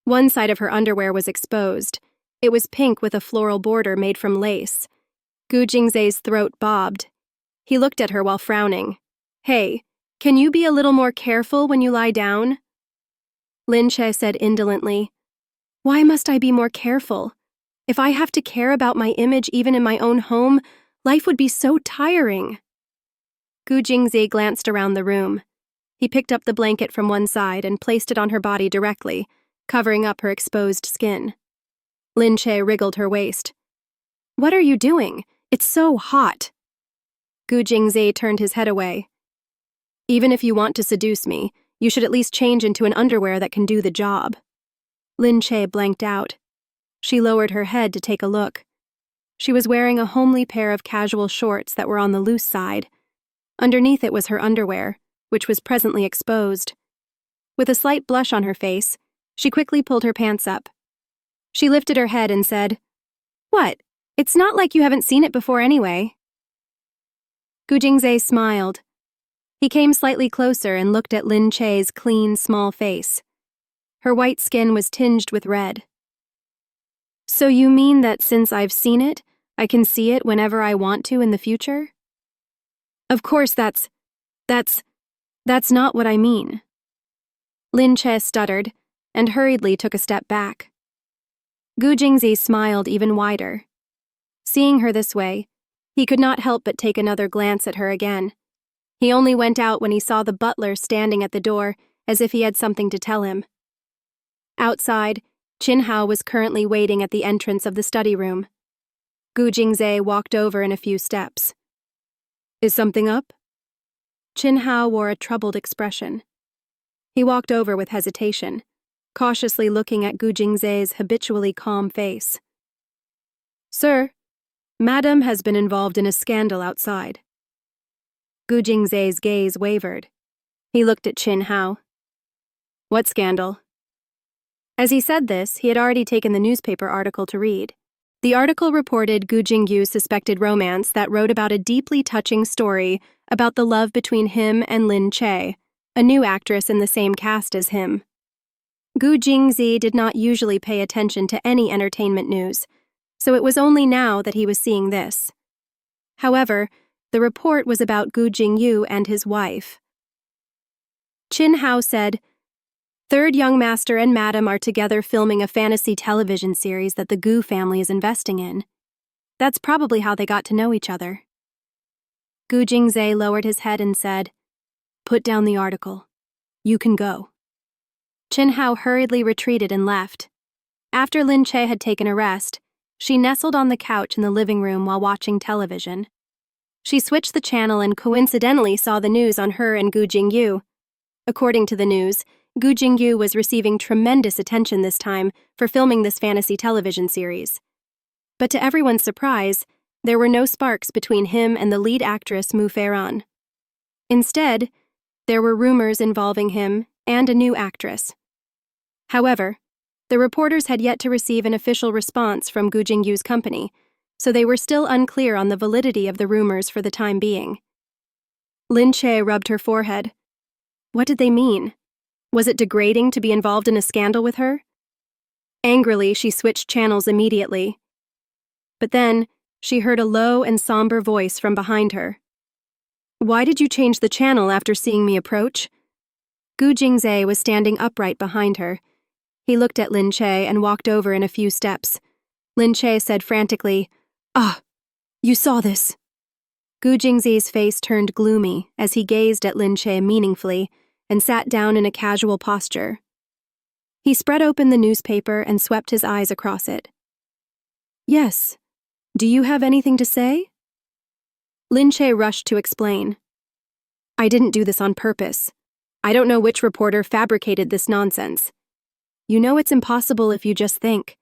One side of her underwear was exposed. It was pink with a floral border made from lace. Gu Jingzhe's throat bobbed. He looked at her while frowning. "Hey, can you be a little more careful when you lie down?" Lin Che said indolently, "Why must I be more careful? If I have to care about my image even in my own home, life would be so tiring." Gu Jingzhe glanced around the room. He picked up the blanket from one side and placed it on her body directly, covering up her exposed skin. Lin Che wriggled her waist. "What are you doing? It's so hot." Gu Jingzhe turned his head away. "Even if you want to seduce me, you should at least change into an underwear that can do the job." Lin Che blanked out. She lowered her head to take a look. She was wearing a homely pair of casual shorts that were on the loose side. Underneath it was her underwear, which was presently exposed. With a slight blush on her face, she quickly pulled her pants up. She lifted her head and said, "What? It's not like you haven't seen it before anyway." Gu Jingzhe smiled. He came slightly closer and looked at Lin Che's clean, small face. Her white skin was tinged with red. "So you mean that since I've seen it, I can see it whenever I want to in the future?" "Of course that's not what I mean." Lin Che stuttered and hurriedly took a step back. Gu Jingzhe smiled even wider. Seeing her this way, he could not help but take another glance at her again. He only went out when he saw the butler standing at the door, as if he had something to tell him. Outside, Qin Hao was currently waiting at the entrance of the study room. Gu Jingzhe walked over in a few steps. "Is something up?" Qin Hao wore a troubled expression. He walked over with hesitation, cautiously looking at Gu Jingzhe's habitually calm face. "Sir, Madam has been involved in a scandal outside." Gu Jingzhe's gaze wavered. He looked at Qin Hao. "What scandal?" As he said this, he had already taken the newspaper article to read. The article reported Gu Jingyu's suspected romance that wrote about a deeply touching story about the love between him and Lin Che, a new actress in the same cast as him. Gu Jingzhe did not usually pay attention to any entertainment news, so it was only now that he was seeing this. However, the report was about Gu Jingyu and his wife. Qin Hao said, "Third young master and madam are together filming a fantasy television series that the Gu family is investing in. That's probably how they got to know each other." Gu Jingzhe lowered his head and said, "Put down the article. You can go." Qin Hao hurriedly retreated and left. After Lin Che had taken a rest, she nestled on the couch in the living room while watching television. She switched the channel and coincidentally saw the news on her and Gu Jingyu. According to the news, Gu Jingyu was receiving tremendous attention this time for filming this fantasy television series. But to everyone's surprise, there were no sparks between him and the lead actress Mu Feiran. Instead, there were rumors involving him and a new actress. However, the reporters had yet to receive an official response from Gu Jingyu's company, so they were still unclear on the validity of the rumors for the time being. Lin Che rubbed her forehead. What did they mean? Was it degrading to be involved in a scandal with her? Angrily, she switched channels immediately. But then, she heard a low and somber voice from behind her. "Why did you change the channel after seeing me approach?" Gu Jingzhe was standing upright behind her. He looked at Lin Che and walked over in a few steps. Lin Che said frantically, "Ah, you saw this." Gu Jingzhe's face turned gloomy as he gazed at Lin Che meaningfully and sat down in a casual posture. He spread open the newspaper and swept his eyes across it. "Yes. Do you have anything to say?" Lin Che rushed to explain. "I didn't do this on purpose. I don't know which reporter fabricated this nonsense. You know it's impossible if you just think.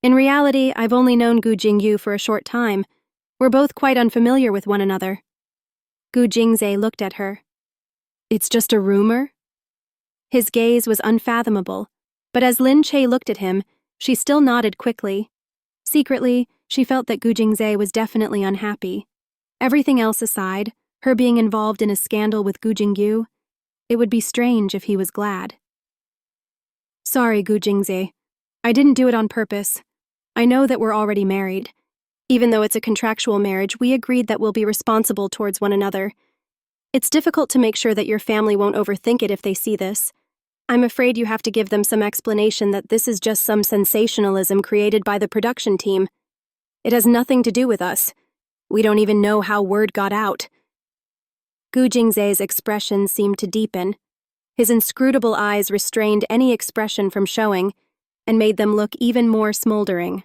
In reality, I've only known Gu Jingyu for a short time. We're both quite unfamiliar with one another." Gu Jingzhe looked at her. "It's just a rumor?" His gaze was unfathomable, but as Lin Che looked at him, she still nodded quickly. Secretly, she felt that Gu Jingzhe was definitely unhappy. Everything else aside, Her being involved in a scandal with Gu Jingyu, it would be strange if he was glad. Sorry, Gu Jingze. I didn't do it on purpose. I know that we're already married. Even though it's a contractual marriage, we agreed that we'll be responsible towards one another. It's difficult to make sure that your family won't overthink it if they see this. I'm afraid you have to give them some explanation that this is just some sensationalism created by the production team. It has nothing to do with us. We don't even know how word got out. Gu Jingze's expression seemed to deepen. His inscrutable eyes restrained any expression from showing and made them look even more smoldering.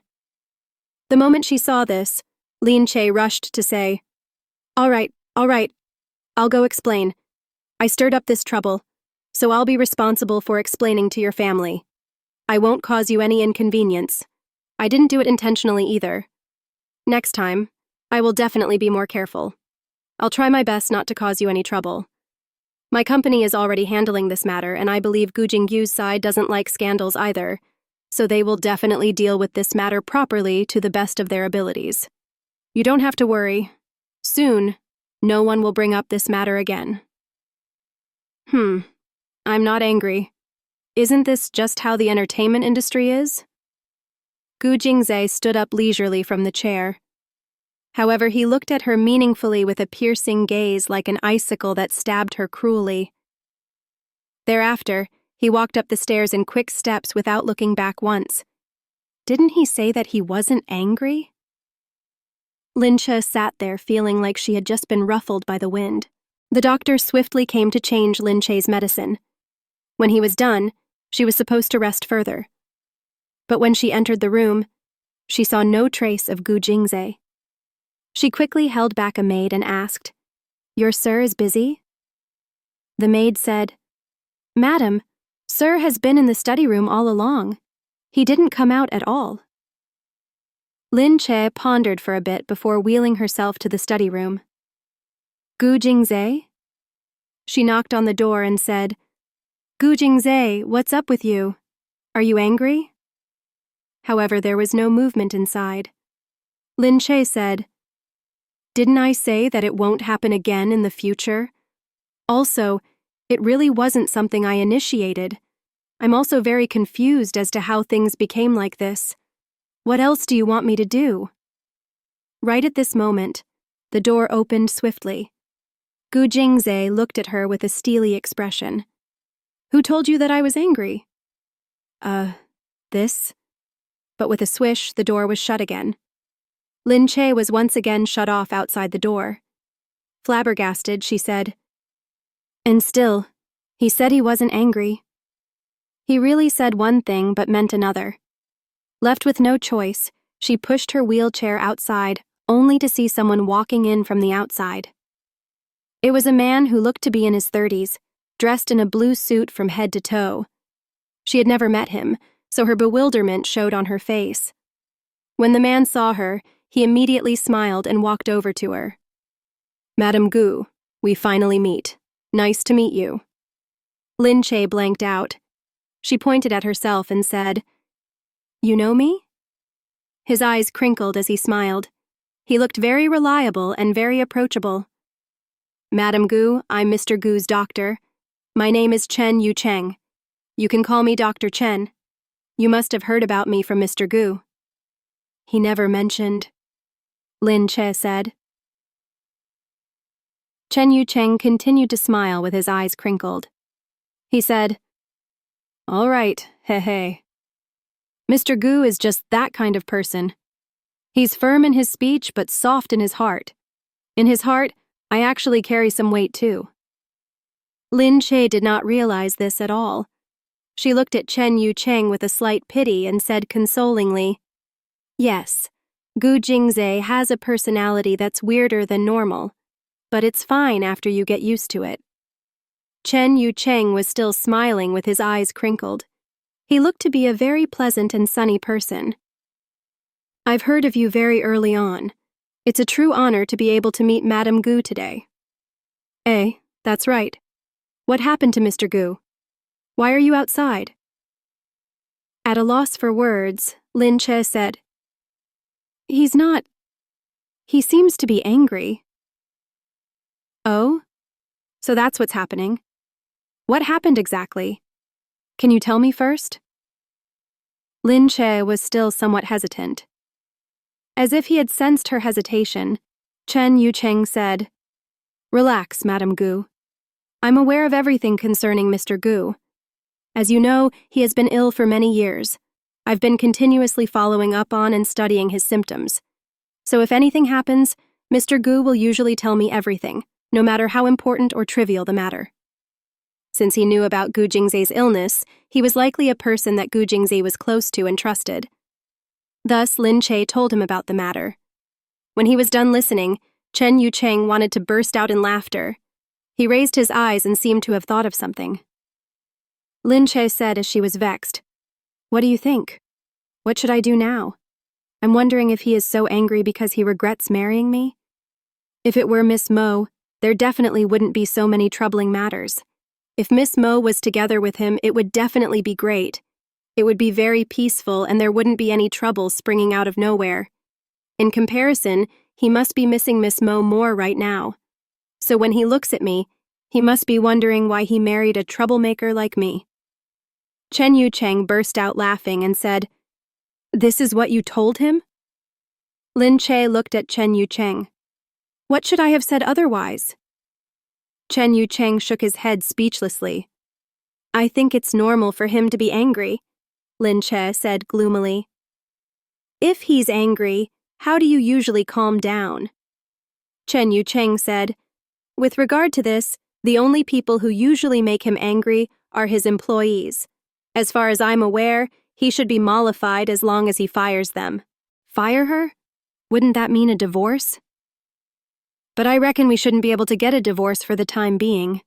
The moment she saw this, Lin Che rushed to say, All right, I'll go explain. I stirred up this trouble, so I'll be responsible for explaining to your family. I won't cause you any inconvenience. I didn't do it intentionally either. Next time, I will definitely be more careful. I'll try my best not to cause you any trouble. My company is already handling this matter, and I believe Gu Jingyu's side doesn't like scandals either, so they will definitely deal with this matter properly to the best of their abilities. You don't have to worry. Soon, no one will bring up this matter again. I'm not angry. Isn't this just how the entertainment industry is? Gu Jingze stood up leisurely from the chair. However, he looked at her meaningfully with a piercing gaze like an icicle that stabbed her cruelly. Thereafter, he walked up the stairs in quick steps without looking back once. Didn't he say that he wasn't angry? Lin Che sat there feeling like she had just been ruffled by the wind. The doctor swiftly came to change Lin Che's medicine. When he was done, she was supposed to rest further. But when she entered the room, she saw no trace of Gu Jingze. She quickly held back a maid and asked, Your sir is busy? The maid said, Madam, sir has been in the study room all along. He didn't come out at all. Lin Che pondered for a bit before wheeling herself to the study room. Gu Jingze? She knocked on the door and said, Gu Jingze, what's up with you? Are you angry? However, there was no movement inside. Lin Che said, Didn't I say that it won't happen again in the future? Also, it really wasn't something I initiated. I'm also very confused as to how things became like this. What else do you want me to do? Right at this moment, the door opened swiftly. Gu Jingze looked at her with a steely expression. Who told you that I was angry? This? But with a swish, the door was shut again. Lin Che was once again shut off outside the door. Flabbergasted, she said, And still, he said he wasn't angry. He really said one thing but meant another. Left with no choice, she pushed her wheelchair outside, only to see someone walking in from the outside. It was a man who looked to be in his 30s, dressed in a blue suit from head to toe. She had never met him, so her bewilderment showed on her face. When the man saw her, he immediately smiled and walked over to her. Madame Gu, we finally meet. Nice to meet you. Lin Che blanked out. She pointed at herself and said, You know me? His eyes crinkled as he smiled. He looked very reliable and very approachable. Madame Gu, I'm Mr. Gu's doctor. My name is Chen Yu Cheng. You can call me Dr. Chen. You must have heard about me from Mr. Gu. He never mentioned, Lin Che said. Chen Yu Cheng continued to smile with his eyes crinkled. He said, All right, he. Mr. Gu is just that kind of person. He's firm in his speech but soft in his heart. In his heart, I actually carry some weight too. Lin Che did not realize this at all. She looked at Chen Yu Cheng with a slight pity and said consolingly, Yes, Gu Jingze has a personality that's weirder than normal, but it's fine after you get used to it. Chen Yu Cheng was still smiling with his eyes crinkled. He looked to be a very pleasant and sunny person. I've heard of you very early on. It's a true honor to be able to meet Madame Gu today. That's right. What happened to Mr. Gu? Why are you outside? At a loss for words, Lin Che said, He seems to be angry. So that's what's happening. What happened exactly? Can you tell me first? Lin Che was still somewhat hesitant. As if he had sensed her hesitation, Chen Yucheng said, "Relax, Madam Gu. I'm aware of everything concerning Mr. Gu. As you know, he has been ill for many years. I've been continuously following up on and studying his symptoms. So if anything happens, Mr. Gu will usually tell me everything, no matter how important or trivial the matter." Since he knew about Gu Jingzhe's illness, he was likely a person that Gu Jingzhe was close to and trusted. Thus, Lin Che told him about the matter. When he was done listening, Chen Yucheng wanted to burst out in laughter. He raised his eyes and seemed to have thought of something. Lin Che said as she was vexed, "What do you think? What should I do now? I'm wondering if he is so angry because he regrets marrying me. If it were Miss Mo, there definitely wouldn't be so many troubling matters. If Miss Mo was together with him, it would definitely be great. It would be very peaceful and there wouldn't be any trouble springing out of nowhere. In comparison, he must be missing Miss Mo more right now. So when he looks at me, he must be wondering why he married a troublemaker like me." Chen Yucheng burst out laughing and said, "This is what you told him?" Lin Che looked at Chen Yucheng. "What should I have said otherwise?" Chen Yucheng shook his head speechlessly. "I think it's normal for him to be angry," Lin Che said gloomily. "If he's angry, how do you usually calm down?" Chen Yucheng said, "With regard to this, the only people who usually make him angry are his employees. As far as I'm aware, he should be mollified as long as he fires them." "Fire her? Wouldn't that mean a divorce?" "But I reckon we shouldn't be able to get a divorce for the time being,"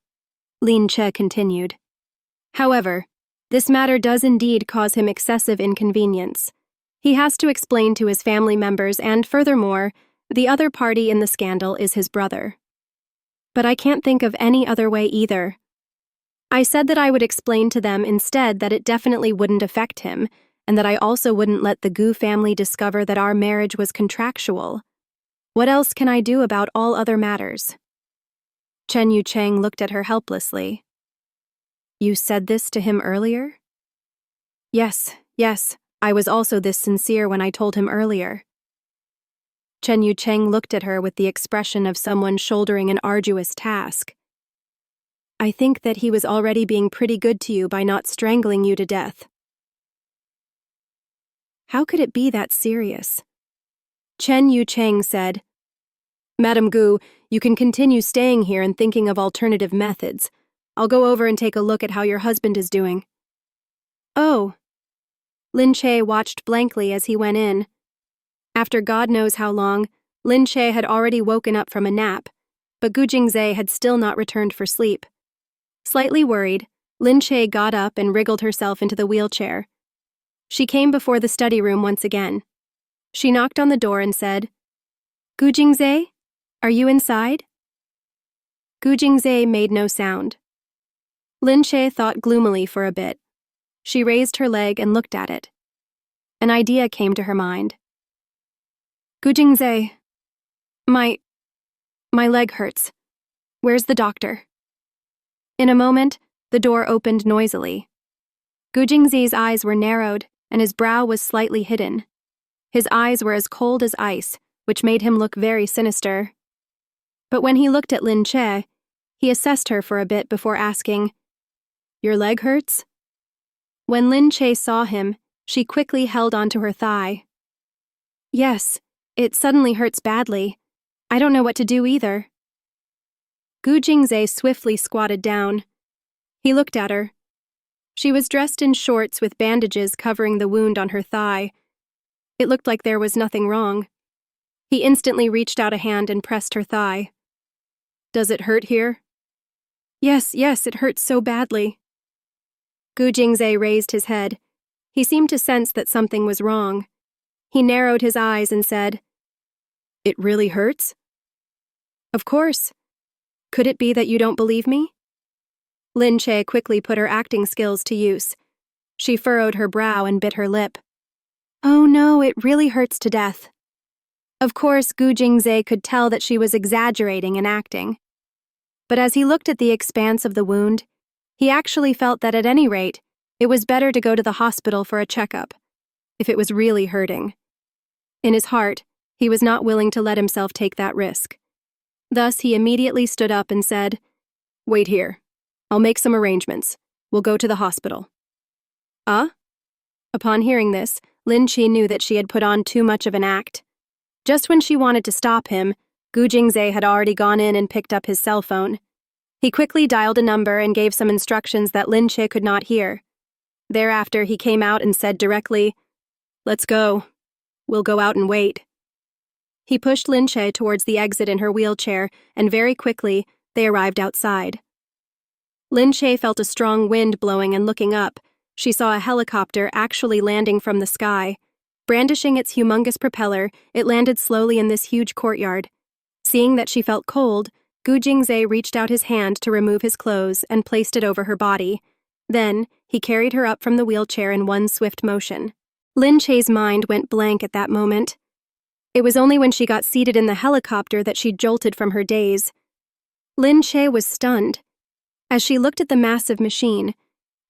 Lin Che continued. "However, this matter does indeed cause him excessive inconvenience. He has to explain to his family members and, furthermore, the other party in the scandal is his brother. But I can't think of any other way either. I said that I would explain to them instead that it definitely wouldn't affect him, and that I also wouldn't let the Gu family discover that our marriage was contractual. What else can I do about all other matters?" Chen Yucheng looked at her helplessly. "You said this to him earlier?" Yes, I was also this sincere when I told him earlier." Chen Yucheng looked at her with the expression of someone shouldering an arduous task. "I think that he was already being pretty good to you by not strangling you to death." How could it be that serious? Chen Yucheng said, "Madam Gu, you can continue staying here and thinking of alternative methods. I'll go over and take a look at how your husband is doing." "Oh." Lin Che watched blankly as he went in. After God knows how long, Lin Che had already woken up from a nap, but Gu Jingzhe had still not returned for sleep. Slightly worried, Lin Che got up and wriggled herself into the wheelchair. She came before the study room once again. She knocked on the door and said, "Gu Jingzhe, are you inside?" Gu Jingzhe made no sound. Lin Che thought gloomily for a bit. She raised her leg and looked at it. An idea came to her mind. "Gu Jingzhe, my leg hurts. Where's the doctor?" In a moment, the door opened noisily. Gu Jingzhe's eyes were narrowed, and his brow was slightly hidden. His eyes were as cold as ice, which made him look very sinister. But when he looked at Lin Che, he assessed her for a bit before asking, "Your leg hurts?" When Lin Che saw him, she quickly held onto her thigh. "Yes, it suddenly hurts badly. I don't know what to do either." Gu Jingzhe swiftly squatted down. He looked at her. She was dressed in shorts with bandages covering the wound on her thigh. It looked like there was nothing wrong. He instantly reached out a hand and pressed her thigh. "Does it hurt here?" Yes, it hurts so badly." Gu Jingzhe raised his head. He seemed to sense that something was wrong. He narrowed his eyes and said, "It really hurts?" "Of course. Could it be that you don't believe me?" Lin Che quickly put her acting skills to use. She furrowed her brow and bit her lip. "Oh no, it really hurts to death." Of course, Gu Jingzhe could tell that she was exaggerating and acting. But as he looked at the expanse of the wound, he actually felt that at any rate, it was better to go to the hospital for a checkup, if it was really hurting. In his heart, he was not willing to let himself take that risk. Thus, he immediately stood up and said, "Wait here. I'll make some arrangements. We'll go to the hospital." Upon hearing this, Lin Chi knew that she had put on too much of an act. Just when she wanted to stop him, Gu Jingzhe had already gone in and picked up his cell phone. He quickly dialed a number and gave some instructions that Lin Chi could not hear. Thereafter, he came out and said directly, "Let's go. We'll go out and wait." He pushed Lin Chi towards the exit in her wheelchair, and very quickly, they arrived outside. Lin Chi felt a strong wind blowing, and looking up, she saw a helicopter actually landing from the sky. Brandishing its humongous propeller, it landed slowly in this huge courtyard. Seeing that she felt cold, Gu Jingzhe reached out his hand to remove his clothes and placed it over her body. Then, he carried her up from the wheelchair in one swift motion. Lin Chi's mind went blank at that moment. It was only when she got seated in the helicopter that she jolted from her daze. Lin Chi was stunned. As she looked at the massive machine,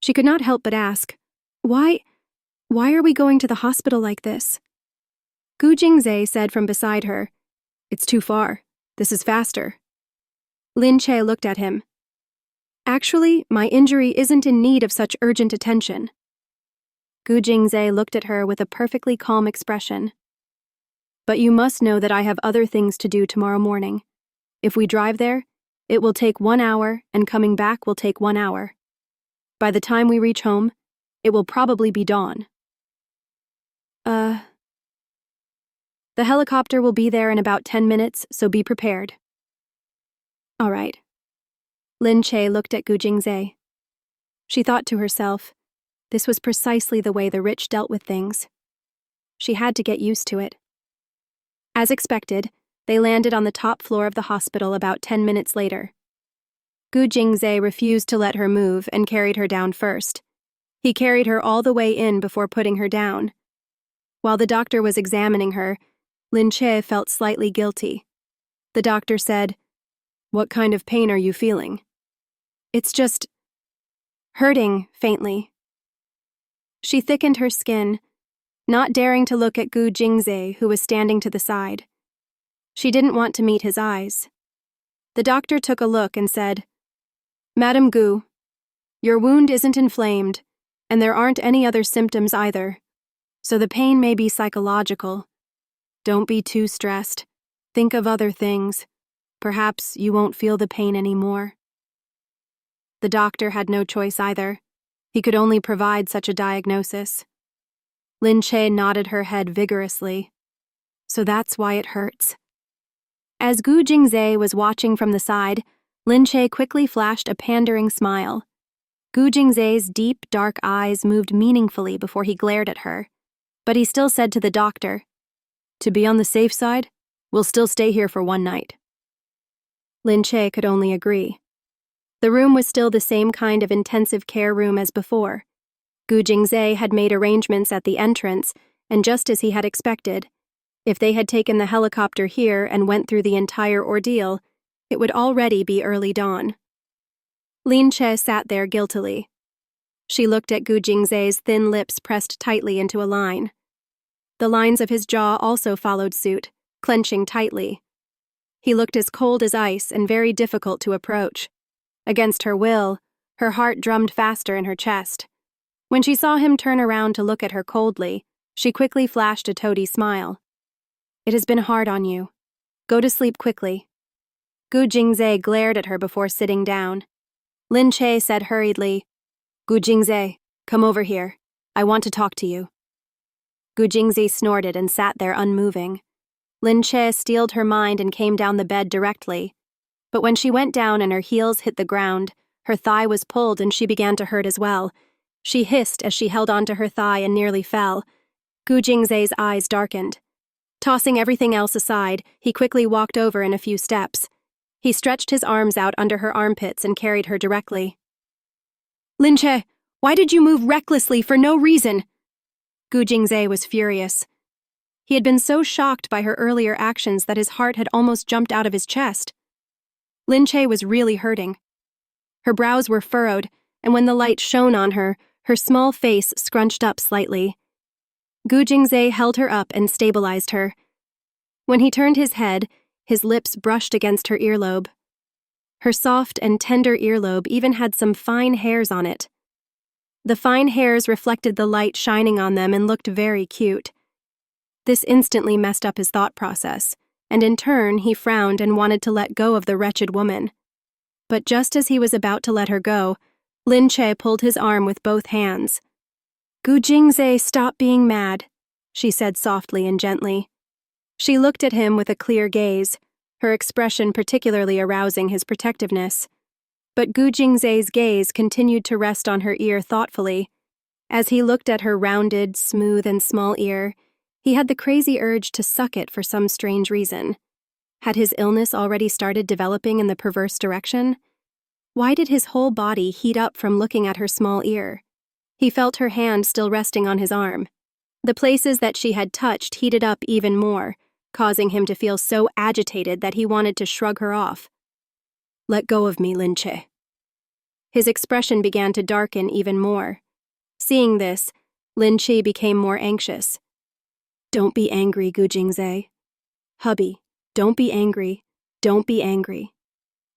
she could not help but ask, Why are we going to the hospital like this?" Gu Jingzhe said from beside her, "It's too far. This is faster." Lin Chi looked at him. "Actually, my injury isn't in need of such urgent attention." Gu Jingzhe looked at her with a perfectly calm expression. "But you must know that I have other things to do tomorrow morning. If we drive there, it will take 1 hour, and coming back will take 1 hour. By the time we reach home, it will probably be dawn." The helicopter will be there in about 10 minutes, so be prepared." "All right." Lin Chi looked at Gu Jingzhe. She thought to herself, this was precisely the way the rich dealt with things. She had to get used to it. As expected, they landed on the top floor of the hospital about 10 minutes later. Gu Jingzhe refused to let her move and carried her down first. He carried her all the way in before putting her down. While the doctor was examining her, Lin Chi felt slightly guilty. The doctor said, "What kind of pain are you feeling?" "It's just hurting," faintly. She thickened her skin, not daring to look at Gu Jingzhe, who was standing to the side. She didn't want to meet his eyes. The doctor took a look and said, "Madam Gu, your wound isn't inflamed, and there aren't any other symptoms either, so the pain may be psychological. Don't be too stressed. Think of other things. Perhaps you won't feel the pain anymore." The doctor had no choice either. He could only provide such a diagnosis. Lin Chi nodded her head vigorously. "So that's why it hurts." As Gu Jingzhe was watching from the side, Lin Chi quickly flashed a pandering smile. Gu Jingzhe's deep, dark eyes moved meaningfully before he glared at her, but he still said to the doctor, "To be on the safe side, we'll still stay here for 1 night." Lin Chi could only agree. The room was still the same kind of intensive care room as before. Gu Jingzhe had made arrangements at the entrance, and just as he had expected, if they had taken the helicopter here and went through the entire ordeal, it would already be early dawn. Lin Chi sat there guiltily. She looked at Gu Jingzhe's thin lips pressed tightly into a line. The lines of his jaw also followed suit, clenching tightly. He looked as cold as ice and very difficult to approach. Against her will, her heart drummed faster in her chest. When she saw him turn around to look at her coldly, she quickly flashed a toady smile. "It has been hard on you. Go to sleep quickly." Gu Jingzhe glared at her before sitting down. Lin Chi said hurriedly, "Gu Jingzhe, come over here. I want to talk to you." Gu Jingzhe snorted and sat there unmoving. Lin Chi steeled her mind and came down the bed directly. But when she went down and her heels hit the ground, her thigh was pulled and she began to hurt as well. She hissed as she held onto her thigh and nearly fell. Gu Jingzhe's eyes darkened. Tossing everything else aside, he quickly walked over in a few steps. He stretched his arms out under her armpits and carried her directly. "Lin Chi, why did you move recklessly for no reason?" Gu Jingzhe was furious. He had been so shocked by her earlier actions that his heart had almost jumped out of his chest. Lin Che was really hurting. Her brows were furrowed, and when the light shone on her, her small face scrunched up slightly. Gu Jingzhe held her up and stabilized her. When he turned his head, his lips brushed against her earlobe. Her soft and tender earlobe even had some fine hairs on it. The fine hairs reflected the light shining on them and looked very cute. This instantly messed up his thought process, and in turn he frowned and wanted to let go of the wretched woman. But just as he was about to let her go, Lin Che pulled his arm with both hands. "Gu Jingzhe, stop being mad," she said softly and gently. She looked at him with a clear gaze, her expression particularly arousing his protectiveness. But Gu Jingzhe's gaze continued to rest on her ear thoughtfully. As he looked at her rounded, smooth, and small ear, he had the crazy urge to suck it for some strange reason. Had his illness already started developing in the perverse direction? Why did his whole body heat up from looking at her small ear? He felt her hand still resting on his arm. The places that she had touched heated up even more, causing him to feel so agitated that he wanted to shrug her off. "Let go of me, Lin Che." His expression began to darken even more. Seeing this, Lin Che became more anxious. "Don't be angry, Gu Jingzhe. Hubby, don't be angry. Don't be angry.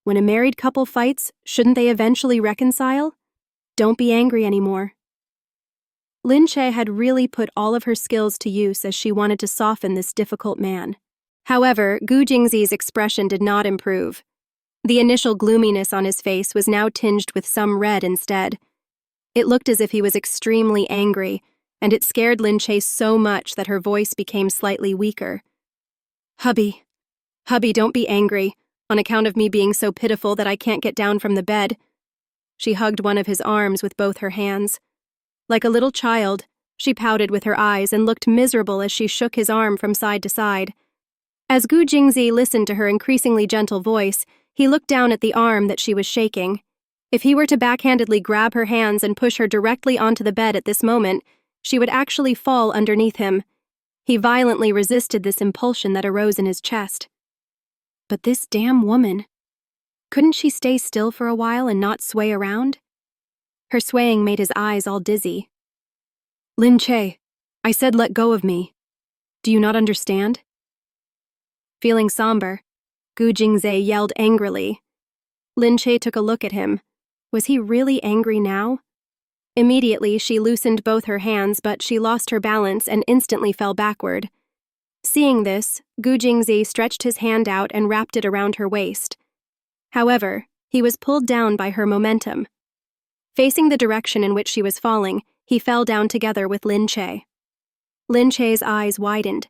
When a married couple fights, shouldn't they eventually reconcile? Don't be angry anymore." Lin Che had really put all of her skills to use as she wanted to soften this difficult man. However, Gu Jingzhe's expression did not improve. The initial gloominess on his face was now tinged with some red instead. It looked as if he was extremely angry, and it scared Lin Che so much that her voice became slightly weaker. Hubby, don't be angry, on account of me being so pitiful that I can't get down from the bed." She hugged one of his arms with both her hands. Like a little child, she pouted with her eyes and looked miserable as she shook his arm from side to side. As Gu Jingzhe listened to her increasingly gentle voice, he looked down at the arm that she was shaking. If he were to backhandedly grab her hands and push her directly onto the bed at this moment, she would actually fall underneath him. He violently resisted this impulsion that arose in his chest. But this damn woman. Couldn't she stay still for a while and not sway around? Her swaying made his eyes all dizzy. "Lin Che, I said let go of me. Do you not understand?" Feeling somber, Gu Jingzhe yelled angrily. Lin Che took a look at him. Was he really angry now? Immediately, she loosened both her hands, but she lost her balance and instantly fell backward. Seeing this, Gu Jingzhe stretched his hand out and wrapped it around her waist. However, he was pulled down by her momentum. Facing the direction in which she was falling, he fell down together with Lin Che. Lin Che's eyes widened.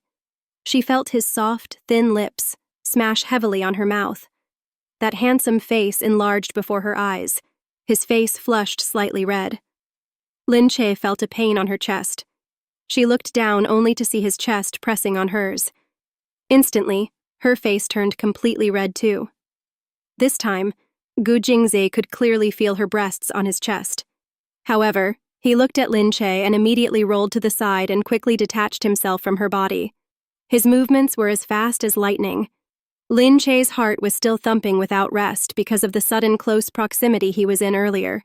She felt his soft, thin lips smash heavily on her mouth. That handsome face enlarged before her eyes. His face flushed slightly red. Lin Che felt a pain on her chest. She looked down only to see his chest pressing on hers. Instantly, her face turned completely red too. This time, Gu Jingzhe could clearly feel her breasts on his chest. However, he looked at Lin Che and immediately rolled to the side and quickly detached himself from her body. His movements were as fast as lightning. Lin Che's heart was still thumping without rest because of the sudden close proximity he was in earlier.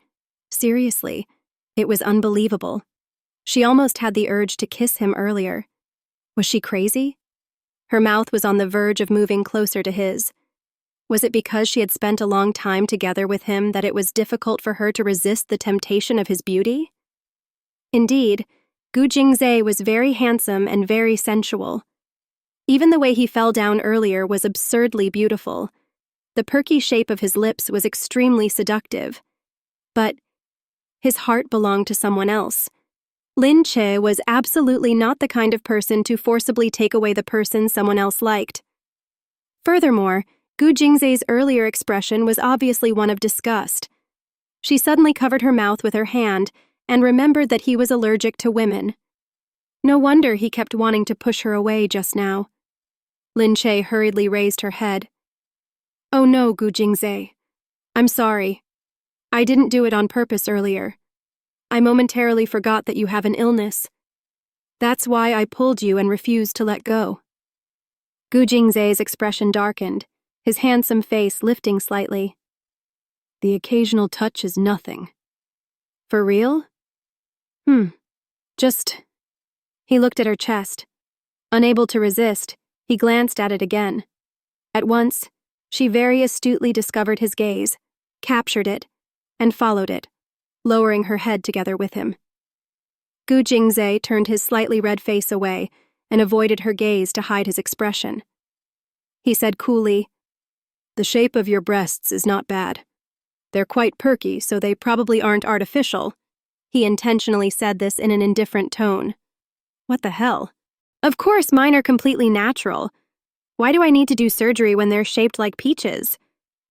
Seriously, it was unbelievable. She almost had the urge to kiss him earlier. Was she crazy? Her mouth was on the verge of moving closer to his. Was it because she had spent a long time together with him that it was difficult for her to resist the temptation of his beauty? Indeed, Gu Jingzhe was very handsome and very sensual. Even the way he fell down earlier was absurdly beautiful. The perky shape of his lips was extremely seductive. But his heart belonged to someone else. Lin Che was absolutely not the kind of person to forcibly take away the person someone else liked. Furthermore, Gu Jingzhe's earlier expression was obviously one of disgust. She suddenly covered her mouth with her hand and remembered that he was allergic to women. No wonder he kept wanting to push her away just now. Lin Che hurriedly raised her head. "Oh no, Gu Jingzhe. I'm sorry. I didn't do it on purpose earlier. I momentarily forgot that you have an illness. That's why I pulled you and refused to let go." Gu Jingzhe's expression darkened. his handsome face lifting slightly. The occasional touch is nothing. For real? Just... He looked at her chest. Unable to resist, he glanced at it again. At once, she very astutely discovered his gaze, captured it, and followed it, lowering her head together with him. Gu Jingze turned his slightly red face away and avoided her gaze to hide his expression. He said coolly, "The shape of your breasts is not bad. They're quite perky, so they probably aren't artificial." He intentionally said this in an indifferent tone. What the hell? Of course mine are completely natural. Why do I need to do surgery when they're shaped like peaches?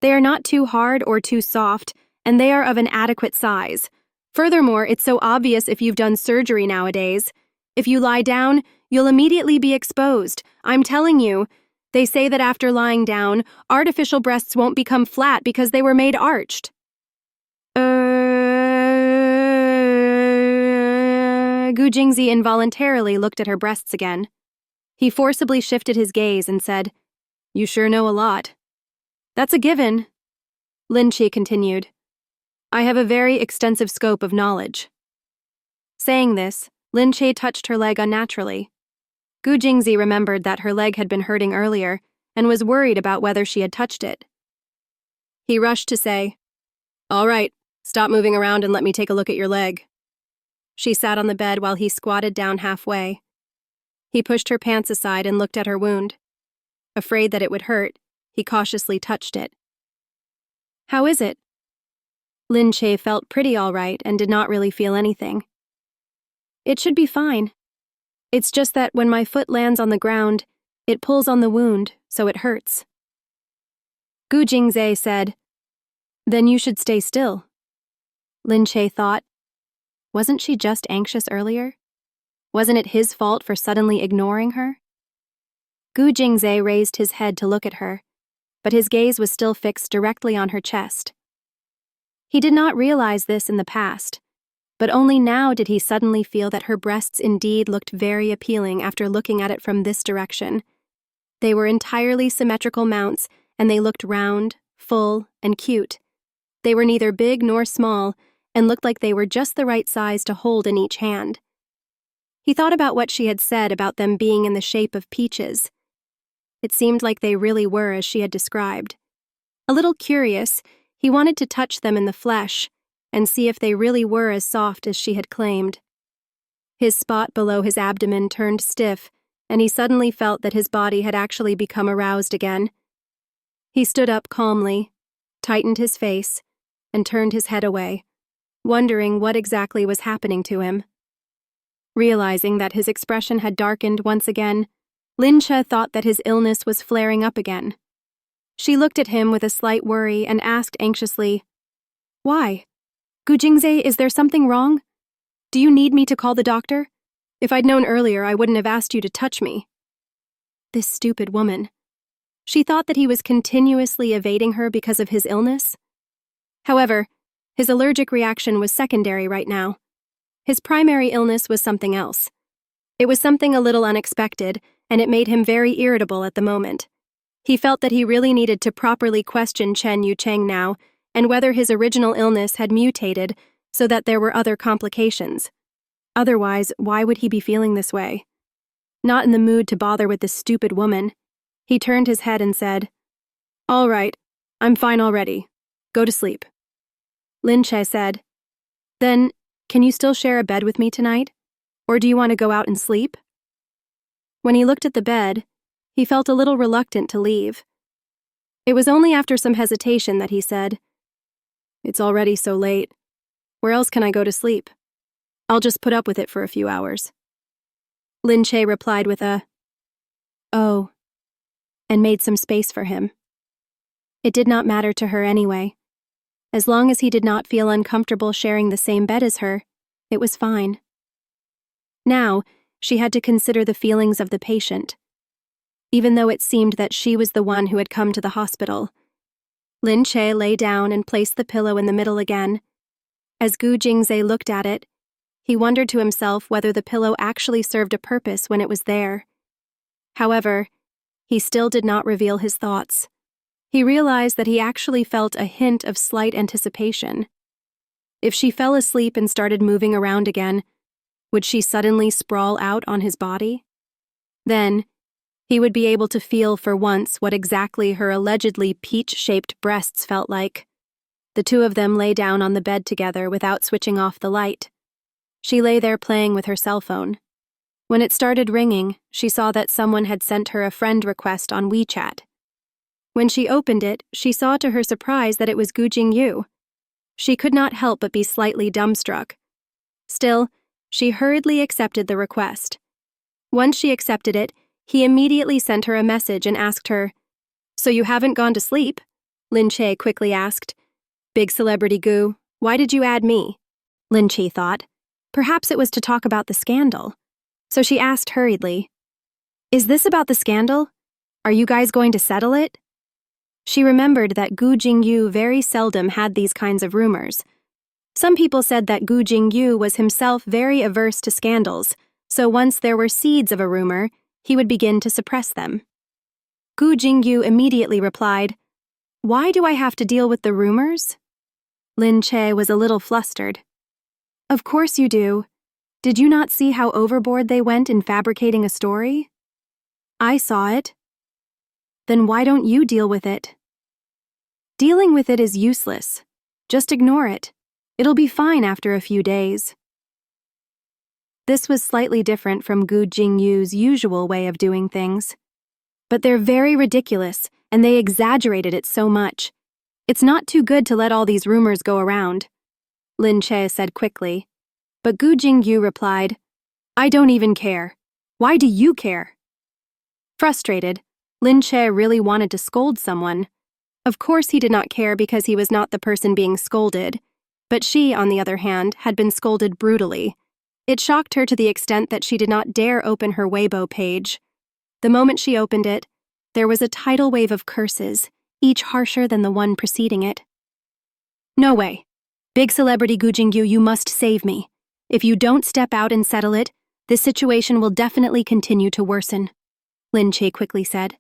They are not too hard or too soft, and they are of an adequate size. Furthermore, it's so obvious if you've done surgery nowadays. If you lie down, you'll immediately be exposed. I'm telling you. They say that after lying down, artificial breasts won't become flat because they were made arched. Gu Jingzi involuntarily looked at her breasts again. He forcibly shifted his gaze and said, "You sure know a lot." "That's a given," Lin Chi continued. "I have a very extensive scope of knowledge." Saying this, Lin Chi touched her leg unnaturally. Gu Jingzi remembered that her leg had been hurting earlier and was worried about whether she had touched it. He rushed to say, "All right, stop moving around and let me take a look at your leg." She sat on the bed while he squatted down halfway. He pushed her pants aside and looked at her wound. Afraid that it would hurt, he cautiously touched it. "How is it?" Lin Che felt pretty all right and did not really feel anything. "It should be fine. It's just that when my foot lands on the ground, it pulls on the wound, so it hurts." Gu Jingze said, "Then you should stay still." Lin Che thought, wasn't she just anxious earlier? Wasn't it his fault for suddenly ignoring her? Gu Jingze raised his head to look at her, but his gaze was still fixed directly on her chest. He did not realize this in the past, but only now did he suddenly feel that her breasts indeed looked very appealing after looking at it from this direction. They were entirely symmetrical mounts, and they looked round, full, and cute. They were neither big nor small, and looked like they were just the right size to hold in each hand. He thought about what she had said about them being in the shape of peaches. It seemed like they really were as she had described. A little curious, he wanted to touch them in the flesh and see if they really were as soft as she had claimed. His spot below his abdomen turned stiff, and he suddenly felt that his body had actually become aroused again. He stood up calmly, tightened his face, and turned his head away, wondering what exactly was happening to him. Realizing that his expression had darkened once again, Lin Che thought that his illness was flaring up again. She looked at him with a slight worry and asked anxiously, "Why? Gu Jingze, is there something wrong? Do you need me to call the doctor? If I'd known earlier, I wouldn't have asked you to touch me." This stupid woman. She thought that he was continuously evading her because of his illness. However, his allergic reaction was secondary right now. His primary illness was something else. It was something a little unexpected, and it made him very irritable at the moment. He felt that he really needed to properly question Chen Yucheng now, and whether his original illness had mutated so that there were other complications. Otherwise, why would he be feeling this way? Not in the mood to bother with this stupid woman. He turned his head and said, "All right, I'm fine already. Go to sleep." Lin Che said, "Then, can you still share a bed with me tonight? Or do you want to go out and sleep?" When he looked at the bed, he felt a little reluctant to leave. It was only after some hesitation that he said, "It's already so late. Where else can I go to sleep? I'll just put up with it for a few hours." Lin Che replied with a, "Oh," and made some space for him. It did not matter to her anyway. As long as he did not feel uncomfortable sharing the same bed as her, it was fine. Now, she had to consider the feelings of the patient. Even though it seemed that she was the one who had come to the hospital, Lin Che lay down and placed the pillow in the middle again. As Gu Jingze looked at it, he wondered to himself whether the pillow actually served a purpose when it was there. However, he still did not reveal his thoughts. He realized that he actually felt a hint of slight anticipation. If she fell asleep and started moving around again, would she suddenly sprawl out on his body? Then, he would be able to feel for once what exactly her allegedly peach-shaped breasts felt like. The two of them lay down on the bed together without switching off the light. She lay there playing with her cell phone. When it started ringing, she saw that someone had sent her a friend request on WeChat. When she opened it, she saw to her surprise that it was Gu Jingyu. She could not help but be slightly dumbstruck. Still, she hurriedly accepted the request. Once she accepted it, he immediately sent her a message and asked her, "So you haven't gone to sleep?" Lin Che quickly asked. "Big celebrity Gu, why did you add me?" Lin Che thought. Perhaps it was to talk about the scandal. So she asked hurriedly, "Is this about the scandal? Are you guys going to settle it?" She remembered that Gu Jingyu very seldom had these kinds of rumors. Some people said that Gu Jingyu was himself very averse to scandals, so once there were seeds of a rumor, he would begin to suppress them. Gu Jingyu immediately replied, "Why do I have to deal with the rumors?" Lin Che was a little flustered. "Of course you do. Did you not see how overboard they went in fabricating a story?" "I saw it." "Then why don't you deal with it?" "Dealing with it is useless. Just ignore it. It'll be fine after a few days." This was slightly different from Gu Jingyu's usual way of doing things. "But they're very ridiculous, and they exaggerated it so much. It's not too good to let all these rumors go around," Lin Che said quickly. But Gu Jingyu replied, "I don't even care. Why do you care?" Frustrated, Lin Che really wanted to scold someone. Of course he did not care because he was not the person being scolded, but she, on the other hand, had been scolded brutally. It shocked her to the extent that she did not dare open her Weibo page. The moment she opened it, there was a tidal wave of curses, each harsher than the one preceding it. "No way. Big celebrity Gu Jingyu, you must save me. If you don't step out and settle it, this situation will definitely continue to worsen," Lin Che quickly said.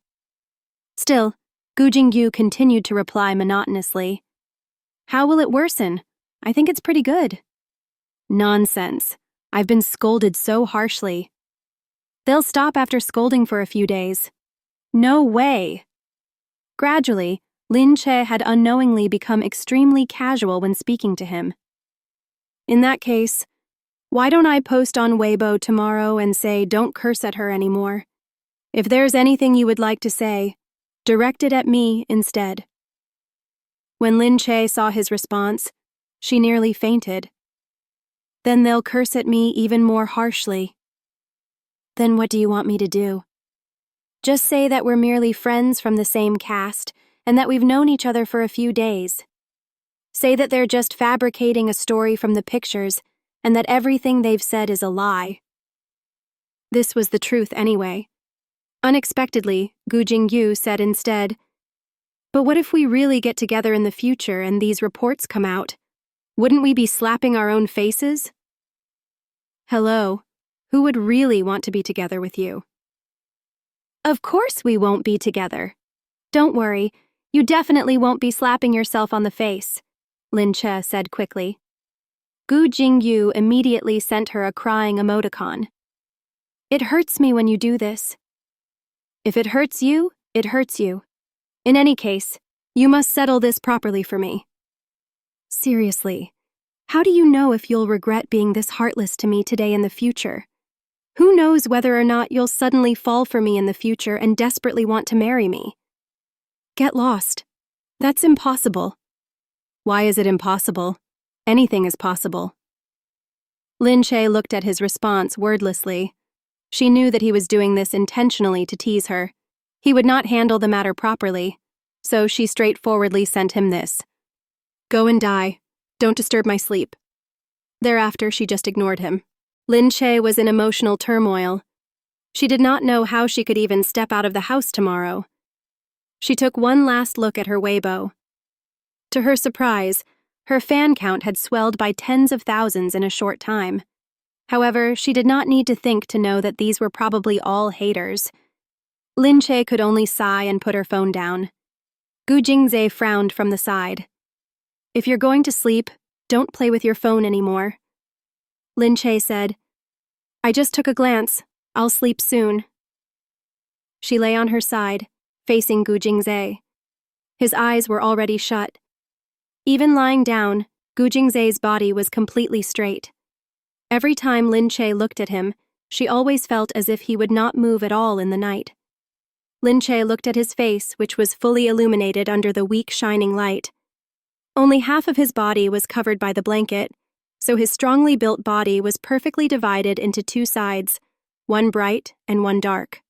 Still, Gu Jingyu continued to reply monotonously. "How will it worsen? I think it's pretty good." "Nonsense. I've been scolded so harshly." "They'll stop after scolding for a few days." "No way." Gradually, Lin Che had unknowingly become extremely casual when speaking to him. "In that case, why don't I post on Weibo tomorrow and say don't curse at her anymore? If there's anything you would like to say, direct it at me instead." When Lin Che saw his response, she nearly fainted. "Then they'll curse at me even more harshly." "Then what do you want me to do?" "Just say that we're merely friends from the same caste and that we've known each other for a few days. Say that they're just fabricating a story from the pictures and that everything they've said is a lie." This was the truth anyway. Unexpectedly, Gu Jingyu said instead, "But what if we really get together in the future and these reports come out? Wouldn't we be slapping our own faces?" "Hello, who would really want to be together with you?" "Of course we won't be together. Don't worry, you definitely won't be slapping yourself on the face," Lin Che said quickly. Gu Jingyu immediately sent her a crying emoticon. "It hurts me when you do this." "If it hurts you, it hurts you. In any case, you must settle this properly for me." "Seriously, how do you know if you'll regret being this heartless to me today in the future? Who knows whether or not you'll suddenly fall for me in the future and desperately want to marry me?" "Get lost. That's impossible." "Why is it impossible? Anything is possible." Lin Che looked at his response wordlessly. She knew that he was doing this intentionally to tease her. He would not handle the matter properly, so she straightforwardly sent him this: "Go and die. Don't disturb my sleep." Thereafter, she just ignored him. Lin Che was in emotional turmoil. She did not know how she could even step out of the house tomorrow. She took one last look at her Weibo. To her surprise, her fan count had swelled by tens of thousands in a short time. However, she did not need to think to know that these were probably all haters. Lin Che could only sigh and put her phone down. Gu Jingze frowned from the side. If you're going to sleep, don't play with your phone anymore. Lin Che said, I just took a glance. I'll sleep soon. She lay on her side, facing Gu Jingze. His eyes were already shut. Even lying down, Gu Jingze's body was completely straight. Every time Lin Che looked at him, she always felt as if he would not move at all in the night. Lin Che looked at his face, which was fully illuminated under the weak shining light. Only half of his body was covered by the blanket, so his strongly built body was perfectly divided into two sides, one bright and one dark.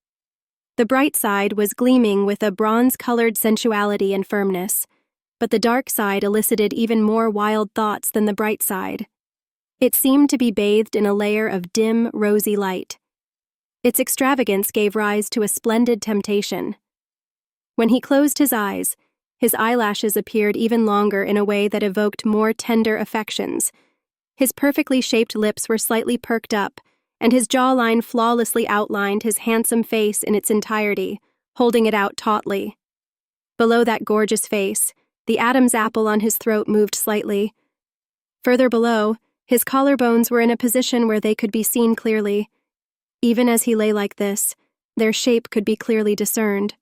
The bright side was gleaming with a bronze-colored sensuality and firmness, but the dark side elicited even more wild thoughts than the bright side. It seemed to be bathed in a layer of dim, rosy light. Its extravagance gave rise to a splendid temptation. When he closed his eyes, his eyelashes appeared even longer in a way that evoked more tender affections. His perfectly shaped lips were slightly perked up, and his jawline flawlessly outlined his handsome face in its entirety, holding it out tautly. Below that gorgeous face, the Adam's apple on his throat moved slightly. Further below, his collarbones were in a position where they could be seen clearly. Even as he lay like this, their shape could be clearly discerned.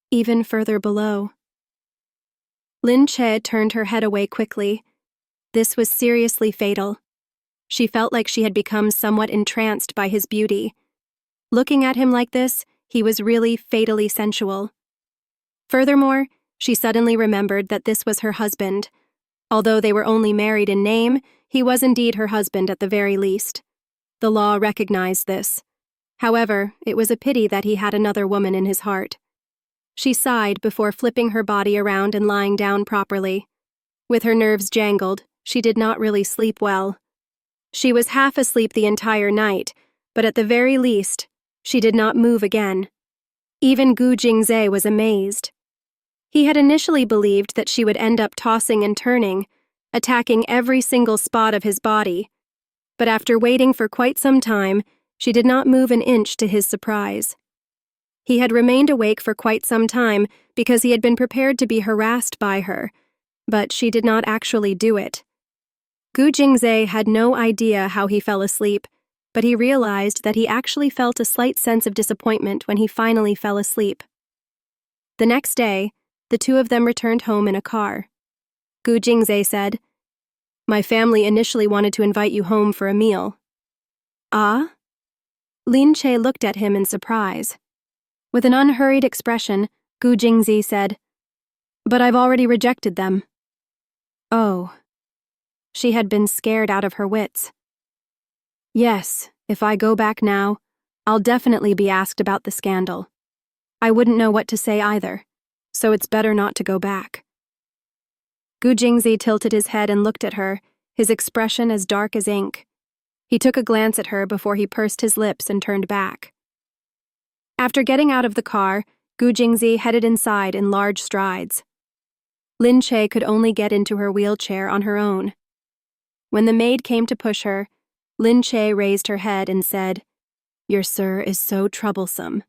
Even further below. Lin Che turned her head away quickly. This was seriously fatal. She felt like she had become somewhat entranced by his beauty. Looking at him like this, he was really fatally sensual. Furthermore, she suddenly remembered that this was her husband. Although they were only married in name, he was indeed her husband at the very least. The law recognized this. However, it was a pity that he had another woman in his heart. She sighed before flipping her body around and lying down properly. With her nerves jangled, she did not really sleep well. She was half asleep the entire night, but at the very least, she did not move again. Even Gu Jingze was amazed. He had initially believed that she would end up tossing and turning, attacking every single spot of his body. But after waiting for quite some time, she did not move an inch to his surprise. He had remained awake for quite some time because he had been prepared to be harassed by her, but she did not actually do it. Gu Jingze had no idea how he fell asleep, but he realized that he actually felt a slight sense of disappointment when he finally fell asleep. The next day, the two of them returned home in a car. Gu Jingze said, My family initially wanted to invite you home for a meal. Ah? Lin Che looked at him in surprise. With an unhurried expression, Gu Jingze said, But I've already rejected them. Oh. She had been scared out of her wits. Yes, if I go back now, I'll definitely be asked about the scandal. I wouldn't know what to say either, so it's better not to go back. Gu Jingze tilted his head and looked at her, his expression as dark as ink. He took a glance at her before he pursed his lips and turned back. After getting out of the car, Gu Jingze headed inside in large strides. Lin Che could only get into her wheelchair on her own. When the maid came to push her, Lin Che raised her head and said, Your sir is so troublesome.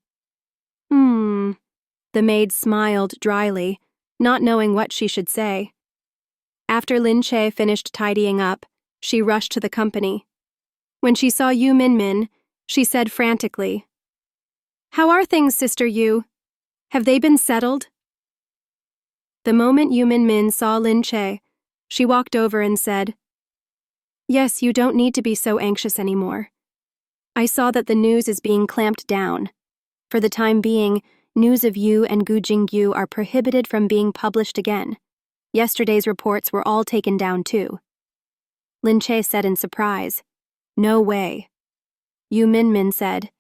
The maid smiled dryly, not knowing what she should say. After Lin Che finished tidying up, she rushed to the company. When she saw Yu Minmin, she said frantically, How are things, Sister Yu? Have they been settled? The moment Yu Minmin saw Lin Che, she walked over and said, Yes, you don't need to be so anxious anymore. I saw that the news is being clamped down. For the time being, news of you and Gu Jingyu are prohibited from being published again. Yesterday's reports were all taken down too. Lin Che said in surprise, No way. Yu Minmin said,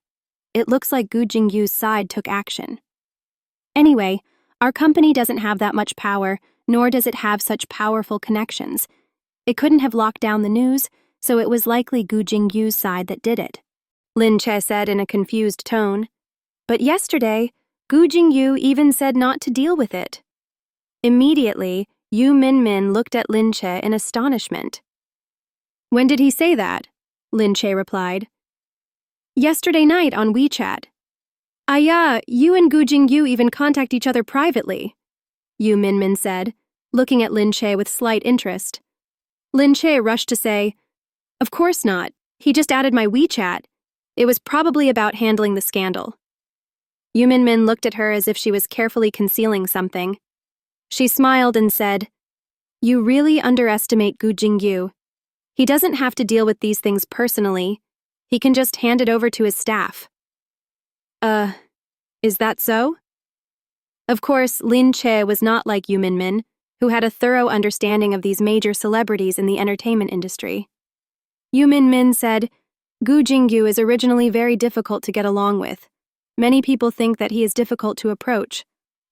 It looks like Gu Jingyu's side took action. Anyway, our company doesn't have that much power, nor does it have such powerful connections. It couldn't have locked down the news, so it was likely Gu Jingyu's side that did it. Lin Che said in a confused tone. But yesterday, Gu Jingyu even said not to deal with it. Immediately, Yu Minmin looked at Lin Che in astonishment. When did he say that? Lin Che replied. Yesterday night on WeChat. You and Gu Jingyu even contact each other privately. Yu Minmin said, looking at Lin Che with slight interest. Lin Che rushed to say, "Of course not. He just added my WeChat. It was probably about handling the scandal." Yu Minmin looked at her as if she was carefully concealing something. She smiled and said, "You really underestimate Gu Jingyu. He doesn't have to deal with these things personally. He can just hand it over to his staff." Is that so? Of course, Lin Che was not like Yu Minmin, who had a thorough understanding of these major celebrities in the entertainment industry. Yu Minmin said, "Gu Jingyu is originally very difficult to get along with. Many people think that he is difficult to approach.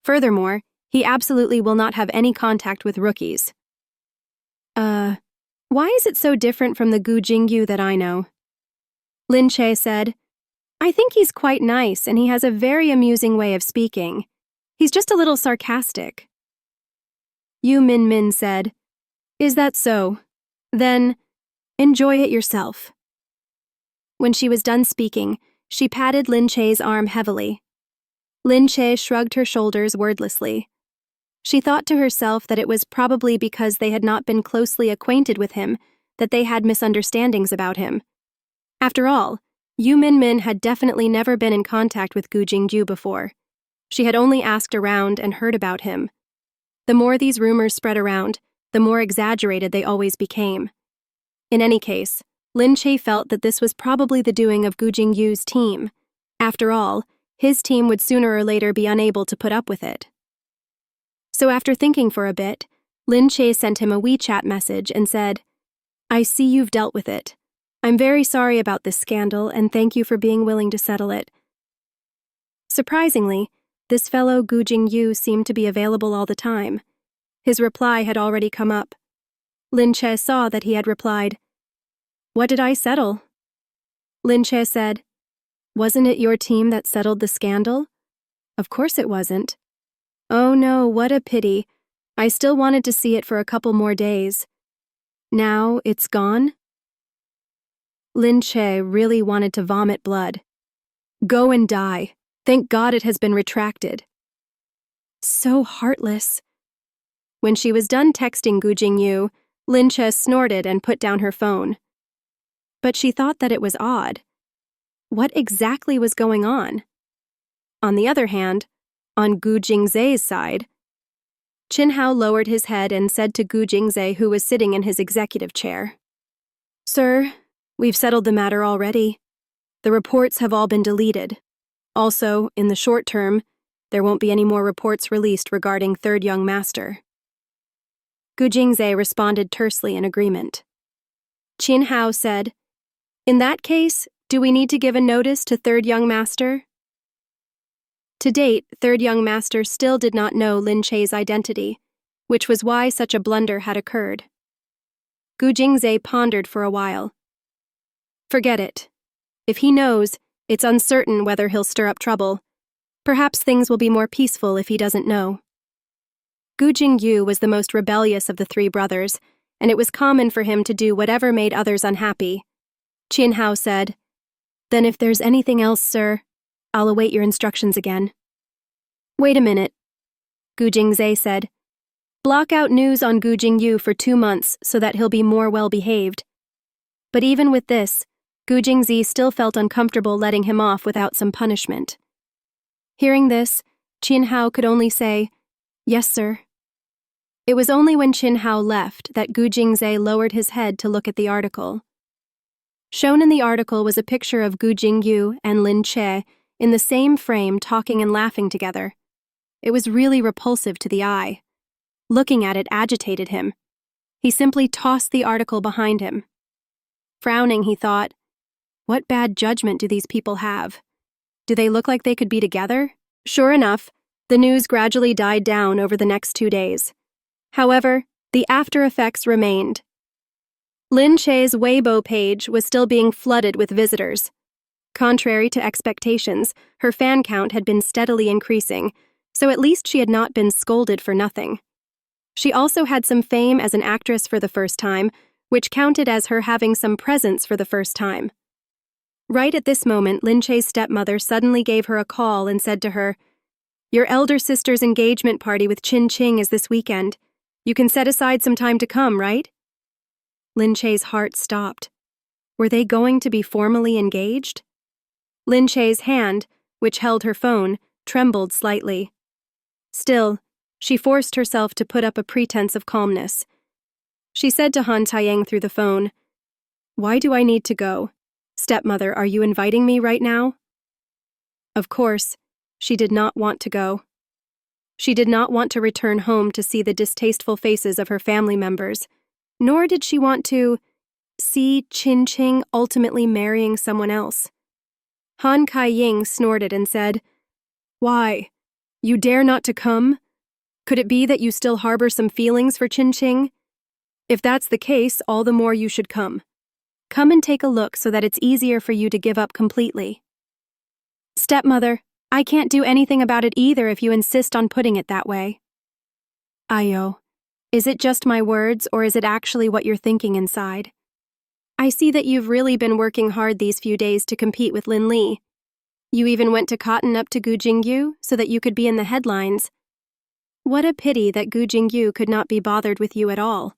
Furthermore, he absolutely will not have any contact with rookies." Why is it so different from the Gu Jingyu that I know? Lin Che said, "I think he's quite nice and he has a very amusing way of speaking. He's just a little sarcastic." Yu Minmin said, "Is that so? Then, enjoy it yourself." When she was done speaking, she patted Lin Che's arm heavily. Lin Che shrugged her shoulders wordlessly. She thought to herself that it was probably because they had not been closely acquainted with him that they had misunderstandings about him. After all, Yu Minmin had definitely never been in contact with Gu Jingyu before. She had only asked around and heard about him. The more these rumors spread around, the more exaggerated they always became. In any case, Lin Che felt that this was probably the doing of Gu Jingyu's team. After all, his team would sooner or later be unable to put up with it. So after thinking for a bit, Lin Che sent him a WeChat message and said, "I see you've dealt with it. I'm very sorry about this scandal and thank you for being willing to settle it." Surprisingly, this fellow Gu Jingyu seemed to be available all the time. His reply had already come up. Lin Che saw that he had replied, "What did I settle?" Lin Che said, "Wasn't it your team that settled the scandal?" "Of course it wasn't." "Oh no, what a pity. I still wanted to see it for a couple more days. Now it's gone?" Lin Che really wanted to vomit blood. Go and die. Thank God it has been retracted. So heartless. When she was done texting Gu Jingyu, Lin Che snorted and put down her phone. But she thought that it was odd. What exactly was going on? On the other hand, on Gu Jingzhe's side, Qin Hao lowered his head and said to Gu Jingzhe, who was sitting in his executive chair, "Sir, we've settled the matter already. The reports have all been deleted. Also, in the short term, there won't be any more reports released regarding Third Young Master." Gu Jingzhe responded tersely in agreement. Qin Hao said, "In that case, do we need to give a notice to Third Young Master?" To date, Third Young Master still did not know Lin Che's identity, which was why such a blunder had occurred. Gu Jingzhe pondered for a while. Forget it. If he knows, it's uncertain whether he'll stir up trouble. Perhaps things will be more peaceful if he doesn't know. Gu Jingyu was the most rebellious of the three brothers, and it was common for him to do whatever made others unhappy. Qin Hao said, "Then if there's anything else, sir, I'll await your instructions again." "Wait a minute," Gu Jingzhe said. "Block out news on Gu Jingyu for 2 months so that he'll be more well-behaved." But even with this, Gu Jingzhe still felt uncomfortable letting him off without some punishment. Hearing this, Qin Hao could only say, "Yes, sir." It was only when Qin Hao left that Gu Jingzhe lowered his head to look at the article. Shown in the article was a picture of Gu Jingyu and Lin Che in the same frame talking and laughing together. It was really repulsive to the eye. Looking at it agitated him. He simply tossed the article behind him. Frowning, he thought, what bad judgment do these people have? Do they look like they could be together? Sure enough, the news gradually died down over the next 2 days. However, the after effects remained. Lin Che's Weibo page was still being flooded with visitors. Contrary to expectations, her fan count had been steadily increasing, so at least she had not been scolded for nothing. She also had some fame as an actress for the first time, which counted as her having some presence for the first time. Right at this moment, Lin Che's stepmother suddenly gave her a call and said to her, Your elder sister's engagement party with Chin Ching is this weekend. You can set aside some time to come, right? Lin Che's heart stopped. Were they going to be formally engaged? Lin Che's hand, which held her phone, trembled slightly. Still, she forced herself to put up a pretense of calmness. She said to Han Taiyang through the phone, "Why do I need to go? Stepmother, are you inviting me right now?" Of course, she did not want to go. She did not want to return home to see the distasteful faces of her family members, nor did she want to see Chin Ching ultimately marrying someone else. Han Kai-ying snorted and said, "Why? You dare not to come? Could it be that you still harbor some feelings for Chin Ching? If that's the case, all the more you should come. Come and take a look so that it's easier for you to give up completely." "Stepmother, I can't do anything about it either if you insist on putting it that way." "Ayo, is it just my words or is it actually what you're thinking inside? I see that you've really been working hard these few days to compete with Lin Li. You even went to cotton up to Gu Jingyu so that you could be in the headlines. What a pity that Gu Jingyu could not be bothered with you at all."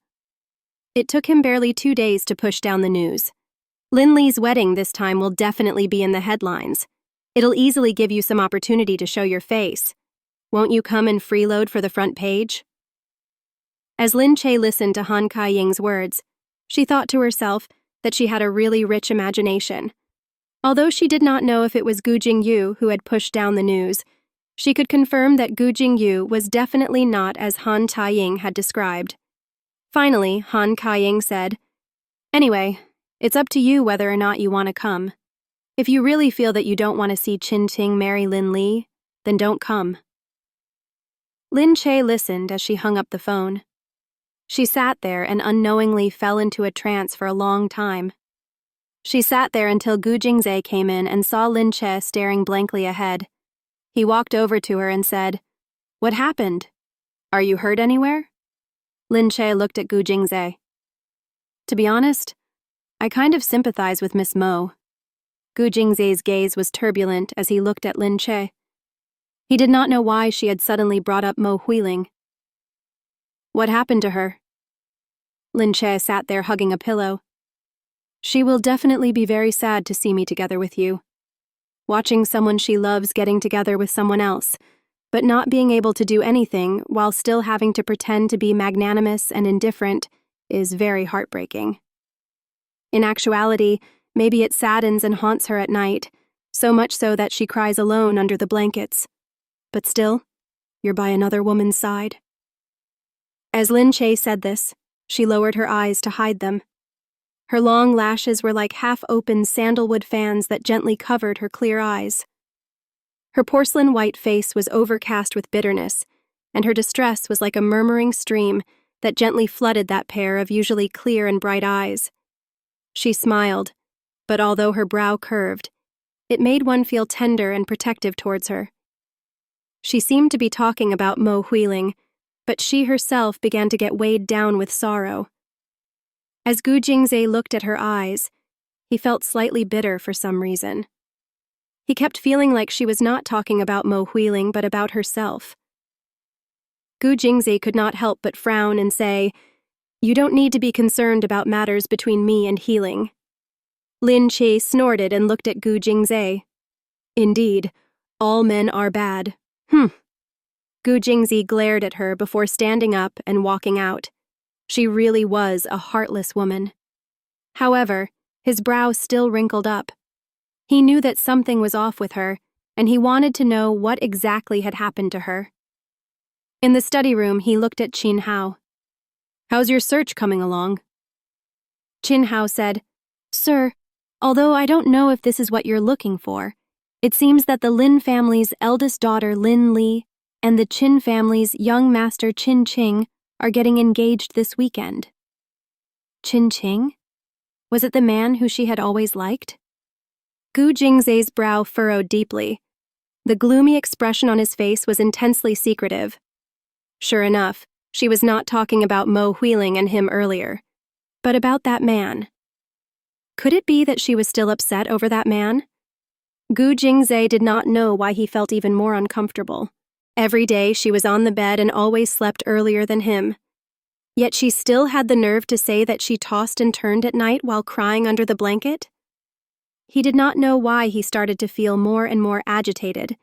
It took him barely 2 days to push down the news. Lin Li's wedding this time will definitely be in the headlines. It'll easily give you some opportunity to show your face. Won't you come and freeload for the front page? As Lin Che listened to Han Kai-ying's words, she thought to herself that she had a really rich imagination. Although she did not know if it was Gu Jingyu who had pushed down the news, she could confirm that Gu Jingyu was definitely not as Han Taiying had described. Finally, Han Kai-ying said, "Anyway, it's up to you whether or not you want to come. If you really feel that you don't want to see Chin Ching marry Lin Li, then don't come." Lin Che listened as she hung up the phone. She sat there and unknowingly fell into a trance for a long time. She sat there until Gu Jingzhe came in and saw Lin Che staring blankly ahead. He walked over to her and said, "What happened? Are you hurt anywhere?" Lin Che looked at Gu Jingzhe. "To be honest, I kind of sympathize with Miss Mo." Gu Jingzhe's gaze was turbulent as he looked at Lin Che. He did not know why she had suddenly brought up Mo Huiling. "What happened to her?" Lin Che sat there hugging a pillow. "She will definitely be very sad to see me together with you. Watching someone she loves getting together with someone else, but not being able to do anything while still having to pretend to be magnanimous and indifferent is very heartbreaking. In actuality, maybe it saddens and haunts her at night, so much so that she cries alone under the blankets. But still, you're by another woman's side." As Lin Che said this, she lowered her eyes to hide them. Her long lashes were like half-open sandalwood fans that gently covered her clear eyes. Her porcelain-white face was overcast with bitterness, and her distress was like a murmuring stream that gently flooded that pair of usually clear and bright eyes. She smiled, but although her brow curved, it made one feel tender and protective towards her. She seemed to be talking about Mo Huiling, but she herself began to get weighed down with sorrow. As Gu Jingzhe looked at her eyes, he felt slightly bitter for some reason. He kept feeling like she was not talking about Mo Huiling but about herself. Gu Jingzhe could not help but frown and say, "You don't need to be concerned about matters between me and Healing." Lin Che snorted and looked at Gu Jingzhe. "Indeed, all men are bad. Gu Jingzhe glared at her before standing up and walking out. She really was a heartless woman. However, his brow still wrinkled up. He knew that something was off with her, and he wanted to know what exactly had happened to her. In the study room, he looked at Qin Hao. "How's your search coming along?" Qin Hao said, "Sir, although I don't know if this is what you're looking for, it seems that the Lin family's eldest daughter, Lin Li, and the Qin family's young master, Qin Qing, are getting engaged this weekend." Qin Qing? Was it the man who she had always liked? Gu Jingzhe's brow furrowed deeply. The gloomy expression on his face was intensely secretive. Sure enough, she was not talking about Mo Huiling and him earlier, but about that man. Could it be that she was still upset over that man? Gu Jingzhe did not know why he felt even more uncomfortable. Every day she was on the bed and always slept earlier than him. Yet she still had the nerve to say that she tossed and turned at night while crying under the blanket. He did not know why he started to feel more and more agitated.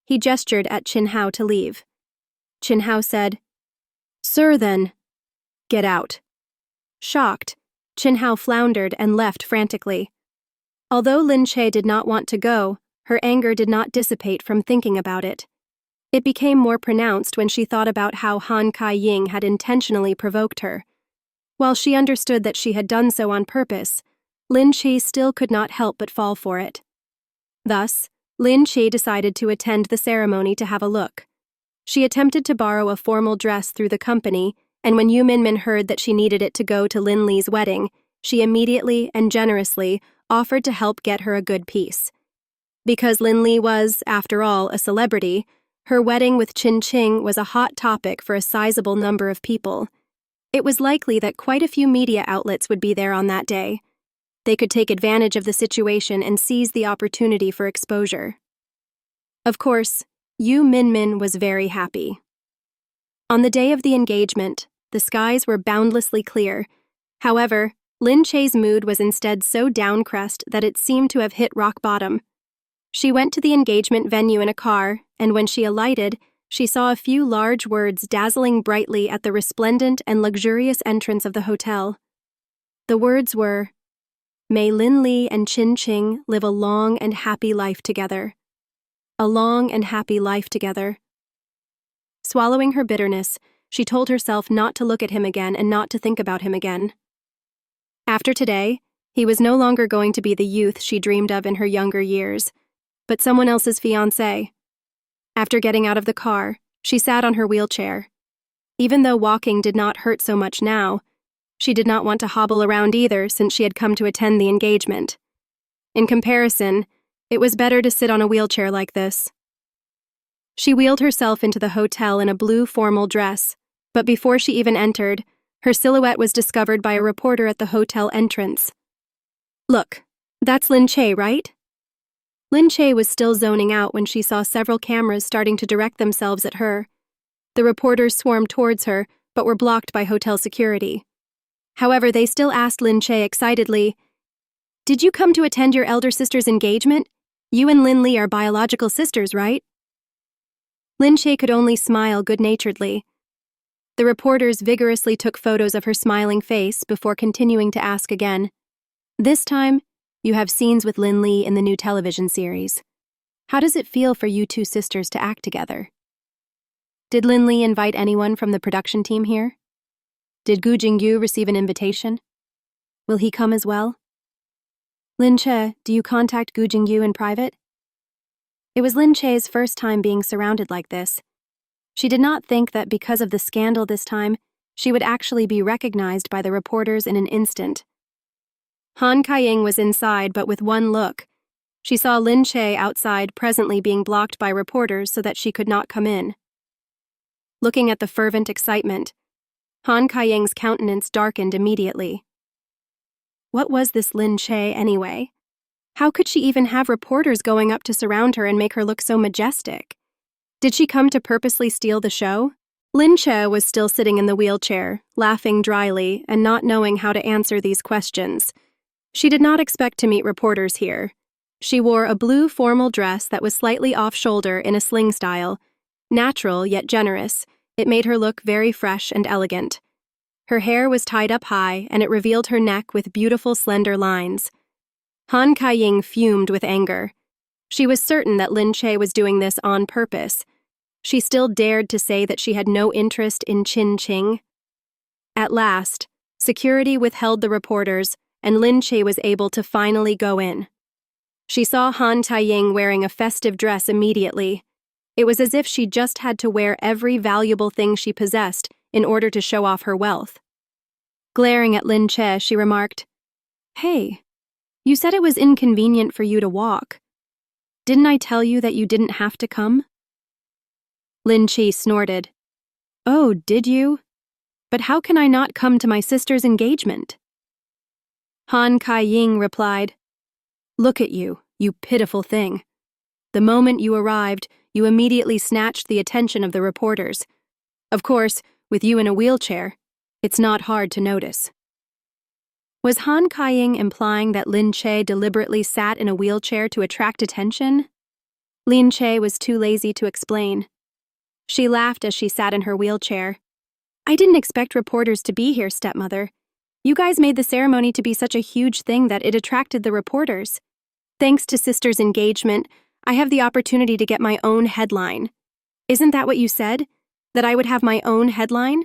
He gestured at Chin Hao to leave. Chin Hao said, "Sir, then." "Get out." Shocked, Chin Hao floundered and left frantically. Although Lin Che did not want to go, her anger did not dissipate from thinking about it. It became more pronounced when she thought about how Han Kai-ying had intentionally provoked her. While she understood that she had done so on purpose, Lin Che still could not help but fall for it. Thus, Lin Che decided to attend the ceremony to have a look. She attempted to borrow a formal dress through the company, and when Yu Minmin heard that she needed it to go to Lin Li's wedding, she immediately and generously offered to help get her a good piece. Because Lin Li was, after all, a celebrity, her wedding with Qin Qing was a hot topic for a sizable number of people. It was likely that quite a few media outlets would be there on that day. They could take advantage of the situation and seize the opportunity for exposure. Of course, Yu Minmin was very happy. On the day of the engagement, the skies were boundlessly clear. However, Lin Che's mood was instead so downcrest that it seemed to have hit rock bottom. She went to the engagement venue in a car, and when she alighted, she saw a few large words dazzling brightly at the resplendent and luxurious entrance of the hotel. The words were, "May Lin Li and Qin Qing live a long and happy life together. A long and happy life together." Swallowing her bitterness, she told herself not to look at him again and not to think about him again. After today, he was no longer going to be the youth she dreamed of in her younger years, but someone else's fiancé. After getting out of the car, she sat on her wheelchair. Even though walking did not hurt so much now, she did not want to hobble around either since she had come to attend the engagement. In comparison, it was better to sit on a wheelchair like this. She wheeled herself into the hotel in a blue formal dress, but before she even entered, her silhouette was discovered by a reporter at the hotel entrance. "Look, that's Lin Che, right?" Lin Che was still zoning out when she saw several cameras starting to direct themselves at her. The reporters swarmed towards her, but were blocked by hotel security. However, they still asked Lin Che excitedly, "Did you come to attend your elder sister's engagement? You and Lin Li are biological sisters, right?" Lin Che could only smile good-naturedly. The reporters vigorously took photos of her smiling face before continuing to ask again. "This time, you have scenes with Lin Li in the new television series. How does it feel for you two sisters to act together? Did Lin Li invite anyone from the production team here? Did Gu Jingyu receive an invitation? Will he come as well? Lin Che, do you contact Gu Jingyu in private?" It was Lin Che's first time being surrounded like this. She did not think that because of the scandal this time, she would actually be recognized by the reporters in an instant. Han Kai-ying was inside, but with one look, she saw Lin Che outside presently being blocked by reporters so that she could not come in. Looking at the fervent excitement, Han Kai-ying's countenance darkened immediately. What was this Lin Che anyway? How could she even have reporters going up to surround her and make her look so majestic? Did she come to purposely steal the show? Lin Che was still sitting in the wheelchair, laughing dryly and not knowing how to answer these questions. She did not expect to meet reporters here. She wore a blue formal dress that was slightly off-shoulder in a sling style. Natural yet generous, it made her look very fresh and elegant. Her hair was tied up high, and it revealed her neck with beautiful slender lines. Han Kai-ying fumed with anger. She was certain that Lin Che was doing this on purpose. She still dared to say that she had no interest in Qin Qing. At last, security withheld the reporters, and Lin Che was able to finally go in. She saw Han Taiying wearing a festive dress immediately. It was as if she just had to wear every valuable thing she possessed in order to show off her wealth. Glaring at Lin Che, she remarked, "Hey, you said it was inconvenient for you to walk. Didn't I tell you that you didn't have to come?" Lin Che snorted. "Oh, did you? But how can I not come to my sister's engagement?" Han Kai-ying replied, "Look at you, you pitiful thing. The moment you arrived, you immediately snatched the attention of the reporters. Of course, with you in a wheelchair, it's not hard to notice. Was Han Kaiying implying that Lin Che deliberately sat in a wheelchair to attract attention? Lin Che was too lazy to explain. She laughed as she sat in her wheelchair. I didn't expect reporters to be here, stepmother. You guys made the ceremony to be such a huge thing that it attracted the reporters. Thanks to sister's engagement, I have the opportunity to get my own headline. Isn't that what you said? That I would have my own headline?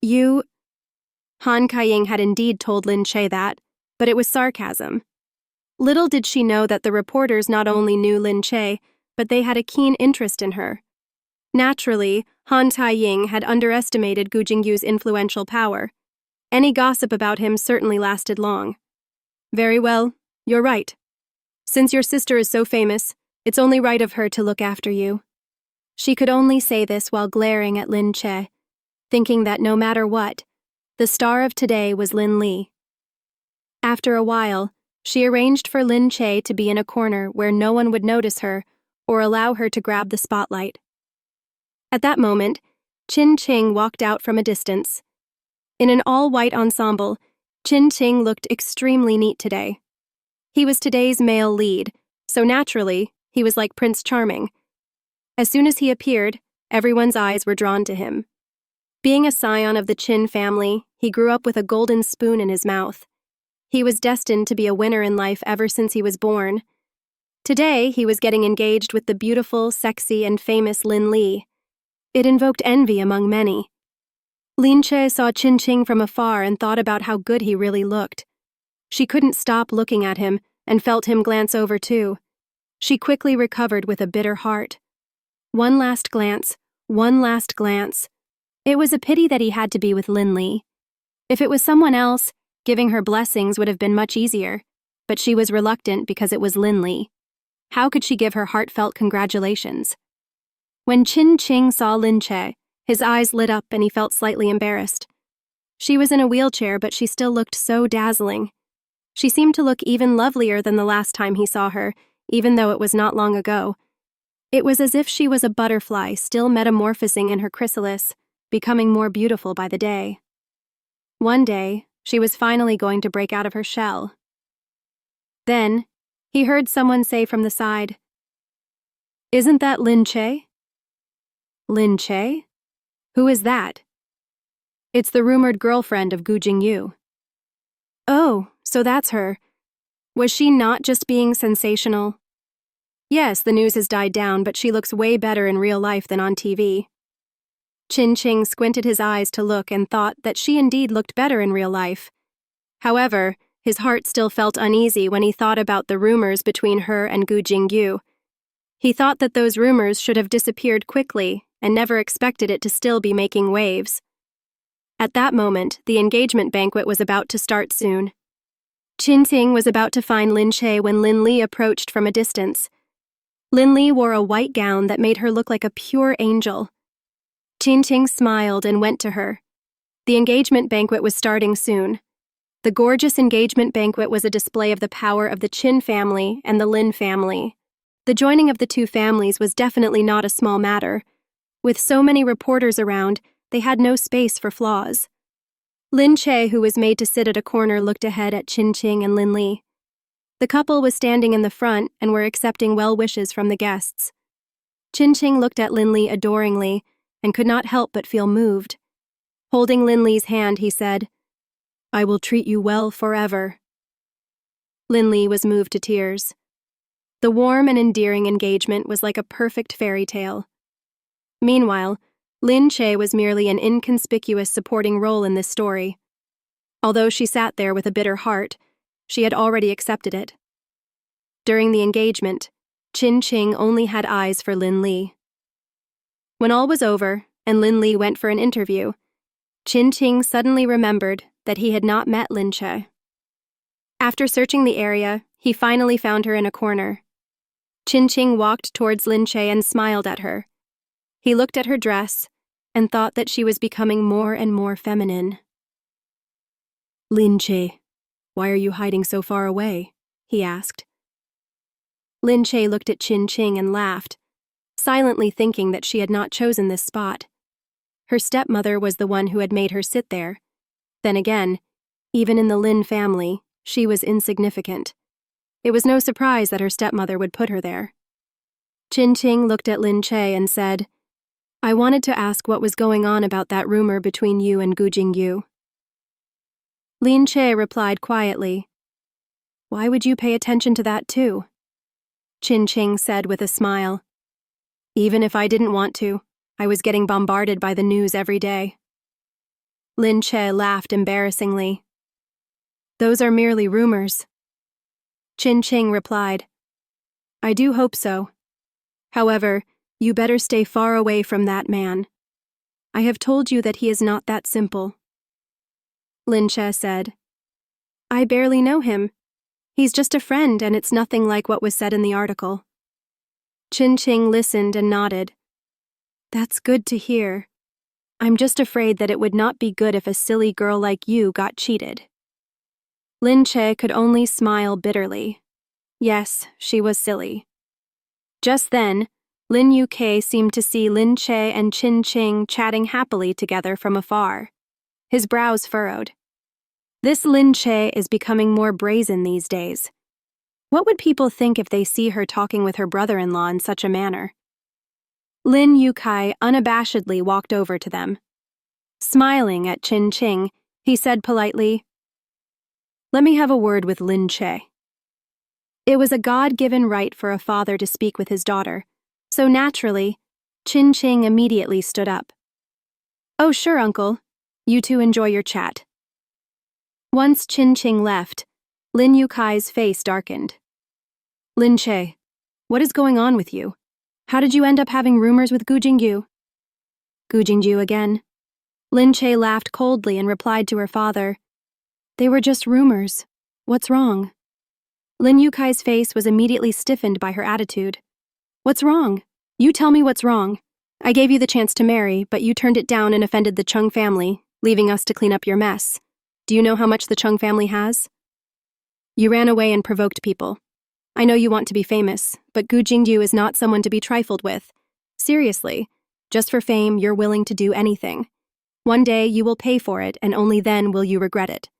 Han Kaiying had indeed told Lin Che that, but it was sarcasm. Little did she know that the reporters not only knew Lin Che, but they had a keen interest in her. Naturally, Han Taiying had underestimated Gu Jingyu's influential power. Any gossip about him certainly lasted long. Very well, you're right. Since your sister is so famous, it's only right of her to look after you. She could only say this while glaring at Lin Che, thinking that no matter what, the star of today was Lin Li. After a while, she arranged for Lin Che to be in a corner where no one would notice her or allow her to grab the spotlight. At that moment, Qin Qing walked out from a distance. In an all-white ensemble, Qin Qing looked extremely neat today. He was today's male lead, so naturally, he was like Prince Charming. As soon as he appeared, everyone's eyes were drawn to him. Being a scion of the Qin family, he grew up with a golden spoon in his mouth. He was destined to be a winner in life ever since he was born. Today, he was getting engaged with the beautiful, sexy, and famous Lin Li. It invoked envy among many. Lin Che saw Qin Qing from afar and thought about how good he really looked. She couldn't stop looking at him and felt him glance over too. She quickly recovered with a bitter heart. One last glance, one last glance. It was a pity that he had to be with Lin Li. If it was someone else, giving her blessings would have been much easier, but she was reluctant because it was Lin Li. How could she give her heartfelt congratulations? When Qin Qing saw Lin Che, his eyes lit up and he felt slightly embarrassed. She was in a wheelchair, but she still looked so dazzling. She seemed to look even lovelier than the last time he saw her, even though it was not long ago. It was as if she was a butterfly still metamorphosing in her chrysalis, becoming more beautiful by the day. One day, she was finally going to break out of her shell. Then, he heard someone say from the side, "Isn't that Lin Che?" Lin Che? Who is that? It's the rumored girlfriend of Gu Jingyu. Oh, so that's her. Was she not just being sensational? Yes, the news has died down, but she looks way better in real life than on TV. Qin Qing squinted his eyes to look and thought that she indeed looked better in real life. However, his heart still felt uneasy when he thought about the rumors between her and Gu Jingyu. He thought that those rumors should have disappeared quickly and never expected it to still be making waves. At that moment, the engagement banquet was about to start soon. Qin Qing was about to find Lin Che when Lin Li approached from a distance. Lin Li wore a white gown that made her look like a pure angel. Qin Qing smiled and went to her. The engagement banquet was starting soon. The gorgeous engagement banquet was a display of the power of the Qin family and the Lin family. The joining of the two families was definitely not a small matter. With so many reporters around, they had no space for flaws. Lin Che, who was made to sit at a corner, looked ahead at Qin Qing and Lin Li. The couple was standing in the front and were accepting well wishes from the guests. Qin Qing looked at Lin Li adoringly and could not help but feel moved. Holding Lin Li's hand, he said, "I will treat you well forever." Lin Li was moved to tears. The warm and endearing engagement was like a perfect fairy tale. Meanwhile, Lin Che was merely an inconspicuous supporting role in this story. Although she sat there with a bitter heart, she had already accepted it. During the engagement, Qin Qing only had eyes for Lin Li. When all was over and Lin Li went for an interview, Qin Qing suddenly remembered that he had not met Lin Che. After searching the area, he finally found her in a corner. Qin Qing walked towards Lin Che and smiled at her. He looked at her dress and thought that she was becoming more and more feminine. "Lin Che, why are you hiding so far away?" he asked. Lin Che looked at Qin Qing and laughed, silently thinking that she had not chosen this spot. Her stepmother was the one who had made her sit there. Then again, even in the Lin family, she was insignificant. It was no surprise that her stepmother would put her there. Qin Qing looked at Lin Che and said, "I wanted to ask what was going on about that rumor between you and Gu Jingyu." Lin Che replied quietly, "Why would you pay attention to that too?" Qin Qing said with a smile, "Even if I didn't want to, I was getting bombarded by the news every day." Lin Che laughed embarrassingly. "Those are merely rumors." Qin Qing replied, "I do hope so. However, you better stay far away from that man. I have told you that he is not that simple." Lin Che said, "I barely know him. He's just a friend and it's nothing like what was said in the article." Qin Qing listened and nodded. "That's good to hear. I'm just afraid that it would not be good if a silly girl like you got cheated." Lin Che could only smile bitterly. Yes, she was silly. Just then, Lin Yukei seemed to see Lin Che and Qin Qing chatting happily together from afar. His brows furrowed. This Lin Che is becoming more brazen these days. What would people think if they see her talking with her brother-in-law in such a manner? Lin Yukei unabashedly walked over to them. Smiling at Qin Qing, he said politely, "Let me have a word with Lin Che." It was a God-given right for a father to speak with his daughter, so naturally, Qin Qing immediately stood up. "Oh, sure, uncle. You two enjoy your chat." Once Qin Qing left, Lin Yukai's face darkened. "Lin Che, what is going on with you? How did you end up having rumors with Gu Jingyu?" "Gu Jingyu again." Lin Che laughed coldly and replied to her father, "They were just rumors. What's wrong?" Lin Yukai's face was immediately stiffened by her attitude. "What's wrong? You tell me what's wrong. I gave you the chance to marry, but you turned it down and offended the Chung family, leaving us to clean up your mess. Do you know how much the Chung family has? You ran away and provoked people. I know you want to be famous, but Gu Jingyu is not someone to be trifled with. Seriously, just for fame, you're willing to do anything. One day you will pay for it, and only then will you regret it."